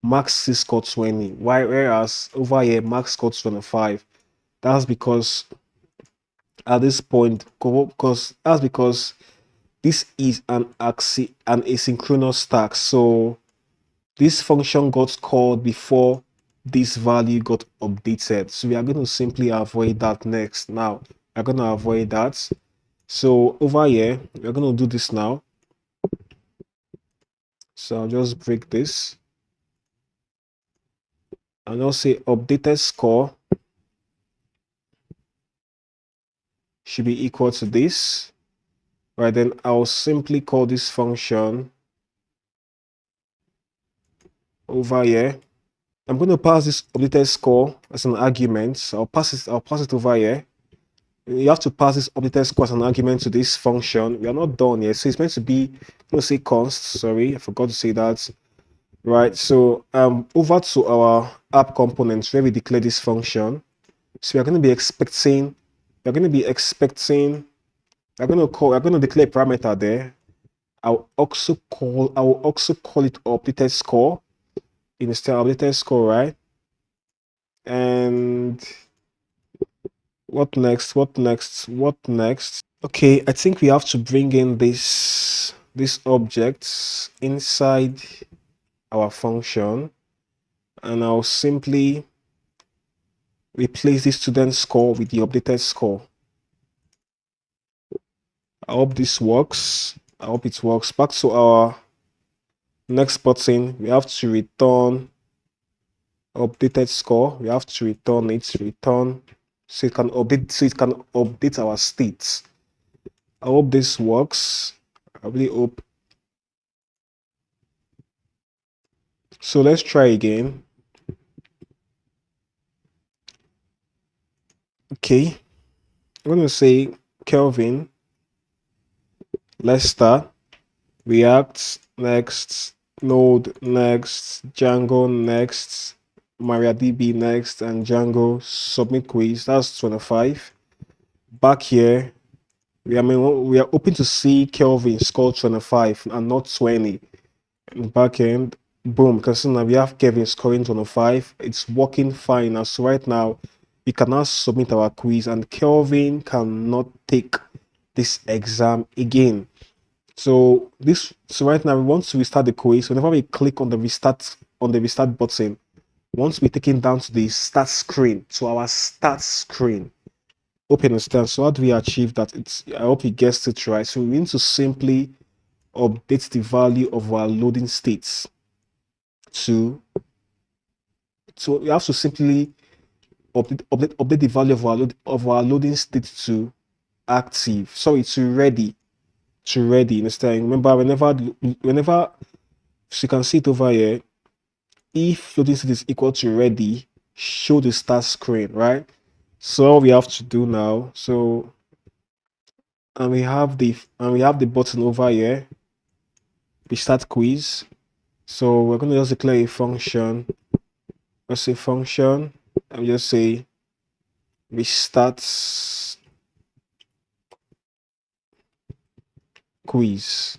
Max scored 20, whereas over here, Max scored 25. That's because at this point, because this is an asynchronous stack. So this function got called before this value got updated. So we are going to simply avoid that next. Now, we're going to avoid that. So over here, we're going to do this now. So I'll just break this. And I'll say updated score should be equal to this. Right, then I'll simply call this function over here. I'm going to pass this updated score as an argument. So I'll pass it over here. You have to pass this updated score as an argument to this function. We are not done yet. So it's meant to be, I'm going to say const. Sorry, I forgot to say that. Right, so over to our app components where we declare this function. So we're going to be expecting, we're going to declare a parameter there. I will also call it updated score. Instead of updated score, right? And what next? Okay, I think we have to bring in this objects inside our function, and I'll simply replace the student score with the updated score. I hope this works. I hope it works. Back to our next button, we have to return updated score. We have to return so it can update our states. I hope this works. I really hope. So let's try again. Okay, I'm gonna say Kelvin. Let's start. React next, Node next, Django next, MariaDB next, and Django submit quiz. That's 25. Back here, we are hoping to see Kelvin score 25 and not 20. In backend, boom, because now we have Kevin scoring 25. It's working fine. As right now, we can now submit our quiz, and Kelvin cannot take this exam again. So right now, once we start the quiz, whenever we click on the restart button, once we're taken down to the start screen, to our start screen. Hope you understand. So how do we achieve that? I hope you guessed it right. So we need to simply update the value of our loading states to so we have to simply update the value of our loading state to active. Sorry, to ready. To ready. Understand? Remember, whenever so you can see it over here. If loading state is equal to ready, show the start screen, right? So all we have to do now. So and we have the button over here, the start quiz. So we're gonna just declare a function. Let's say function and just say restart quiz.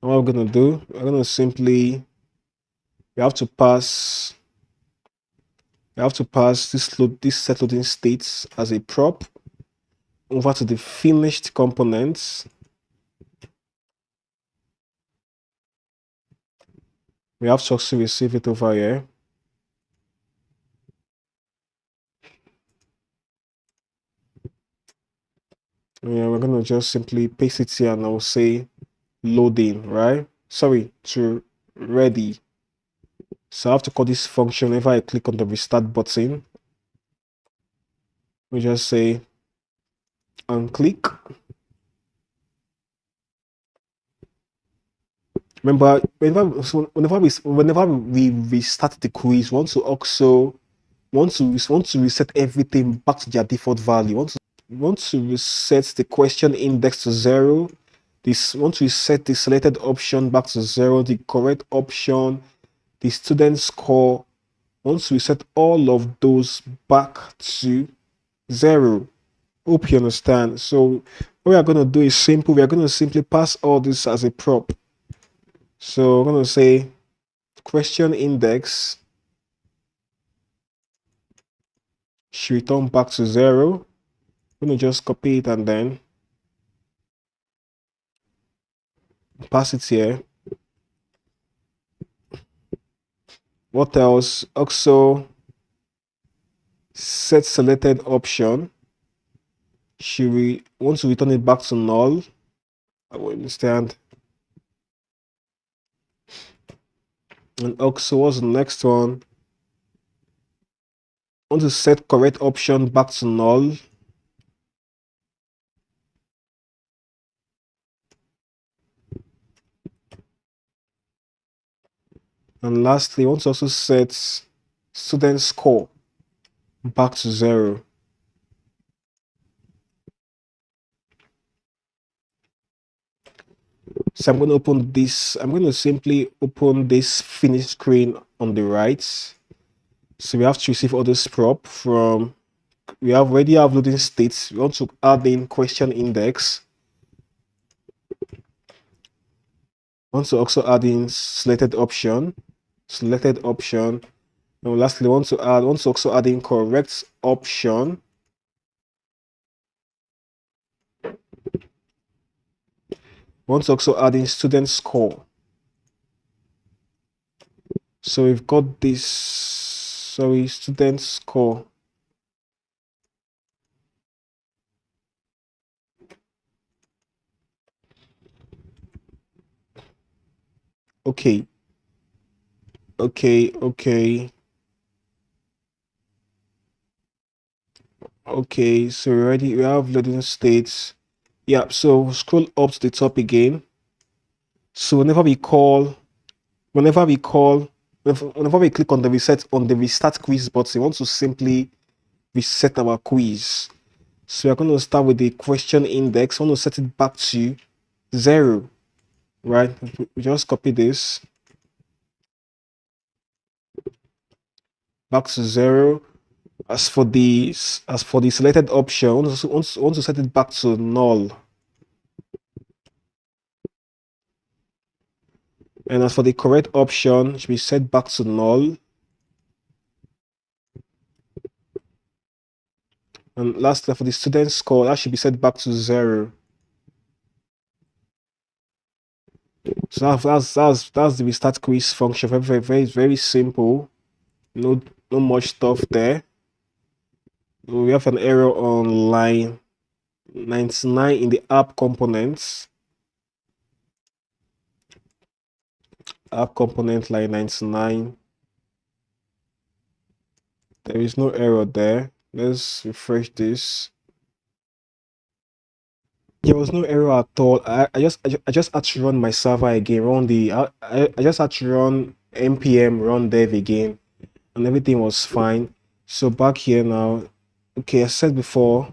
And what we're gonna do, we're gonna simply we have to pass this set loading states as a prop over to the finished components. We have to also receive it over here. Yeah, we're gonna just simply paste it here and I'll say loading, right? Sorry, to ready. So I have to call this function whenever I click on the restart button. We just say unclick. Remember, whenever we restart the quiz, want to reset everything back to their default value. Want to reset the question index to 0. Want to reset the selected option back to 0, the correct option, the student score. Want to reset all of those back to 0. Hope you understand. So what we are going to do is simple. We are going to simply pass all this as a prop. So we're going to say question index should return back to 0. I'm going to just copy it and then pass it here. What else? Also, set selected option. Should we want to return it back to null? I will understand. And also, what's the next one? Want to set correct option back to null. And lastly, want to also set student score back to 0. So I'm going to open this. I'm going to simply open this finish screen on the right. So we have to receive all this prop from. We have already have loading states. We want to add in question index. Want to also add in selected option. And lastly, want to also add in correct option. Want to also add in student score. So we've got this. Sorry, student score. Okay. Okay. So we have loading states. Yeah, so scroll up to the top again. So whenever we call whenever we click on the restart quiz button, we want to simply reset our quiz. So we're going to start with the question index. I want to set it back to 0, right? We just copy this back to 0. As for the selected option, I want to set it back to null. And as for the correct option, it should be set back to null. And lastly, for the student score, that should be set back to 0. So that's the restart quiz function. Very simple. No much stuff there. We have an error on line 99 in the app components. App component line 99. There is no error there. Let's refresh this. There was no error at all. I just had to run my server again. I just had to run npm run dev again, and everything was fine. So back here now. Okay, I said before,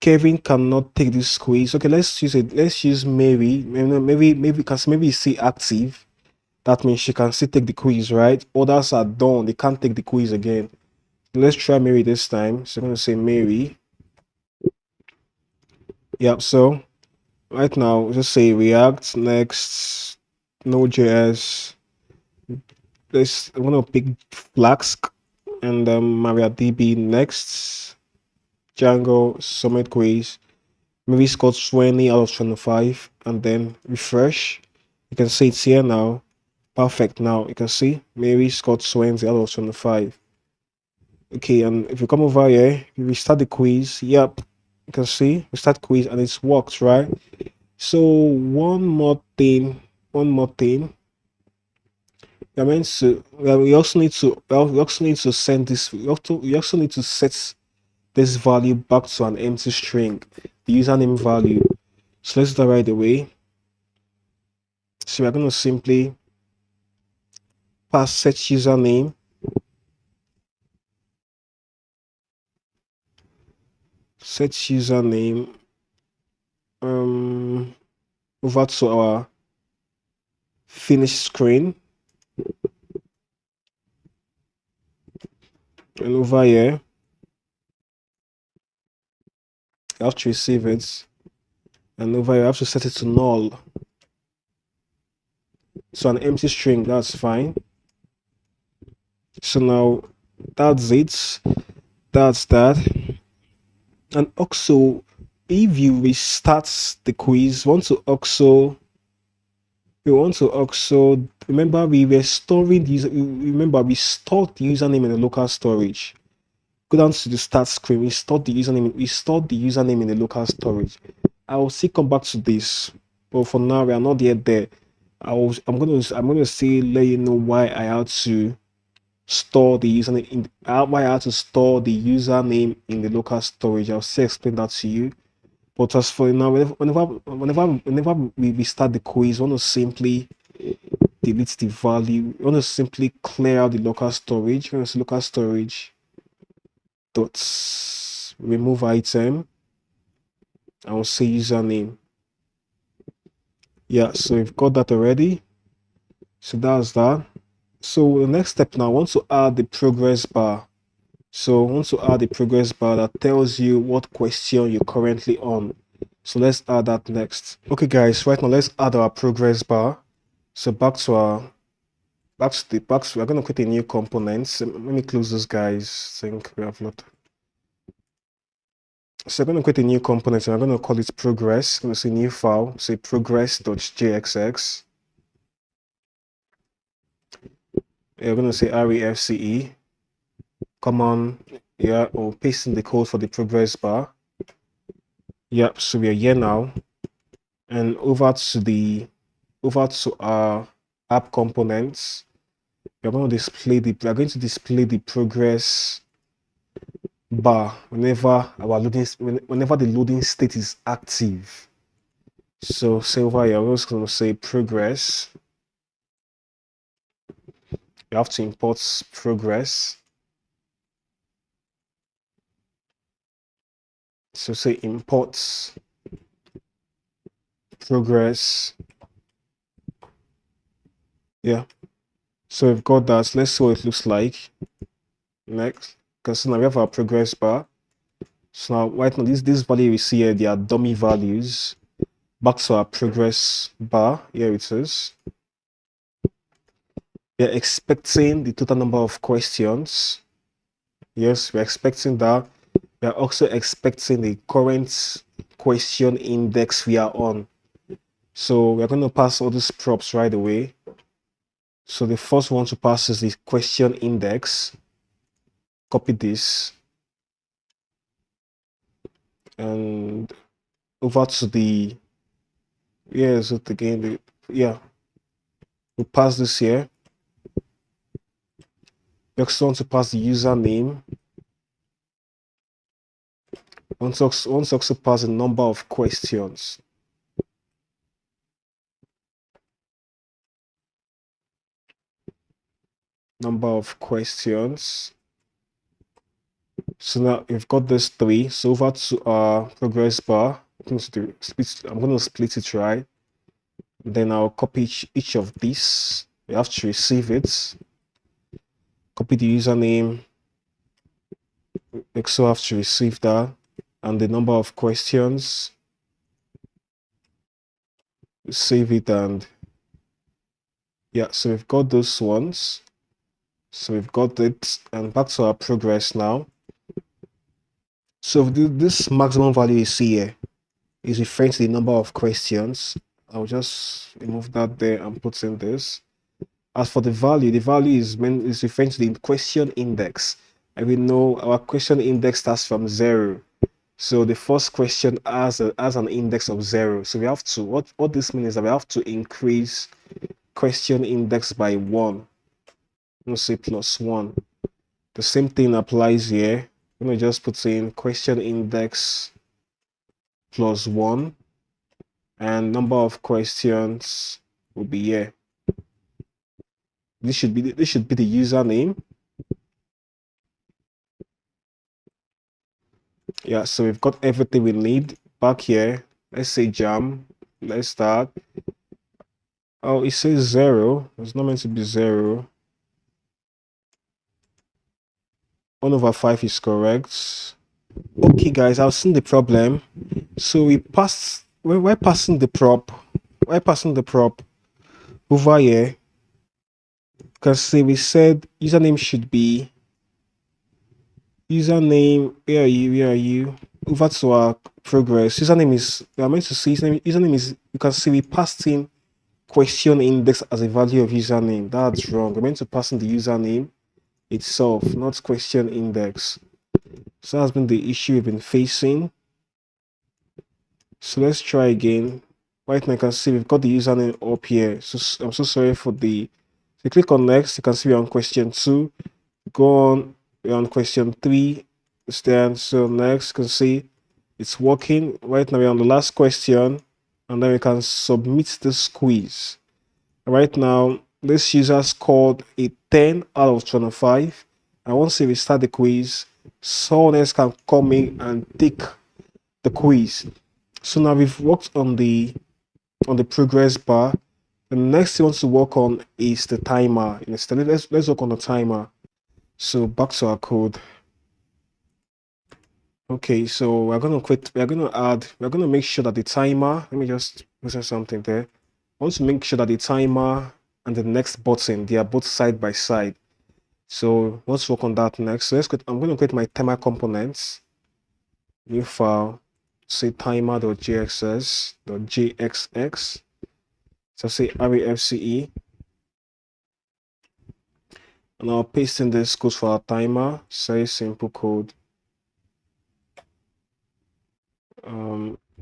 Kevin cannot take this quiz. Okay, let's use it. Let's use Mary. Because maybe it's still active. That means she can still take the quiz, right? Others are done. They can't take the quiz again. Let's try Mary this time. So I'm going to say Mary. Yep. So right now, just say React next, Node.js. I'm going to pick Flask and MariaDB next. Django submit quiz. Maybe score 20 out of 25 and then refresh. You can see it's here now. Perfect. Now you can see Mary scored 20 out of 25. Okay, and if you come over here, you restart the quiz. Yep, you can see restart quiz and it's worked, right? So one more thing. I meant to. Well, we also need to. Well, we also need to send this. We also need to set this value back to an empty string, the username value. So let's do that right away. So we're going to simply pass set username. Set username over to our finish screen. And over here, you have to receive it. And over here, you have to set it to null. So an empty string, that's fine. So now that's it. That's that. And also, if you restart the quiz, we want to also remember we were storing these. Remember we stored the username in the local storage. Go down to the start screen. We stored the username. We stored the username in the local storage. I will still come back to this, but for now we are not yet there. I'm gonna say let you know why I had to store the username why I had to store the username in the local storage. I'll still explain that to you. But as for now, whenever we restart the quiz, we want to simply delete the value. We want to simply clear out the local storage. We want to say local storage dot remove item. I will say username. Yeah, so we've got that already. So that's that. So the next step now, I want to add the progress bar. So I want to add the progress bar that tells you what question you're currently on. So let's add that next. Okay, guys, right now let's add our progress bar. So we're gonna create a new component. So let me close this, guys. I think we have not. So I'm gonna create a new component and I'm gonna call it progress. I'm gonna say new file, say progress.jxx. You're gonna say refce. Come on, yeah, or paste in the code for the progress bar. Yep, so we are here now. And over to our app components. We're going to display the progress bar whenever the loading state is active. So say over here, we're just going to say progress. we have to import progress. So say import progress. Yeah. So we've got that. Let's see what it looks like. Next. Because now we have our progress bar. So now right now this value we see here, they are dummy values. Back to our progress bar. Here it is. We are expecting the total number of questions. Yes, we're expecting that. We are also expecting the current question index we are on. So we're going to pass all these props right away. So the first one to pass is the question index. Copy this. And over to the, so again, we pass this here. We also want to pass the username. Want to also pass the number of questions. Number of questions. So now we've got this 3. So over to our progress bar. I'm going to split it right. Then I'll copy each of these. We have to receive it. Copy the username. We also have to receive that. And the number of questions. Save it, and so we've got those ones. So we've got it, and back to our progress now. So this maximum value you see here is referring to the number of questions. I'll just remove that there and put in this. As for the value is referring to the question index. And we know our question index starts from 0. So the first question has an index of 0. So we have to, what this means is that we have to increase question index by 1. Let's say +1. The same thing applies here. I'm going to just put in question index +1, and number of questions will be here. This should be the username. Yeah, so we've got everything we need back here. Let's say jam. Let's start. Oh, it says 0. It's not meant to be 0. 1/5 is correct. Okay, guys, I've seen the problem. So we're passing the prop. We're passing the prop over here. Because see, we said username should be username. Where are you? Over to our progress. Username is, we are meant to see username is, you can see we passed in question index as a value of username. That's wrong. We're meant to pass in the username itself, not question index. So that's been the issue we've been facing. So let's try again. Right now you can see we've got the username up here. So I'm so sorry for the, if you click on next, you can see we're on question 2. Go on, we're on question 3. Stand. So next, you can see it's working. Right now we're on the last question, and then we can submit this quiz. Right now, this user scored a 10 out of 25. And once we start the quiz, someone else can come in and take the quiz. So now we've worked on the progress bar. The next thing we want to work on is the timer. Instead, let's work on the timer. So back to our code. Okay, so we're gonna make sure that the timer, let me just say something there. I want to make sure that the timer and the next button, they are both side by side. So let's work on that next. So I'm going to create my timer components. New file, say timer.jxs.jxx. So say array-fce, and I'll paste in this code for our timer. Say simple code.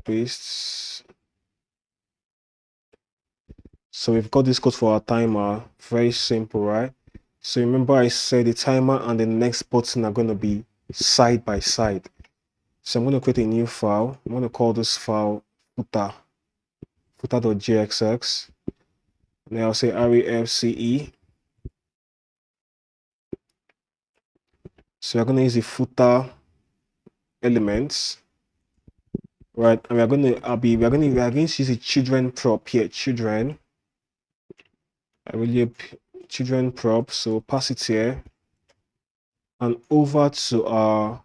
Paste. So we've got this code for our timer. Very simple, right? So remember I said the timer and the next button are going to be side by side. So I'm going to create a new file. I'm going to call this file footer.jxx. And then I'll say array-fce. So we're going to use the footer elements, right? And we are going to use a children prop here, children. I will children prop. So pass it here and over to our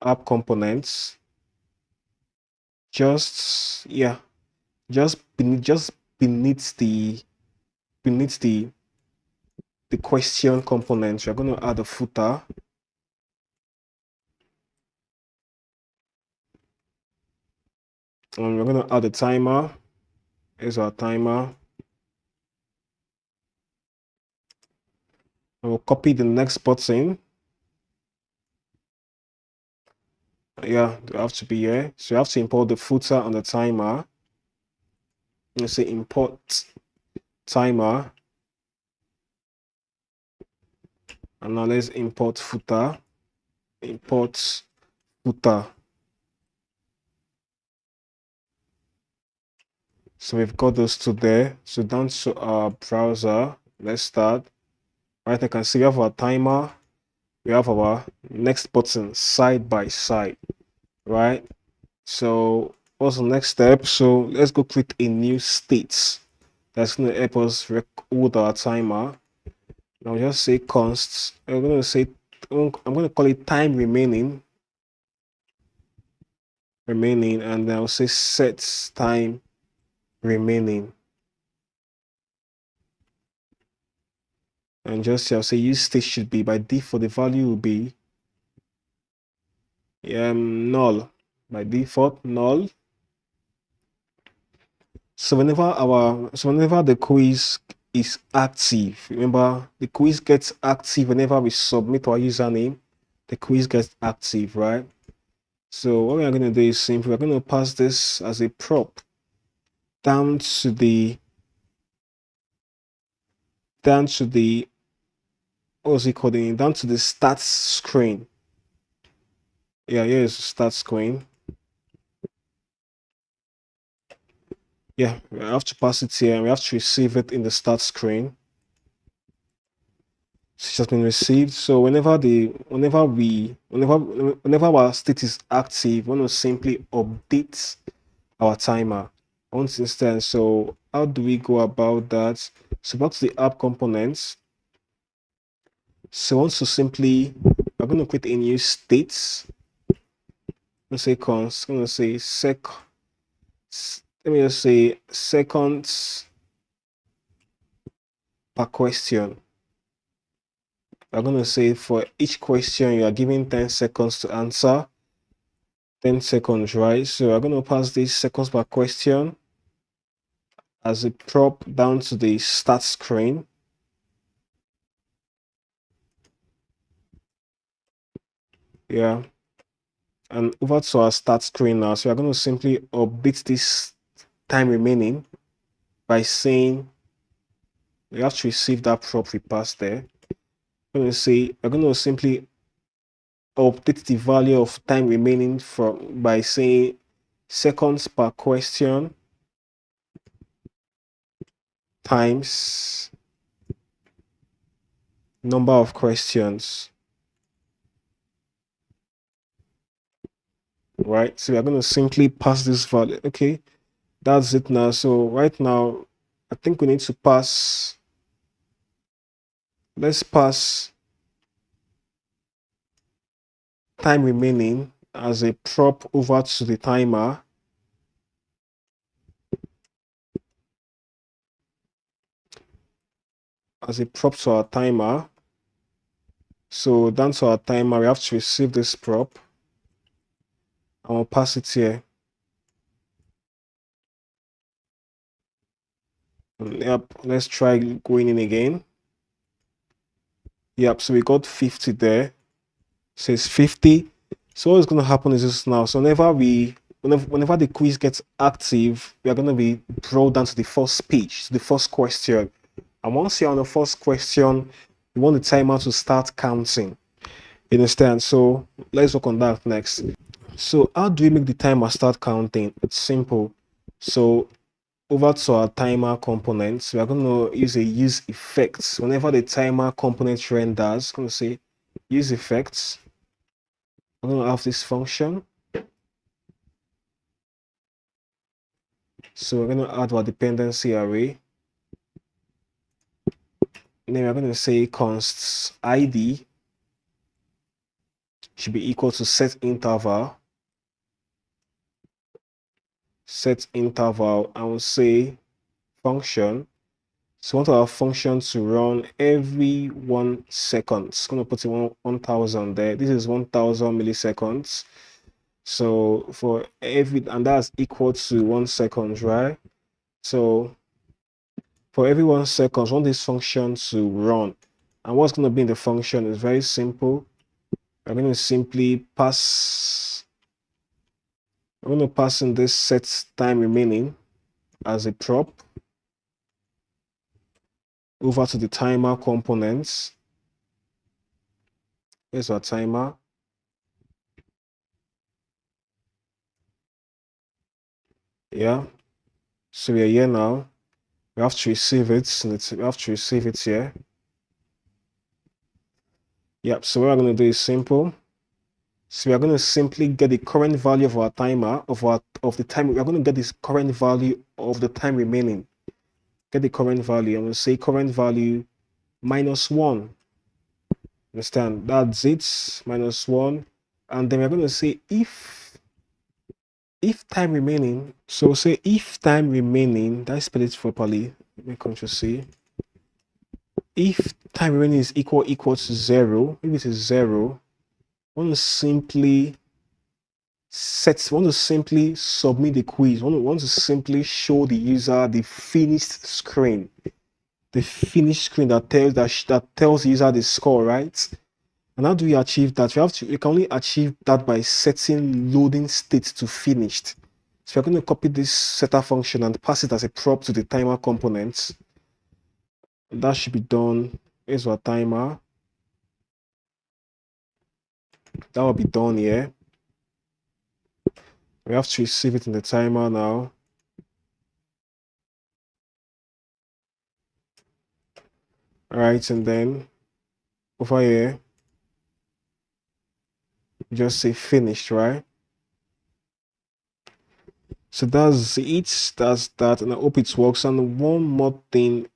app components. Just yeah, just beneath the question component, we're going to add a footer. And we're going to add a timer. Here's our timer. And we'll copy the next button. Yeah, they have to be here. So you have to import the footer and the timer. You say import timer. And now let's import footer. Import footer. So we've got those two there. So down to our browser, let's start. Right, I can see we have our timer. We have our next button side by side, right? So what's the next step? So let's go create a new state that's going to help us hold our timer. I'll just say const. I'm going to say I'm going to call it time remaining, and then I'll say set time remaining, and just I'll say use state should be by default. The value will be null by default null. So whenever the quiz is active, remember the quiz gets active whenever we submit our username. The quiz gets active, right? So what we are going to do is simple. We're going to pass this as a prop down to the what's it called? Down to the start screen. Yeah, here's the start screen. Yeah, we have to pass it here and we have to receive it in the start screen. It has been received. So whenever our state is active, we want to simply update our timer once instance. So how do we go about that? So back to the app components. So once to simply, we're going to create a new state. Let's say const. I'm going to say let me just say seconds per question. We're going to say for each question you are given 10 seconds to answer. 10 seconds, right? So I'm going to pass this seconds per question as a prop down to the start screen. Yeah. And over to our start screen now. So we're going to simply update this time remaining by saying we have to receive that prop we passed there. We're going to simply update the value of time remaining by saying seconds per question times number of questions, right? So we're going to simply pass this value. Okay, that's it now. So right now I think we need to pass, let's pass time remaining as a prop over to the timer. As a prop to our timer. So down to our timer, we have to receive this prop and we'll pass it here. Yep, let's try going in again. Yep, so we got 50 there. It says 50. So what's going to happen is this now. So whenever the quiz gets active, we are going to be brought down to the first page, to the first question. And once you're on the first question, you want the timer to start counting. You understand? So let's work on that next. So how do we make the timer start counting? It's simple. So over to our timer components, we are going to use a use effects. Whenever the timer component renders, I'm going to say use effects. I'm going to have this function. So we're going to add our dependency array. And then we're going to say const id should be equal to set interval. Set interval, and we'll say function. So we want our function to run every 1 second. It's going to put in 1000 there. This is 1000 milliseconds. So for every, and that's equal to 1 second, right? So for every 1 second, we want this function to run. And what's going to be in the function is very simple. I'm going to simply pass, I'm going to pass in this set time remaining as a prop over to the timer components. Here's our timer. Yeah. So we are here now. We have to receive it. We have to receive it here. Yep. So what we're going to do is simple. So we are going to simply get the current value of our timer of the time. We are going to get this current value of the time remaining. Get the current value. I'm going to say current value -1. Understand? That's it. -1. And then we're going to say if time remaining. So we'll say if time remaining. Did I spell it properly? Let me Ctrl C. If time remaining is equal to 0, if it is 0, I want to simply submit the quiz. I want to simply show the user the finished screen. The finished screen that tells the user the score, right? And how do we achieve that? We can only achieve that by setting loading state to finished. So we're going to copy this setter function and pass it as a prop to the timer component. That should be done. Here's our timer. That will be done here. We have to receive it in the timer now. All right, and then over here, just say finished, right? So that's it. That's that, and I hope it works. And one more thing.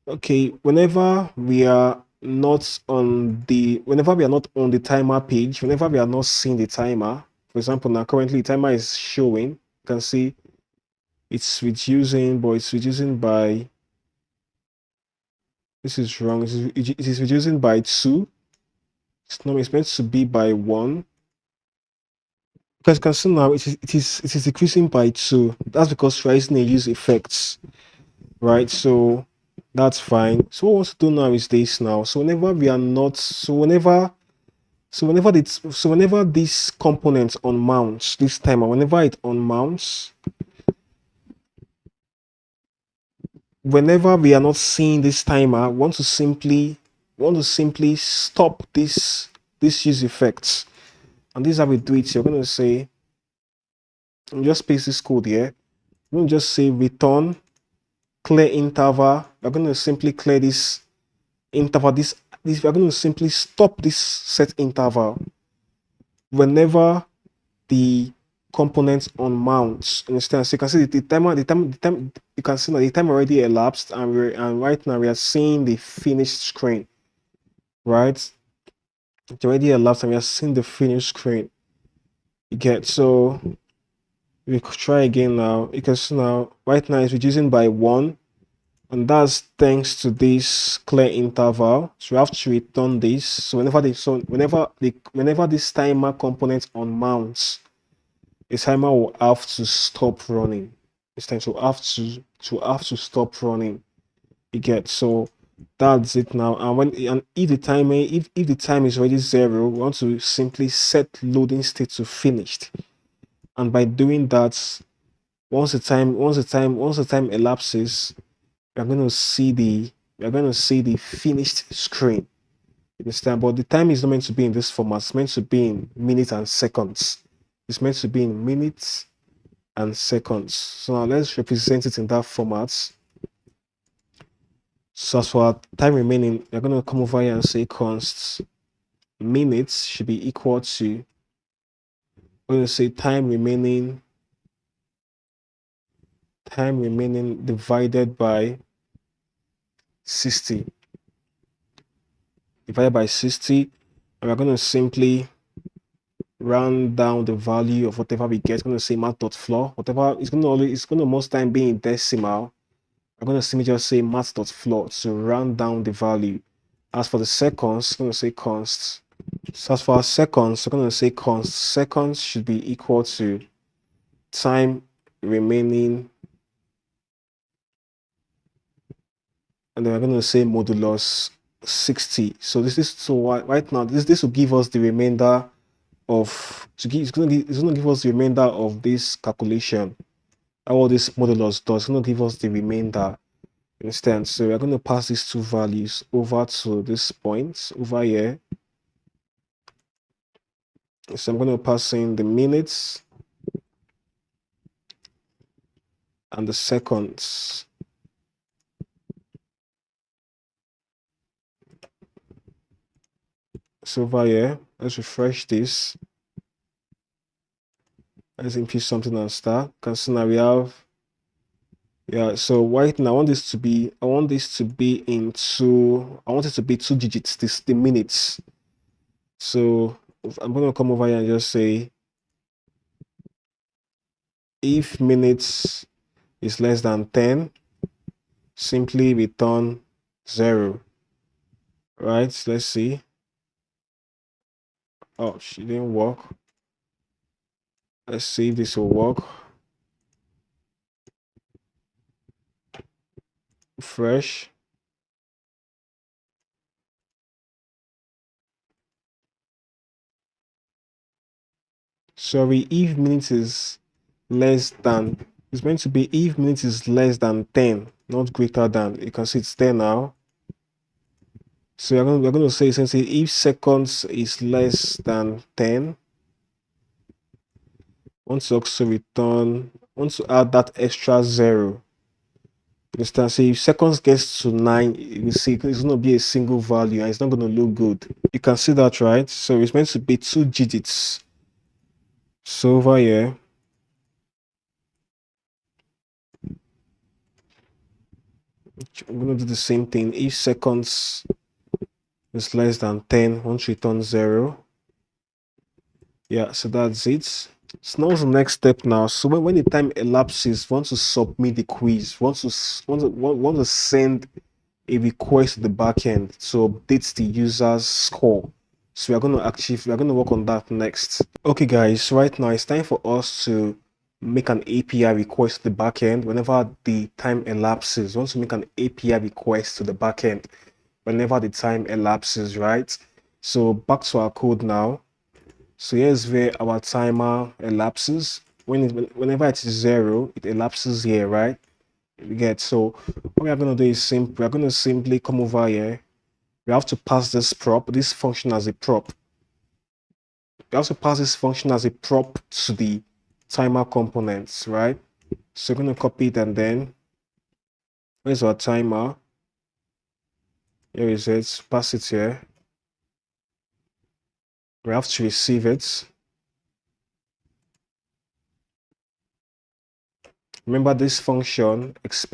Okay, whenever we are not on the timer page, whenever we are not seeing the timer, for example, now currently the timer is showing. You can see it's reducing, but it's reducing by, this is wrong. It is reducing by 2. It's meant to be by 1. Because you can see now it is decreasing by 2. That's because we're using a use effects, right? So that's fine. So what we want to do now is this now. So whenever we are not, whenever this component unmounts this timer, whenever it unmounts, whenever we are not seeing this timer, we want to simply stop this use effects. And this is how we do it. So you're going to say, just paste this code here. We're going to just say return clear interval. We're going to simply clear this interval. We're going to simply stop this set interval whenever the components on mounts. Understand? So you can see the time. You can see that the time already elapsed, and right now we are seeing the finished screen. Right? It's already elapsed, and we are seeing the finished screen. You get, so we could try again now. Because now right now it's reducing by 1. And that's thanks to this clear interval. So we have to return this. So whenever this timer component on mounts, the timer will have to stop running. It's time to have to stop running. You get, so that's it now. And if the time is already 0, we want to simply set loading state to finished. And by doing that, once the time elapses, we're going to see the finished screen. You understand? But the time is not meant to be in this format. It's meant to be in minutes and seconds. It's meant to be in minutes and seconds. So now let's represent it in that format. So as for our time remaining, we're going to come over here and say const minutes should be equal to, we're going to say time remaining divided by 60. Divided by 60. And we're going to simply round down the value of whatever we get. It's going to say math.floor. Whatever it's going to most time be in decimal. I'm going to simply just say math.floor to round down the value. As for the seconds, I'm going to say const. So as for our seconds, we're going to say const. Seconds should be equal to time remaining, and then we're going to say modulus 60. So this is right now this will give us the remainder of it's going to give us the remainder of this calculation. All this modulus does, it's going to give us the remainder instead. So we're going to pass these two values over to this point over here. So I'm going to pass in the minutes and the seconds. So over here, let's refresh this. Let's input something and start. Because now we have, yeah, so right now I want it to be two digits, the minutes. So I'm going to come over here and just say if minutes is less than 10, simply return 0. Right, let's see. Oh, she didn't work. Let's see if this will work. Fresh. Sorry, if minutes is less than, it's meant to be if minutes is less than 10, not greater than. You can see it's there now. So we're going to say essentially if seconds is less than 10, want to also return, want to add that extra 0. Understand? So if seconds gets to 9, you see it's going to be a single value and it's not going to look good. You can see that, right? So it's meant to be 2 digits. So over here, I'm going to do the same thing. If seconds is less than 10, want to return 0. Yeah, so that's it. So now the next step now. So when the time elapses, want to submit the quiz, want to send a request to the backend to update the user's score. So we're going to work on that next. Okay, guys, right now it's time for us to make an API request to the backend whenever the time elapses. We want to make an API request to the backend whenever the time elapses, right? So back to our code now. So here's where our timer elapses. Whenever it is 0, it elapses here, right? You get, so what we're going to do is simple. We're going to simply come over here. We have to pass this function as a prop. We have to pass this function as a prop to the timer components, right? So we're going to copy it and then where's our timer? Here is it. Pass it here. We have to receive it. Remember, this function is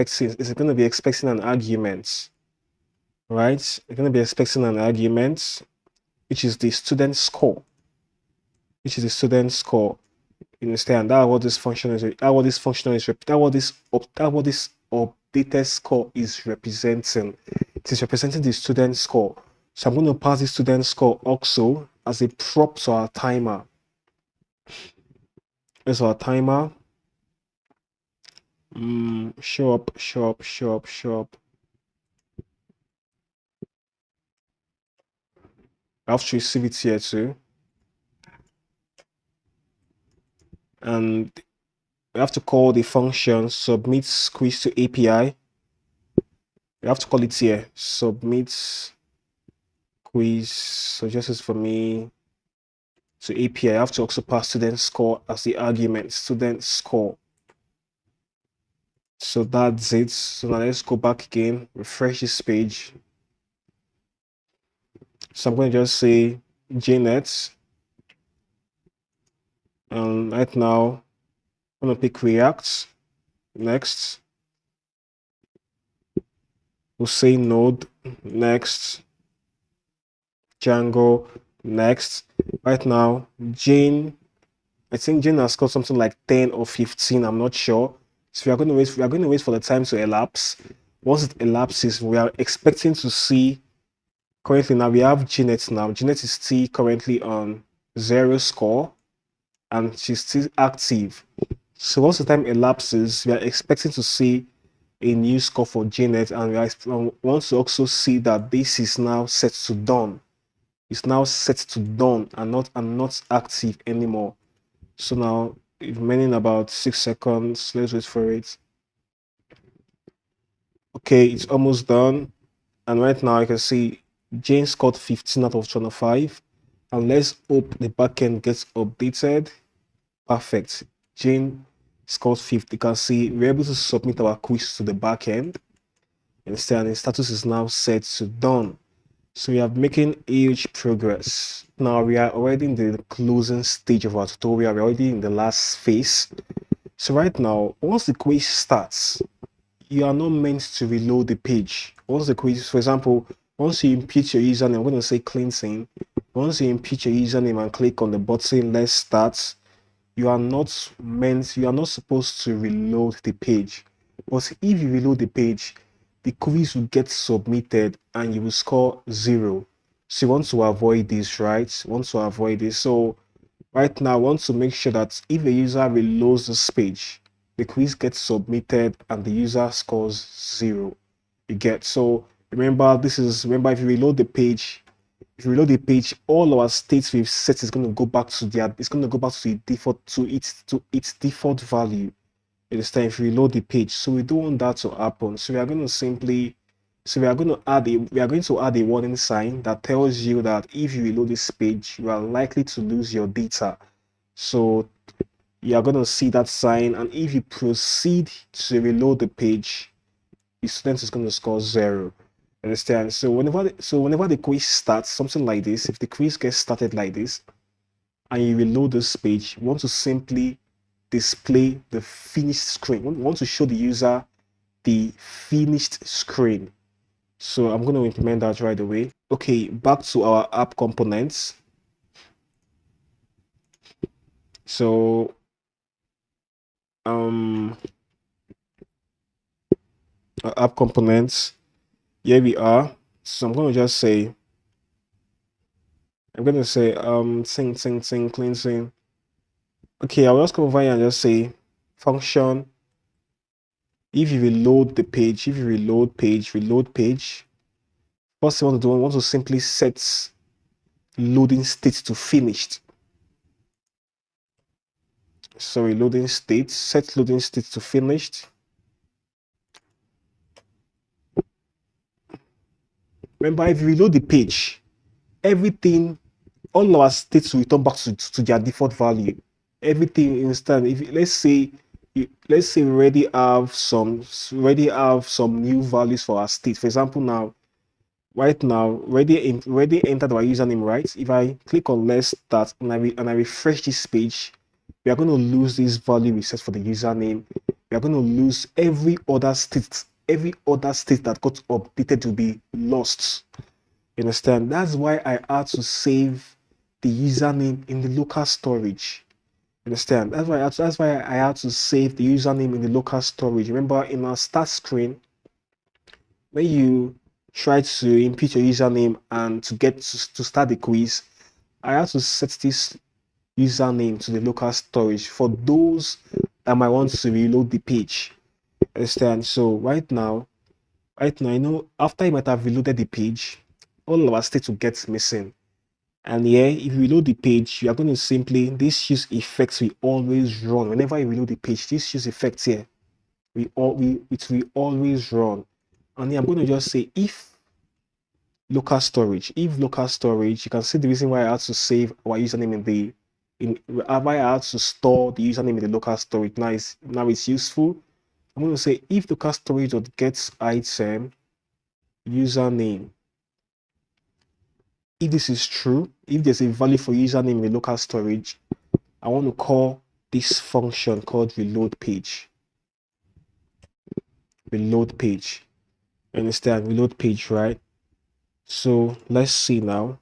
going to be expecting an argument, right? It's going to be expecting an argument, which is the student score, You understand? That's what this function is. That what this function is. That what this updated score is representing. It is representing the student score. So I'm going to pass the student score also as a prop to our timer. There's our timer. Show up. I have to receive it here too. And we have to call the function submit quiz to API. We have to call it here, submit quiz. So just as for me to API, I have to also pass student score as the argument, student score. So that's it. So now let's go back again, refresh this page. So I'm going to just say JNet. And right now, I'm going to pick React. Next. We'll say Node. Next. Django. Next. Right now, Jane. I think Jane has got something like 10 or 15. I'm not sure. So we are going to wait. We are going to wait for the time to elapse. Once it elapses, we are expecting to see. Currently, now we have Jeanette. Now Jeanette is still currently on 0 score, and she's still active. So once the time elapses, we are expecting to see a new score for Jeanette, and we want to also see that this is now set to done. It's now set to done and not active anymore. So now, remaining about 6 seconds. Let's wait for it. Okay, it's almost done. And right now, I can see Jane scored 15 out of 25. And let's hope the backend gets updated. Perfect. Jane scored 50. You can see we're able to submit our quiz to the backend. Instead, the status is now set to done. So we are making huge progress. Now we are already in the closing stage of our tutorial. We're already in the last phase. So right now, once the quiz starts, you are not meant to reload the page. Once the quiz, for example, once you input your username, I'm going to say cleansing. Once you input your username and click on the button, let's start, you are not supposed to reload the page. But if you reload the page, the quiz will get submitted and you will score 0. So you want to avoid this, right? You want to avoid this. So right now, I want to make sure that if a user reloads this page, the quiz gets submitted and the user scores 0. You get, so remember, if you reload the page, all our states we've set is going to go back to the default, to its default value. It is time if you reload the page. So we don't want that to happen. So we are going to add a warning sign that tells you that if you reload this page, you are likely to lose your data. So you are going to see that sign, and if you proceed to reload the page, the student is going to score 0. Understand? So whenever the quiz starts, something like this, if the quiz gets started like this, and you reload this page, you want to simply display the finished screen. We want to show the user the finished screen. So I'm going to implement that right away. Okay, back to our app components. So our app components, here we are. So I'm going to just say, sing cleansing. Okay, I'll just come over here and just say function. If you reload page, first thing we want to simply set loading state to finished. Sorry, set loading state to finished. Remember, if you reload the page, all our states will return back to their default value. Everything instant. If let's say we already have some new values for our state. For example, right now, already entered our username, right? If I click on let's start and I refresh this page, we are going to lose this value we set for the username. We are going to lose every other state. Every other state that got updated will be lost. You understand? That's why I had to save the username in the local storage. You understand? That's why I had to save the username in the local storage. Remember, in our start screen, when you try to input your username and to start the quiz, I had to set this username to the local storage for those that might want to reload the page. Understand? So right now, I know after you might have reloaded the page, all our states will get missing. And here, if you reload the page, you are going to simply, this use effects will always run. Whenever you reload the page, this use effects here, it will always run. And here I'm going to just say if local storage, you can see the reason why I had to save our username why I had to store the username in the local storage. Now it's useful. I'm going to say if local storage dot gets item username. If this is true, if there's a value for username in the local storage, I want to call this function called reload page. Reload page. Understand? Reload page, right? So let's see now.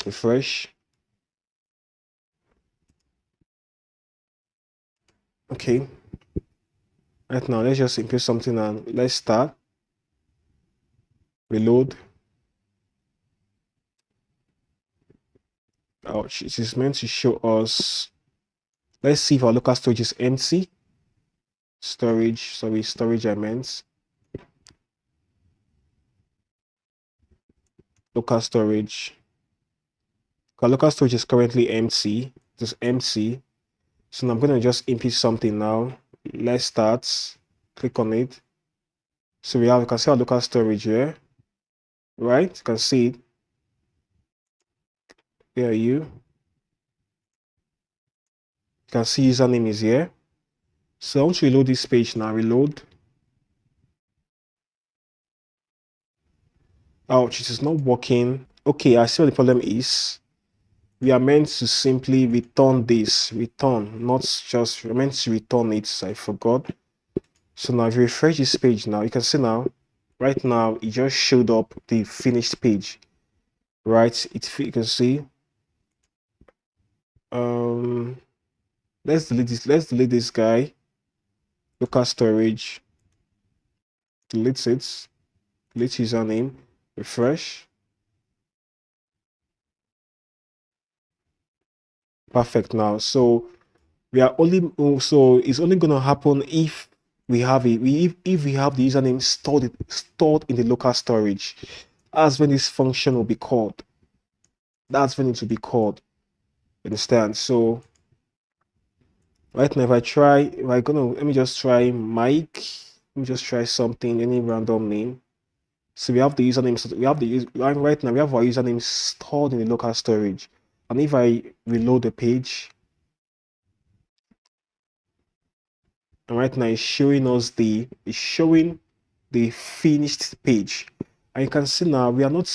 Refresh. Okay. Right now, let's just input something and let's start. Reload. Ouch. It is meant to show us. Let's see if our local storage is empty. Storage I meant. Local storage. Our local storage is currently empty. It's empty. So now I'm going to just input something now. Let's start. Click on it. So we can see our local storage here. Right? You can see it. Here you can see username is here. So I want to reload this page now. Reload. Ouch, it is not working. Okay, I see what the problem is. We are meant to simply return this. Return, not just, we're meant to return it. I forgot. So now if you refresh this page now, you can see now, right now, it just showed up the finished page. Right? You can see. Let's delete this guy. Local storage. Delete it. Delete username. Refresh. Perfect now. So we are only so it's only gonna happen if we have if we have the username stored in the local storage. That's when this function will be called. That's when it will be called. Understand? So right now, let me just try Mike. Let me just try something, any random name. So we have the username. So right now we have our username stored in the local storage. And if I reload the page, and right now it's showing the finished page. And you can see now we are meant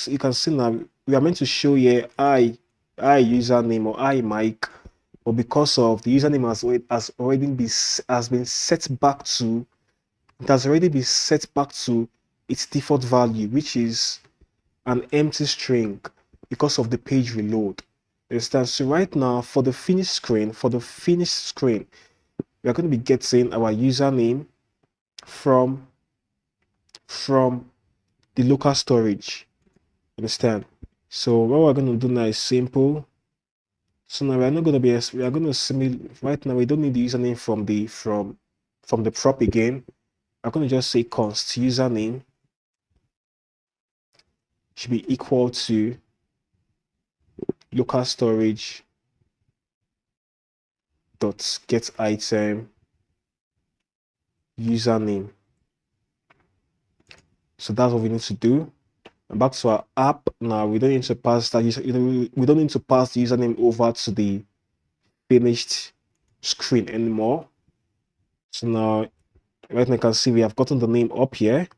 to show here I username or I Mike, but because of the username has been set back to it has already been set back to its default value, which is an empty string because of the page reload. Understand? So right now for the finished screen, we are going to be getting our username from the local storage. Understand? So what we're going to do now is simple. So now we are going to simulate. Right now we don't need the username from the prop again. I'm going to just say const username should be equal to local storage dot get item username. So that's what we need to do. And back to our app now. We don't need to pass that we don't need to pass the username over to the finished screen anymore. So now right now you can see we have gotten the name up here,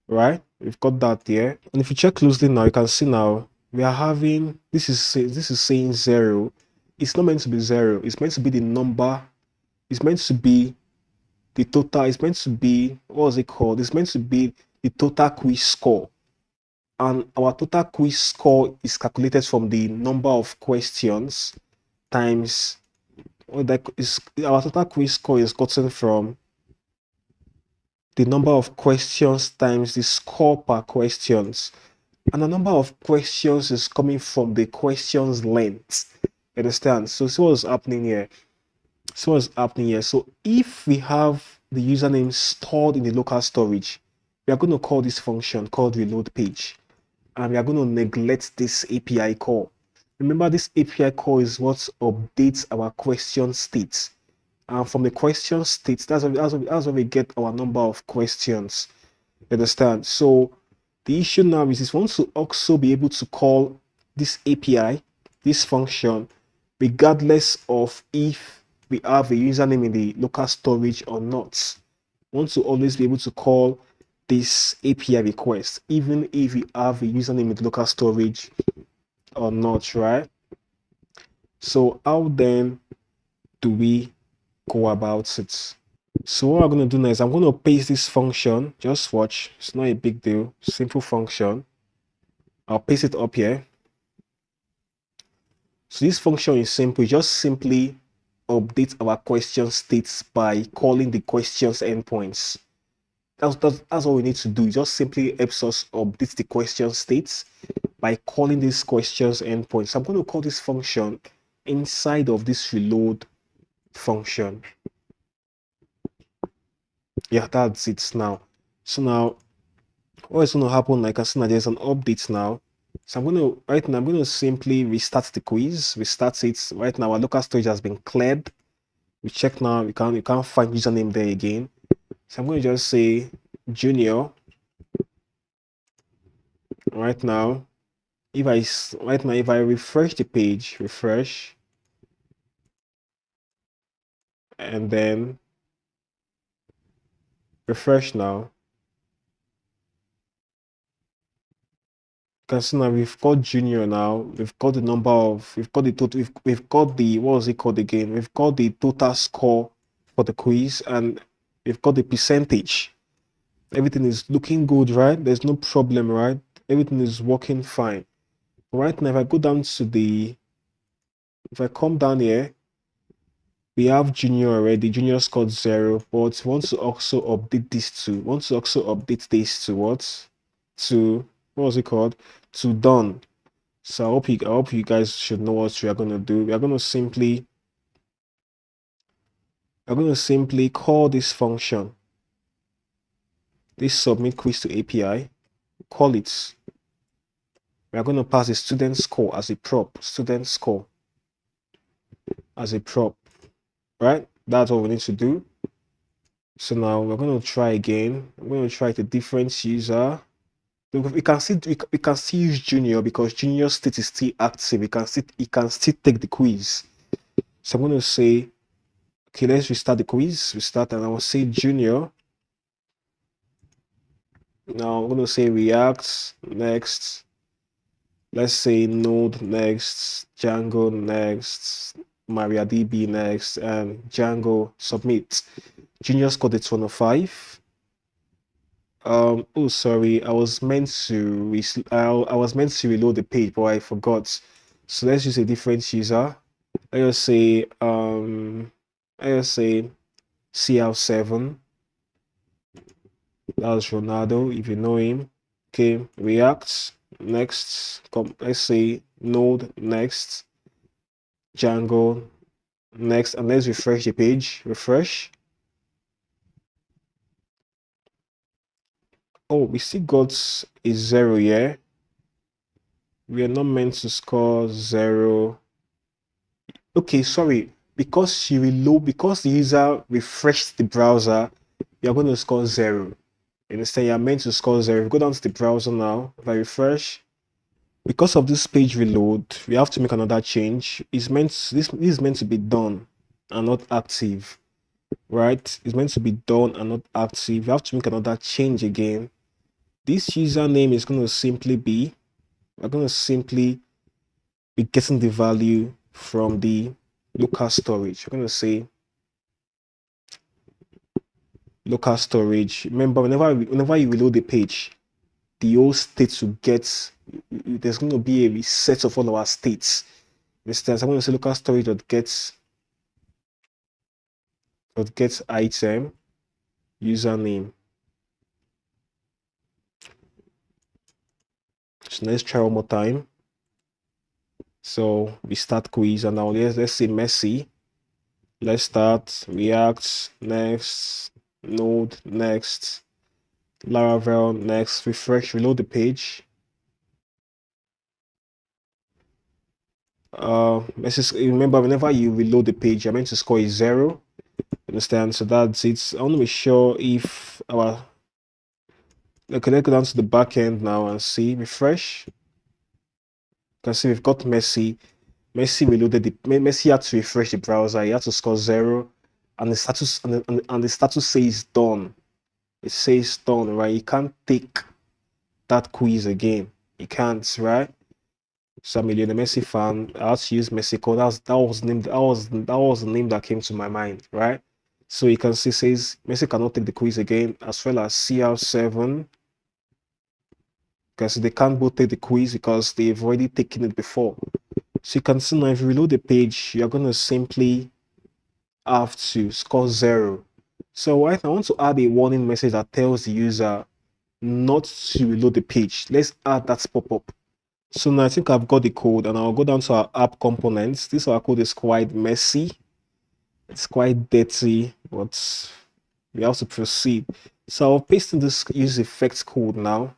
right? We've got that there. And if you check closely now, you can see now we are having this is saying 0. It's not meant to be 0. It's meant to be the number. It's meant to be the total. It's meant to be, what was it called? It's meant to be the total quiz score. And our total quiz score is calculated from the number of questions times our total quiz score is gotten from the number of questions times the score per questions. And the number of questions is coming from the questions length. Understand? So what's happening here. So if we have the username stored in the local storage, we are going to call this function called reload page. And we are going to neglect this API call. Remember, this API call is what updates our question state. And from the question state, that's where we get our number of questions. You understand? So the issue now is we want to also be able to call this API, this function, regardless of if we have a username in the local storage or not. want to always be able to call this API request, even if you have a username with local storage or not, right? So how then do we go about it? So what I'm going to do now is I'm going to paste this function. Just watch. It's not a big deal. Simple function. I'll paste it up here. So this function is simple. Just simply update our question states by calling the questions endpoints. That's all we need to do. It just simply helps us update the question states by calling these questions endpoints. So I'm going to call this function inside of this reload function. Yeah, that's it now. So now what is going to happen, like I said, there's an update now. So I'm going to simply restart the quiz, restart it. Right now, our local storage has been cleared. We check now, we can't find username there again. So I'm going to just say junior. Right now, if I refresh the page, refresh, and then refresh now, can see now we've got junior now. We've got the number of, we've got the total, we've got the, what was it called again? We've got the total score for the quiz, and we've got the percentage. Everything is looking good, right? There's no problem, right? Everything is working fine. Right now, if I go down to the, if I come down here, we have junior already. Junior scored 0, but want to also update this to, want to also update this to what? To, what was it called? To done. So I hope you guys should know what we are going to do. We are going to simply call this function, this submit quiz to API, call it. We are going to pass the student score as a prop, student score as a prop, right? That's what we need to do. So now we're going to try again. I'm going to try the different user. We can still use junior because junior state is still active. It can still take the quiz. So I'm going to say, okay, let's restart the quiz. Restart, and I will say junior. Now I'm going to say React next. Let's say Node next, Django next, MariaDB next, and Django submit. Junior scored a 205. Oh sorry, I was meant to reload the page, but I forgot. So let's use a different user. Let's say CL7. That's Ronaldo, if you know him. Okay, React next. Let's say Node next, Django next, and let's refresh the page. Refresh. Oh, we still got a 0 here. We are not meant to score 0. Okay, sorry. Because because the user refreshed the browser, you're going to score 0. Instead, you're meant to score 0. If you go down to the browser now, if I refresh, because of this page reload, we have to make another change. This is meant to be done and not active, right? It's meant to be done and not active. You have to make another change again. This username is going to simply be, we're going to simply be getting the value from the local storage. We're going to say local storage. Remember, whenever you reload the page, the whole state will get, there's going to be a reset of all our states. For instance, I'm going to say local storage dot get item username. So let's try one more time. So we start quiz, and now let's say Messi. Let's start React next, Node next, Laravel next. Refresh, reload the page. Remember, whenever you reload the page, you're meant to score a 0. Understand? So that's it. I want to be sure if our, okay, let's go down to the back end now and see. Refresh. You can see we've got Messi. Messi had to refresh the browser. He had to score 0, and the status says done. it says done, right? You can't take that quiz again. You can't, right? So I'm a Lionel Messi fan. I had to use Mexico. That was the name that came to my mind, right? So you can see says Messi cannot take the quiz again, as well as CR7, because they can't both take the quiz because they've already taken it before. So you can see now if you reload the page, you're gonna simply have to score 0. So right now I want to add a warning message that tells the user not to reload the page. Let's add that pop-up. So now I think I've got the code, and I'll go down to our app components. This our code is quite messy. It's quite dirty, but we have to proceed. So I'll paste in this use effects code now.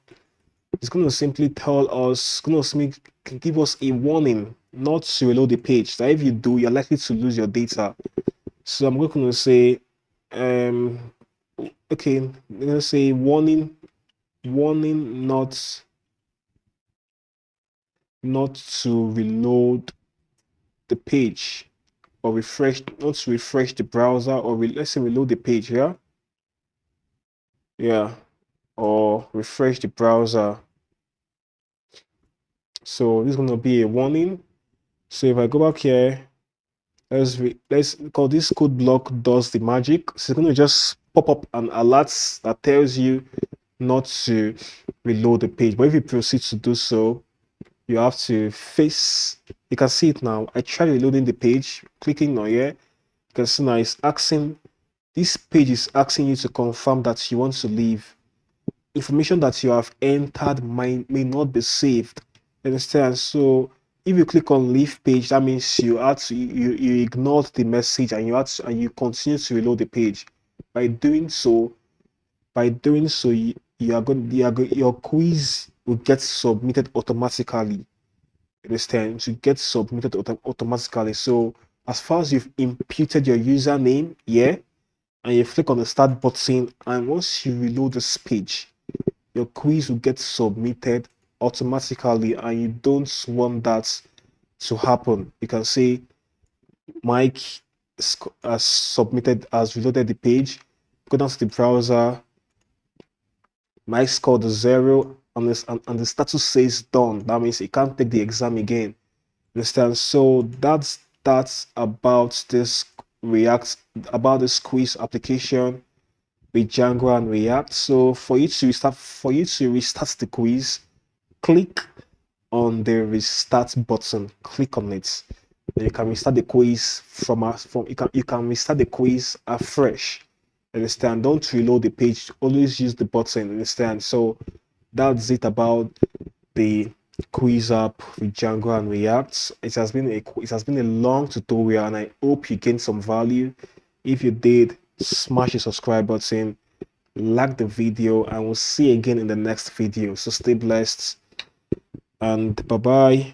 It's going to simply tell us, give us a warning not to reload the page. That if you do, you're likely to lose your data. So I'm going to say, okay, I'm going to say warning not to reload the page, or not to refresh the browser, or let's say reload the page, yeah, or refresh the browser. So this is going to be a warning. So if I go back here, let's call this code block does the magic. So it's going to just pop up an alert that tells you not to reload the page. But if you proceed to do so, you have to face, you can see it now. I tried reloading the page, clicking on here. You can see now this page is asking you to confirm that you want to leave. Information that you have entered may not be saved. Understand? So if you click on leave page, that means you ignored the message, and you continue to reload the page. By doing so, your quiz will get submitted automatically. Understand? To get submitted automatically. So as far as you've imputed your username, yeah, and you click on the start button, and once you reload this page, your quiz will get submitted automatically, and you don't want that to happen. You can say Mike has reloaded the page, go down to the browser, Mike scored a 0, and the status says done. That means he can't take the exam again. Understand? So that's about this quiz application with Django and React. So for you to restart the quiz, click on the restart button. Click on it. Then you can restart the quiz you can restart the quiz afresh. Understand? Don't reload the page. Always use the button. Understand? So that's it about the quiz app with Django and React. It has been a long tutorial, and I hope you gained some value. If you did, smash the subscribe button, like the video, and we'll see you again in the next video. So stay blessed, and bye bye.